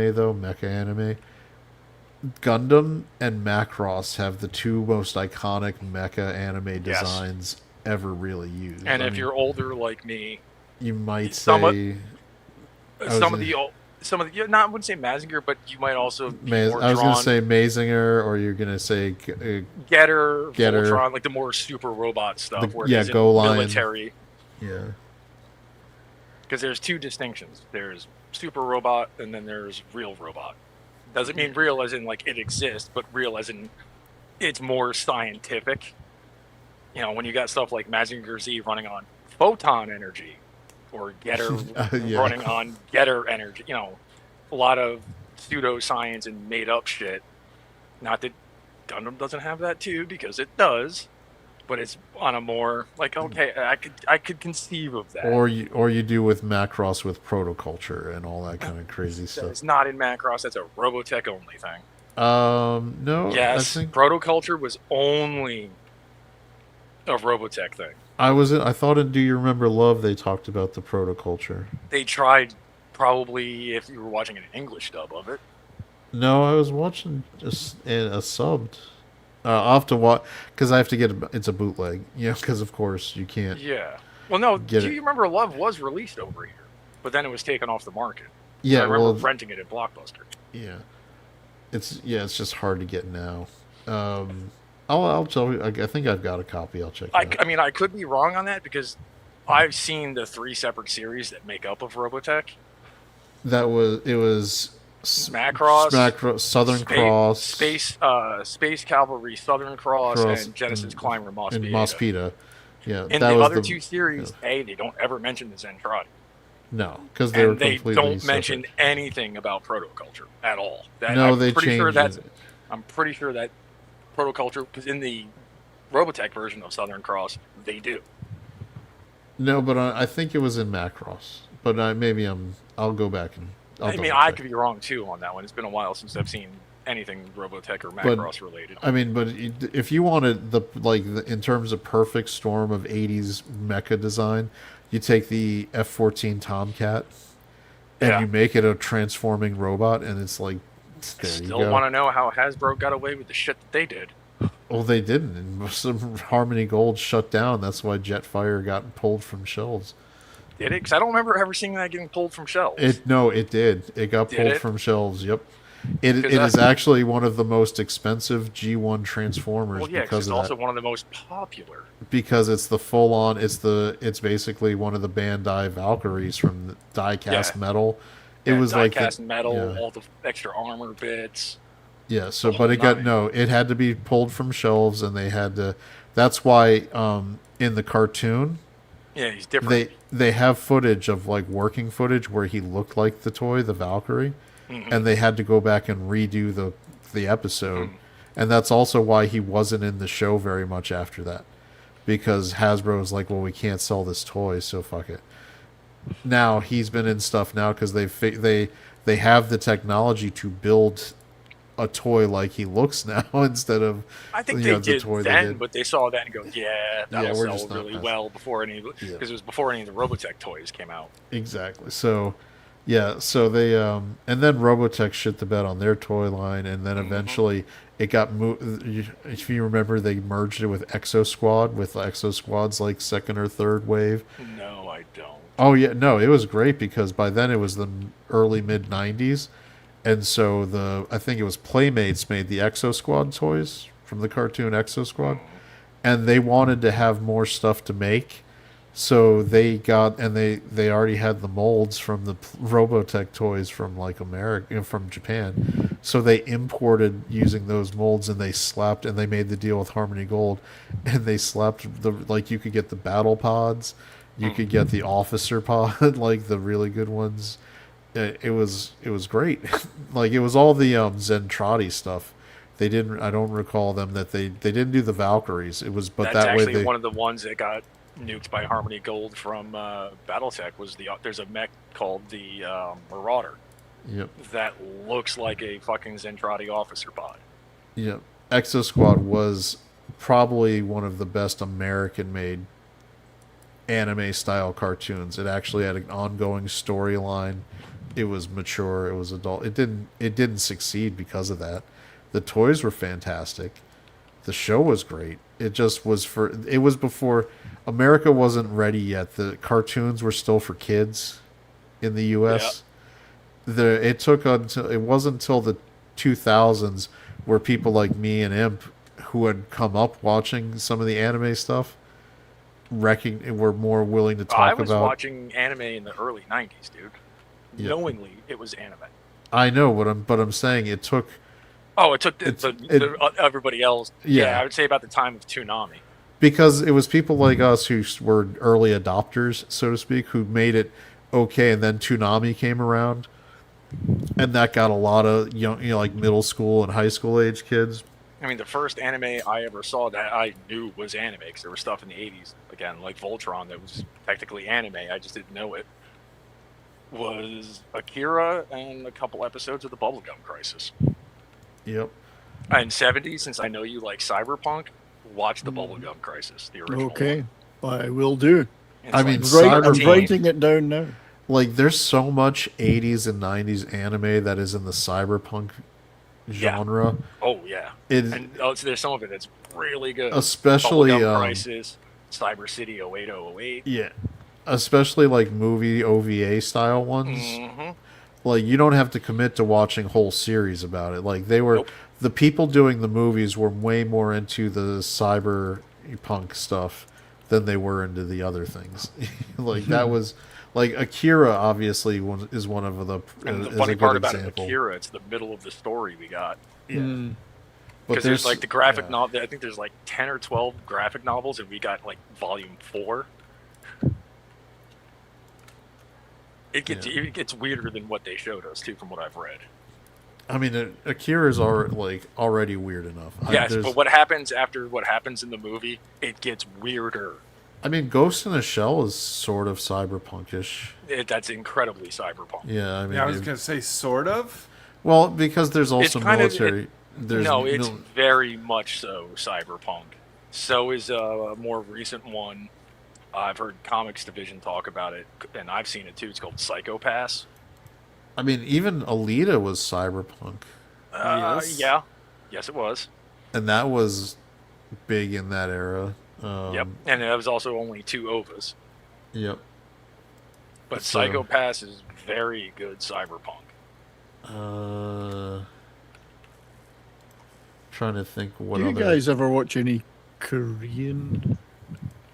Gundam and Macross have the two most iconic mecha anime designs ever really used. And if you're older like me, you might say I wouldn't say Mazinger, but you might also be I was going to say Mazinger, or you're going to say Getter, Voltron, like the more super robot stuff. Go Line. Military. Yeah. Because there's two distinctions. There's super robot, and then there's real robot. Doesn't mean real as in like it exists, but real as in it's more scientific. When you got stuff like Mazinger Z running on photon energy, or Getter running on Getter energy. A lot of pseudoscience and made up shit. Not that Gundam doesn't have that too, because it does. But it's on a more like, okay, I could conceive of that. Or you do with Macross with protoculture and all that kind of crazy stuff. It's not in Macross. That's a Robotech only thing. No. Yes, protoculture was only a Robotech thing. I thought in Do You Remember Love they talked about the protoculture. They tried, probably, if you were watching an English dub of it. No, I was watching a subbed. I'll have to watch, because I have to get it's a bootleg, because of course you can't. Yeah. Well, no, Do You Remember Love was released over here, but then it was taken off the market. Yeah, I remember renting it at Blockbuster. Yeah. It's just hard to get now. I'll tell you. I think I've got a copy. I'll check it out. I mean, I could be wrong on that because I've seen the 3 separate series that make up of Robotech. It was Macross, Southern Cross, Space Cavalry, Southern Cross, and Genesis Climber Moss and Mospita. Yeah, in the other 2 series, they don't ever mention the Zentradi. No, because they don't mention anything about protoculture at all. They changed it. I'm pretty sure that protoculture, because in the Robotech version of Southern Cross, they do. No, but I think it was in Macross. But I'll go back and. I'll I mean, double I check. could be wrong too on that one. It's been a while since I've seen anything Robotech or But Macross related. I mean, but if you wanted in terms of perfect storm of '80s mecha design, you take the F-14 Tomcat and Yeah. you make it a transforming robot, and it's like I there you still go. want to know how Hasbro got away with the shit that they did. Well, they didn't, and some Harmony Gold shut down. That's why Jetfire got pulled from shelves. Did it? Because I don't remember ever seeing that getting pulled from shelves. It did. It got Did pulled it? from shelves. Yep. It 'Cause is actually one of the most expensive G1 Transformers well, yeah, because because it's of also that. one of the most popular. Because it's the full on. It's basically one of the Bandai Valkyries from the die-cast Yeah. metal. It Yeah, was like die-cast metal, yeah. all the extra armor bits. Yeah, so the but whole it got nine. no, it had to be pulled from shelves, and they had to. That's why in the cartoon Yeah, he's different. they have footage of like working footage where he looked like the toy, the Valkyrie, and they had to go back and redo the episode, and that's also why he wasn't in the show very much after that, because Hasbro was like, well, we can't sell this toy, so fuck it. Now he's been in stuff now because they have the technology to build a toy like he looks now instead of I think you they know, the did toy they then, did. but they saw that and go, yeah, that'll we're sell just not really messing- well before any, because Yeah. it was before any of the Robotech toys came out. Exactly. So, yeah. So they and then Robotech shit the bed on their toy line, and then eventually it got moved. If you remember, they merged it with Exo Squad, with Exo Squad's like second or third wave. No, I don't. Oh yeah, no, it was great because by then it was the early mid '90s, and so I think it was Playmates made the Exo Squad toys from the cartoon Exo Squad, and they wanted to have more stuff to make. So they got, and they already had the molds from the Robotech toys from like America, from Japan. So they imported using those molds, and they made the deal with Harmony Gold, and they slapped like you could get the battle pods, you could get the officer pod, like the really good ones. It was great. Like it was all the Zentradi stuff. They didn't. I don't recall them that they didn't do the Valkyries. It was, but That's that way actually they. one of the ones that got nuked by Harmony Gold from BattleTech. There's a mech called the Marauder Yep. that looks like a fucking Zentradi officer pod. Yep. Exo Squad was probably one of the best American-made anime-style cartoons. It actually had an ongoing storyline. It was mature. It was adult. It didn't succeed because of that. The toys were fantastic. The show was great. It just was it was before America wasn't ready yet. The cartoons were still for kids in the US. It wasn't until the 2000s where people like me and Imp, who had come up watching some of the anime stuff, were more willing to talk I was about. watching anime in the early 90s, dude. Yeah. Knowingly, it was anime. I know, but I'm saying it took. Oh, it took everybody else. Yeah. Yeah, I would say about the time of Toonami. Because it was people like us who were early adopters, so to speak, who made it okay, and then Toonami came around, and that got a lot of like middle school and high school age kids. I mean, the first anime I ever saw that I knew was anime, because there was stuff in the 80s, again, like Voltron, that was technically anime. I just didn't know it. Was Akira and a couple episodes of the Bubblegum Crisis. Yep. And 70s, since I know you like Cyberpunk, watch the Bubblegum Crisis, the original. Okay, I will do. It's I mean, like I'm 17. writing it down now. Like there's so much 80s and 90s anime that is in the cyberpunk genre. Oh yeah, It and so there's some of it that's really good. especially Bubblegum Crisis, Cyber City 08008. yeah, especially like movie OVA style ones. Mm-hmm. Like you don't have to commit to watching whole series about it. Like they were Nope. the people doing the movies were way more into the cyberpunk stuff than they were into the other things. Like that was like Akira obviously is one of the And the is funny a part good about example. Akira, it's the middle of the story we got. Yeah. Mm. But Because there's like the graphic yeah. novel. I think there's like 10 or 12 graphic novels, and we got like volume 4. It gets weirder than what they showed us too, from what I've read. I mean, Akira's already weird enough. Yes, but what happens after what happens in the movie, it gets weirder. I mean, Ghost in a Shell is sort of cyberpunkish. That's incredibly cyberpunk. Yeah, I mean, Yeah, I was gonna say sort of. well, because there's also kind of- military. There's No, it's mil- very much so cyberpunk. So is a more recent one. I've heard Comics Division talk about it, and I've seen it too. It's called Psychopass. I mean, even Alita was cyberpunk, Yes. Yeah. Yes, it was. and that was big in that era. Yep. And it was also only 2 OVAs. Yep. But So- Psychopass is very good cyberpunk. Trying to think what Do you other. guys ever watch any Korean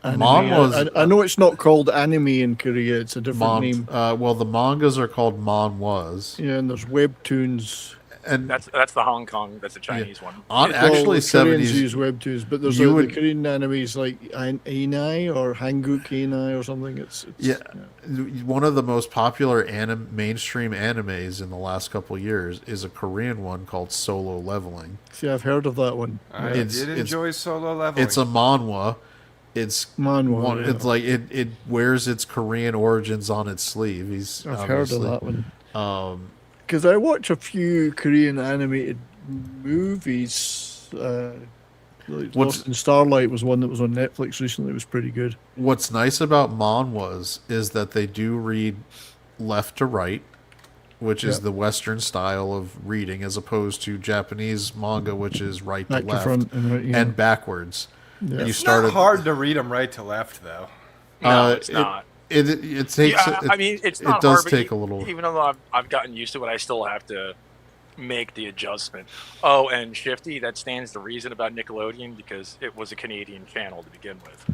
anime? Mom was- I know it's not called anime in Korea. It's a different name. Well, the mangas are called manhwas, Yeah, and there's webtoons. and That's the Hong Kong. That's the Chinese one. on Well, actually Koreans 70s. use webtoons, but there's you the would- Korean animes like Ainai or Hanguk Ainai or something. It's Yeah, one of the most popular mainstream animes in the last couple of years is a Korean one called Solo Leveling. See, I've heard of that one. I It's- did it's- enjoy Solo Leveling. It's a manhwa. It's Manhwa, one. yeah. It's like it wears its Korean origins on its sleeve. He's I've heard of obviously- that one. Um, Because I watch a few Korean animated movies. Like What's- Lost in Starlight was one that was on Netflix recently. It was pretty good. what's nice about manhwas is that they do read left to right, which is Yep. the Western style of reading, as opposed to Japanese manga, which is right to Back to left front and right, yeah. and backwards. Yeah. You It's started. not hard to read them right to left, though. No, it's not. It takes. Yeah, I mean, it's it not does hard, but take a little. Even though I've gotten used to it, I still have to make the adjustment. Oh, and Shifty, that stands to reason about Nickelodeon because it was a Canadian channel to begin with.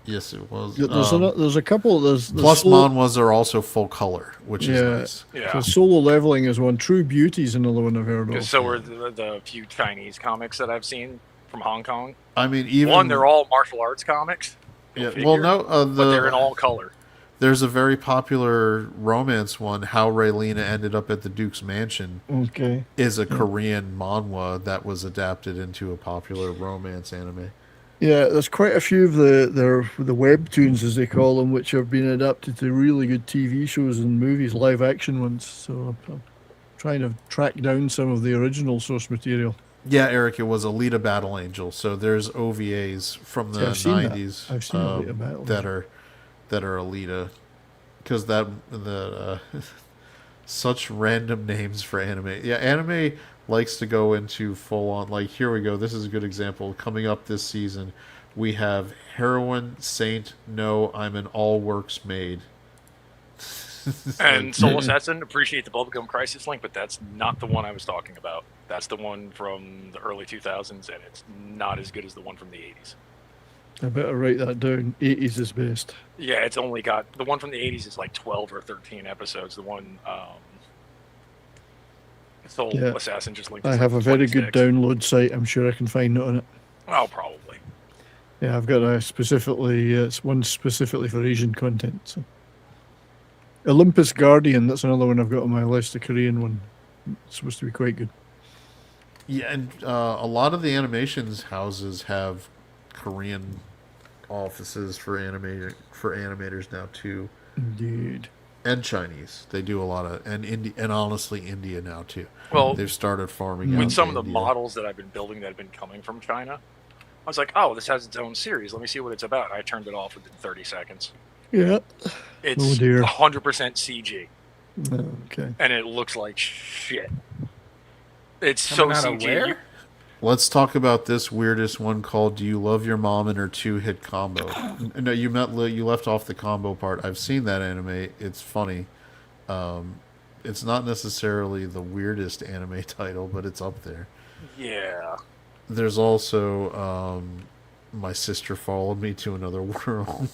Yes, it was. Yeah, there's a couple. There's Plus, Solo- manhwas are also full color, which is Yeah. nice. Yeah. So Solo Leveling is one. True Beauty is another one I've heard of. So are the few Chinese comics that I've seen from Hong Kong. I mean, even One, they're all martial arts comics. yeah. figure, Well, no, But they're in all color. there's a very popular romance one. How Raylena ended up at the Duke's mansion Okay. is a Korean manhwa that was adapted into a popular romance anime. Yeah, there's quite a few of the webtoons, as they call them, which have been adapted to really good TV shows and movies, live action ones. So I'm trying to track down some of the original source material. Yeah, Eric, it was Alita Battle Angel. So there's OVAs from the Yeah, I've seen that. 90s I've seen Alita Battle that are Alita, because such random names for anime. Yeah, anime likes to go into full on, like, here we go. This is a good example. Coming up this season, we have Heroine, Saint, No, I'm an All Works Maid. And Soul Assassin, appreciate the Bubblegum Crisis link, but that's not the one I was talking about. That's the one from the early 2000s, and it's not as good as the one from the 80s. I better write that down. 80s is best. Yeah, it's only got the one from the 80s is like 12 or 13 episodes. The one Soul Yeah. Assassin just linked. I is have a like very good 26. download site. I'm sure I can find it on it. Oh, probably. Yeah, I've got a specifically, it's one specifically for Asian content. So. Olympus Guardian, that's another one I've got on my list, a Korean one. It's supposed to be quite good. Yeah, and a lot of the animations houses have Korean offices for animators now too, Indeed. and Chinese. They do a lot of and honestly India now too. Well, They've started farming with out some to of the India. models that I've been building that have been coming from China, I was like, oh, this has its own series. Let me see what it's about. I turned it off within 30 seconds. Yeah. It's Oh, dear. 100% CG, Okay. and it looks like shit. It's so Coming out of CG. where? Let's talk about this weirdest one called "Do You Love Your Mom?" and her two-hit combo. No, you left off the combo part. I've seen that anime. It's funny. It's not necessarily the weirdest anime title, but it's up there. Yeah. There's also My Sister Followed Me to Another World.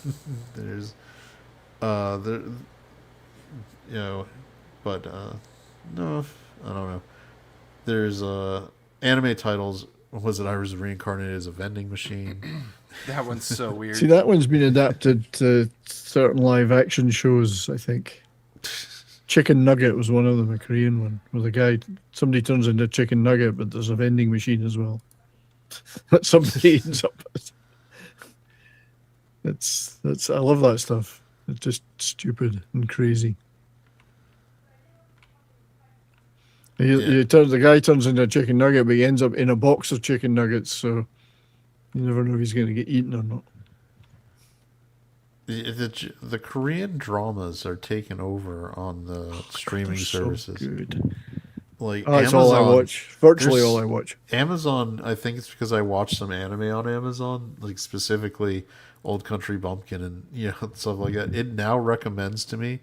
There's there, you know, but no, I don't know. There's anime titles. Was it I Was Reincarnated as a Vending Machine? That one's so weird. See, that one's been adapted to certain live action shows, I think. Chicken Nugget was one of them, a Korean one, where somebody turns into a chicken nugget, but there's a vending machine as well. That somebody ends up. I love that stuff. It's just stupid and crazy. The guy turns into a chicken nugget, but he ends up in a box of chicken nuggets, so you never know if he's going to get eaten or not. The Korean dramas are taking over on the streaming They're so services. good. Like That's Amazon, all I watch. Virtually there's- all I watch. Amazon, I think it's because I watched some anime on Amazon, like specifically Old Country Bumpkin and stuff like that. It now recommends to me.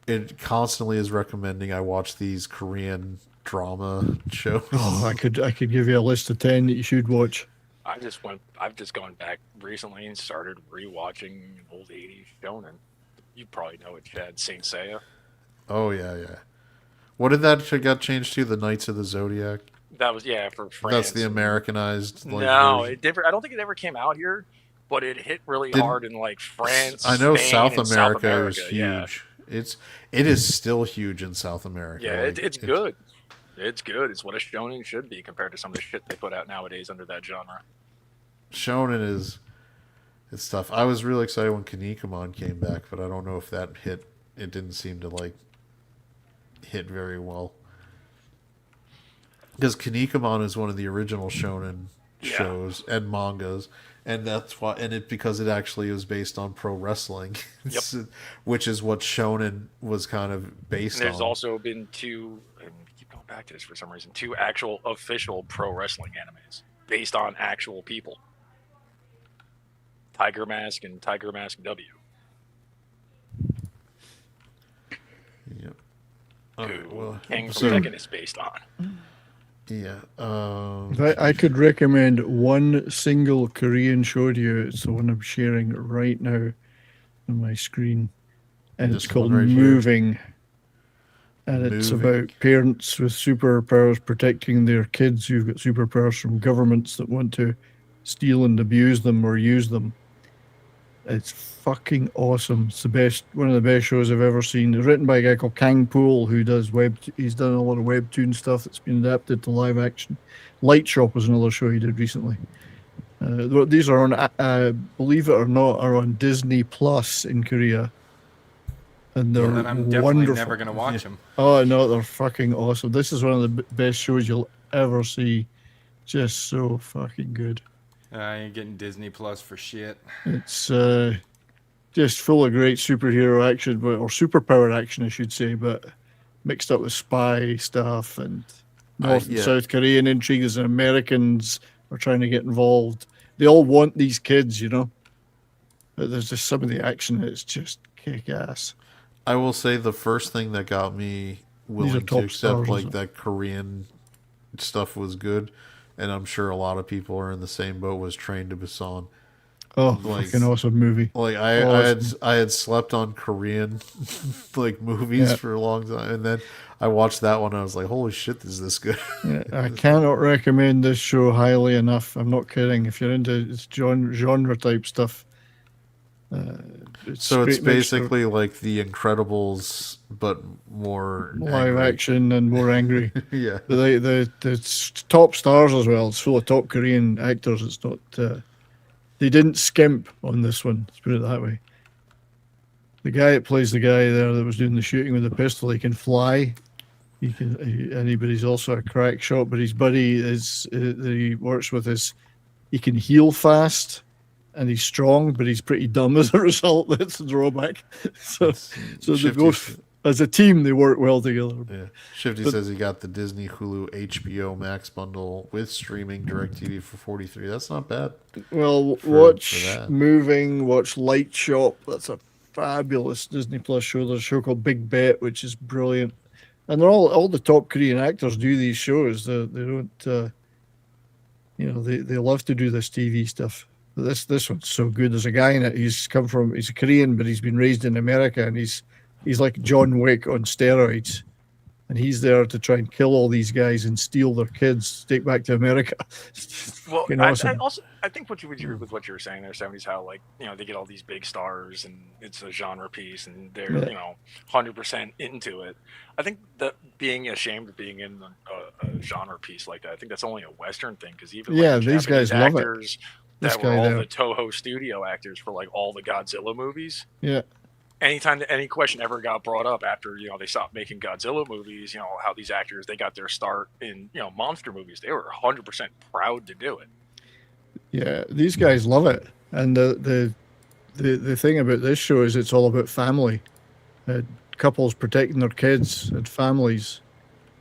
It constantly is recommending I watch these Korean drama shows. Oh, I could give you a list of 10 that you should watch. I've just gone back recently and started rewatching old '80s shonen. You probably know it, Chad. Saint Seiya. Oh yeah. What did that got changed to? The Knights of the Zodiac. That was for France. That's the Americanized. No, version. it never. I don't think it ever came out here, but it hit really Didn't- hard in like France. I know Spain, South and America is yeah. huge. It is still huge in South America. Yeah, Like, it's good. It's good. It's what a shonen should be compared to some of the shit they put out nowadays under that genre. Shonen is it's tough. I was really excited when Kinnikuman came back, but I don't know if that hit. It didn't seem to hit very well. Because Kinnikuman is one of the original shonen shows and mangas, and that's why. And because it actually was based on pro wrestling, which is what shonen was kind of based And there's on. also been two. And we keep going back to this for some reason. Two actual official pro wrestling animes based on actual people. Tiger Mask and Tiger Mask W. Yep. Who King from so- Tekken is based on. Yeah. I could recommend one single Korean show to you. It's the one I'm sharing right now on my screen. And This it's called one right here? Moving. And it's Moving. about parents with superpowers protecting their kids who've got superpowers from governments that want to steal and abuse them or use them. It's fucking awesome. It's one of the best shows I've ever seen. It's written by a guy called Kang Pool, who does he's done a lot of webtoon stuff that's been adapted to live action. Light Shop was another show he did recently. These are on, believe it or not, are on Disney Plus in Korea. And they're And I'm definitely wonderful. never gonna watch them. Oh no, they're fucking awesome. This is one of the best shows you'll ever see. Just so fucking good. I ain't getting Disney Plus for shit. It's just full of great superhero action, or superpower action, I should say, but mixed up with spy stuff and North and South Korean intrigues, and Americans are trying to get involved. They all want these kids, But there's just some of the action that's just kick ass. I will say the first thing that got me willing to top accept stars, isn't it? that Korean stuff was good, and I'm sure a lot of people are in the same boat, was Train to Busan. Oh, Like- fucking awesome movie. Like Awesome. I had slept on Korean movies Yeah. for a long time, and then I watched that one and I was like, holy shit, is this good? Yeah, I cannot recommend this show highly enough. I'm not kidding. If you're into genre type stuff, So great it's mix of basically like The Incredibles, but more live angry. action and more angry. Yeah. The top stars as well. It's full of top Korean actors. It's not. They didn't skimp on this one. Let's put it that way. The guy that plays the guy there that was doing the shooting with the pistol, he can fly. But he's also a crack shot. But his buddy that he works with he can heal fast, and he's strong, but he's pretty dumb as a result. That's the drawback. So they Shifty both, as a team, they work well together. Yeah. Shifty says he got the Disney Hulu HBO Max bundle with streaming DirecTV for $43. That's not bad. Well, for watch that. Moving, watch Light Shop. That's a fabulous Disney Plus show. There's a show called Big Bet, which is brilliant. And they're all the top Korean actors do these shows. They don't, they love to do this TV stuff. But this one's so good. There's a guy in it. He's a Korean, but he's been raised in America, and he's like John Wick on steroids. And he's there to try and kill all these guys and steal their kids, take back to America. Well, Fucking I awesome. think what you with what you were saying there, 70s, how they get all these big stars and it's a genre piece and they're 100% into it. I think that being ashamed of being in a genre piece like that, I think that's only a Western thing, because even Yeah, like, the these guys Japanese love it. actors this that were guy all there. the Toho studio actors for like all the Godzilla movies. Yeah. Anytime that any question ever got brought up after they stopped making Godzilla movies, how these actors they got their start in monster movies, they were 100% proud to do it. Yeah, these guys love it, and the thing about this show is it's all about family, couples protecting their kids and families.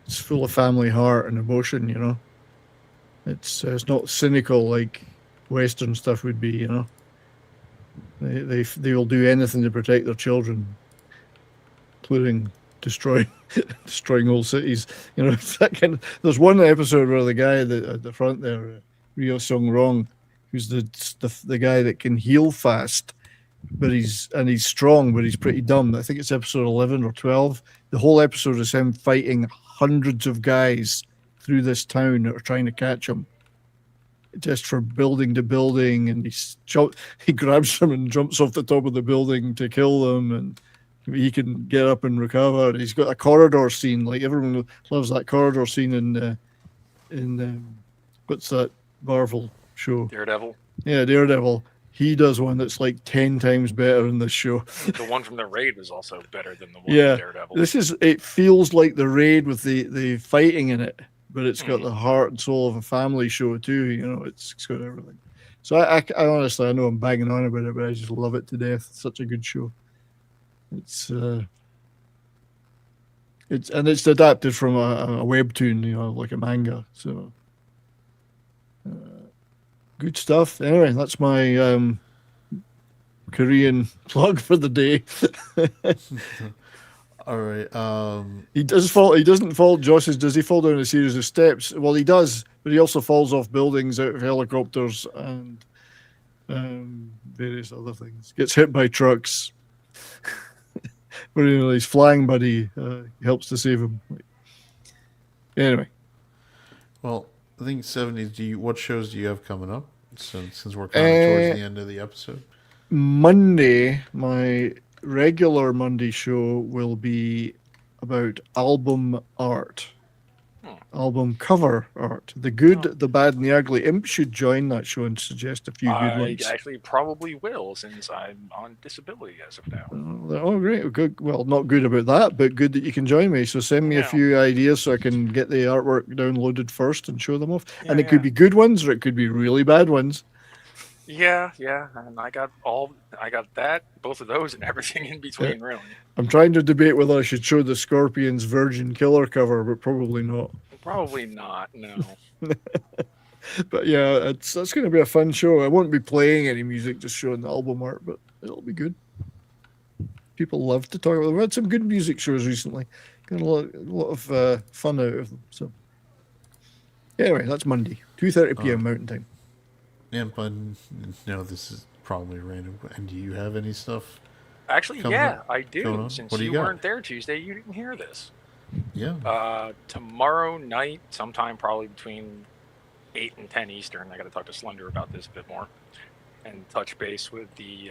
It's full of family heart and emotion. It's not cynical like Western stuff would be. They will do anything to protect their children, including destroying whole cities. It's that kind of, there's one episode where the guy at the front there, Ryo Sung Rong, who's the guy that can heal fast, but he's strong, but he's pretty dumb. I think it's episode 11 or 12. The whole episode is him fighting hundreds of guys through this town that are trying to catch him, just for building to building, and he grabs them and jumps off the top of the building to kill them, and he can get up and recover. He's got a corridor scene, like everyone loves that corridor scene in what's that Marvel show? Daredevil. Yeah, Daredevil. He does one that's like 10 times better in this show. The one from the Raid was also better than the one Yeah, from Daredevil. it feels like the Raid with the fighting in it, but it's got the heart and soul of a family show too. It's got everything. So I honestly, I know I'm banging on about it, but I just love it to death. It's such a good show. It's adapted from a webtoon, like a manga. So good stuff. Anyway, that's my Korean plug for the day. All right. He doesn't fall. Josh says, does he fall down a series of steps? Well, he does, but he also falls off buildings, out of helicopters, and various other things. Gets hit by trucks. But his flying buddy helps to save him. Anyway. Well, I think 70s. What shows do you have coming up? Since we're kind of towards the end of the episode. Monday, my regular Monday show will be about album art, album cover art. The good, the bad, and the ugly. Imp should join that show and suggest a few good ones. I actually probably will, since I'm on disability as of now. Oh, great. Good. Well, not good about that, but good that you can join me. So send me a few ideas so I can get the artwork downloaded first and show them off. And it could be good ones or it could be really bad ones. Yeah, and I got that, both of those, and everything in between, really. I'm trying to debate whether I should show the Scorpions Virgin Killer cover, but probably not. Probably not, no. But yeah, that's going to be a fun show. I won't be playing any music, just showing the album art, but it'll be good. People love to talk about them. We've had some good music shows recently. Got a lot of fun out of them. So anyway, that's Monday, 2:30 p.m. Mountain Time. Imp, no, this is probably random. And do you have any stuff? Actually, I do. Since What do you got? weren't there Tuesday, you didn't hear this. Yeah. Tomorrow night, sometime probably between 8 and 10 Eastern, I got to talk to Slender about this a bit more and touch base with the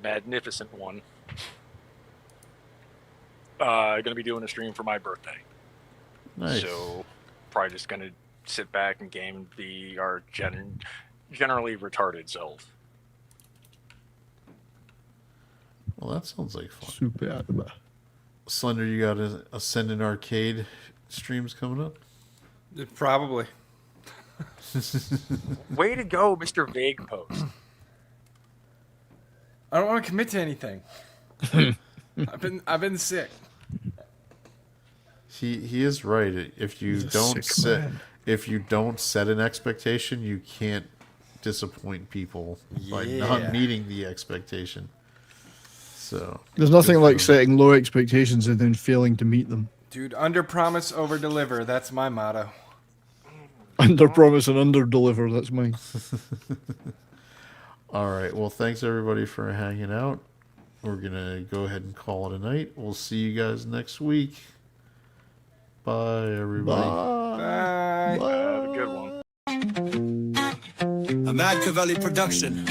Magnificent One. Going to be doing a stream for my birthday. Nice. So probably just going to sit back and game and be our generally retarded self. Well, that sounds like fun. Super. Slender, you got a Ascendant Arcade streams coming up? Probably. Way to go, Mr. Vague Post. I don't want to commit to anything. I've been sick. He is right. If you don't set an expectation, you can't disappoint people by not meeting the expectation. So there's nothing like setting low expectations and then failing to meet them. Dude, under promise, over deliver. That's my motto. Under promise and under deliver. That's mine. All right. Well, thanks everybody for hanging out. We're gonna go ahead and call it a night. We'll see you guys next week. Bye, everybody. Bye. Have a good one. A Machiavelli production.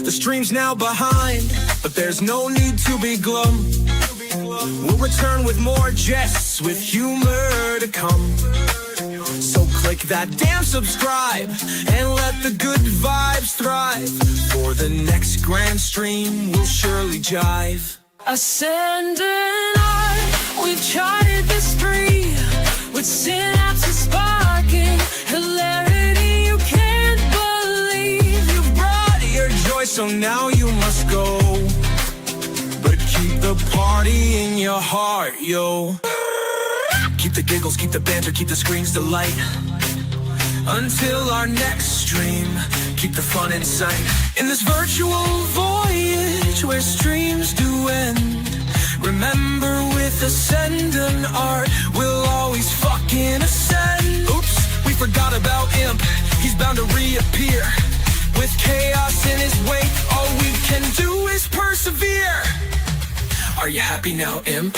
The stream's now behind, but there's no need to be glum. We'll return with more jests, with humor to come. So click that damn subscribe and let the good vibes thrive. For the next grand stream, we'll surely jive. Ascend and I, we've charted the street with synapses sparking, hilarity you can't believe. You've brought your joy, so now you must go. But keep the party in your heart, yo. Keep the giggles, keep the banter, keep the screens delight. Until our next stream, keep the fun in sight. In this virtual voyage where streams do end, remember with Ascendant Art, we'll always fucking ascend. Oops, we forgot about Imp, he's bound to reappear. With chaos in his wake, all we can do is persevere. Are you happy now, Imp?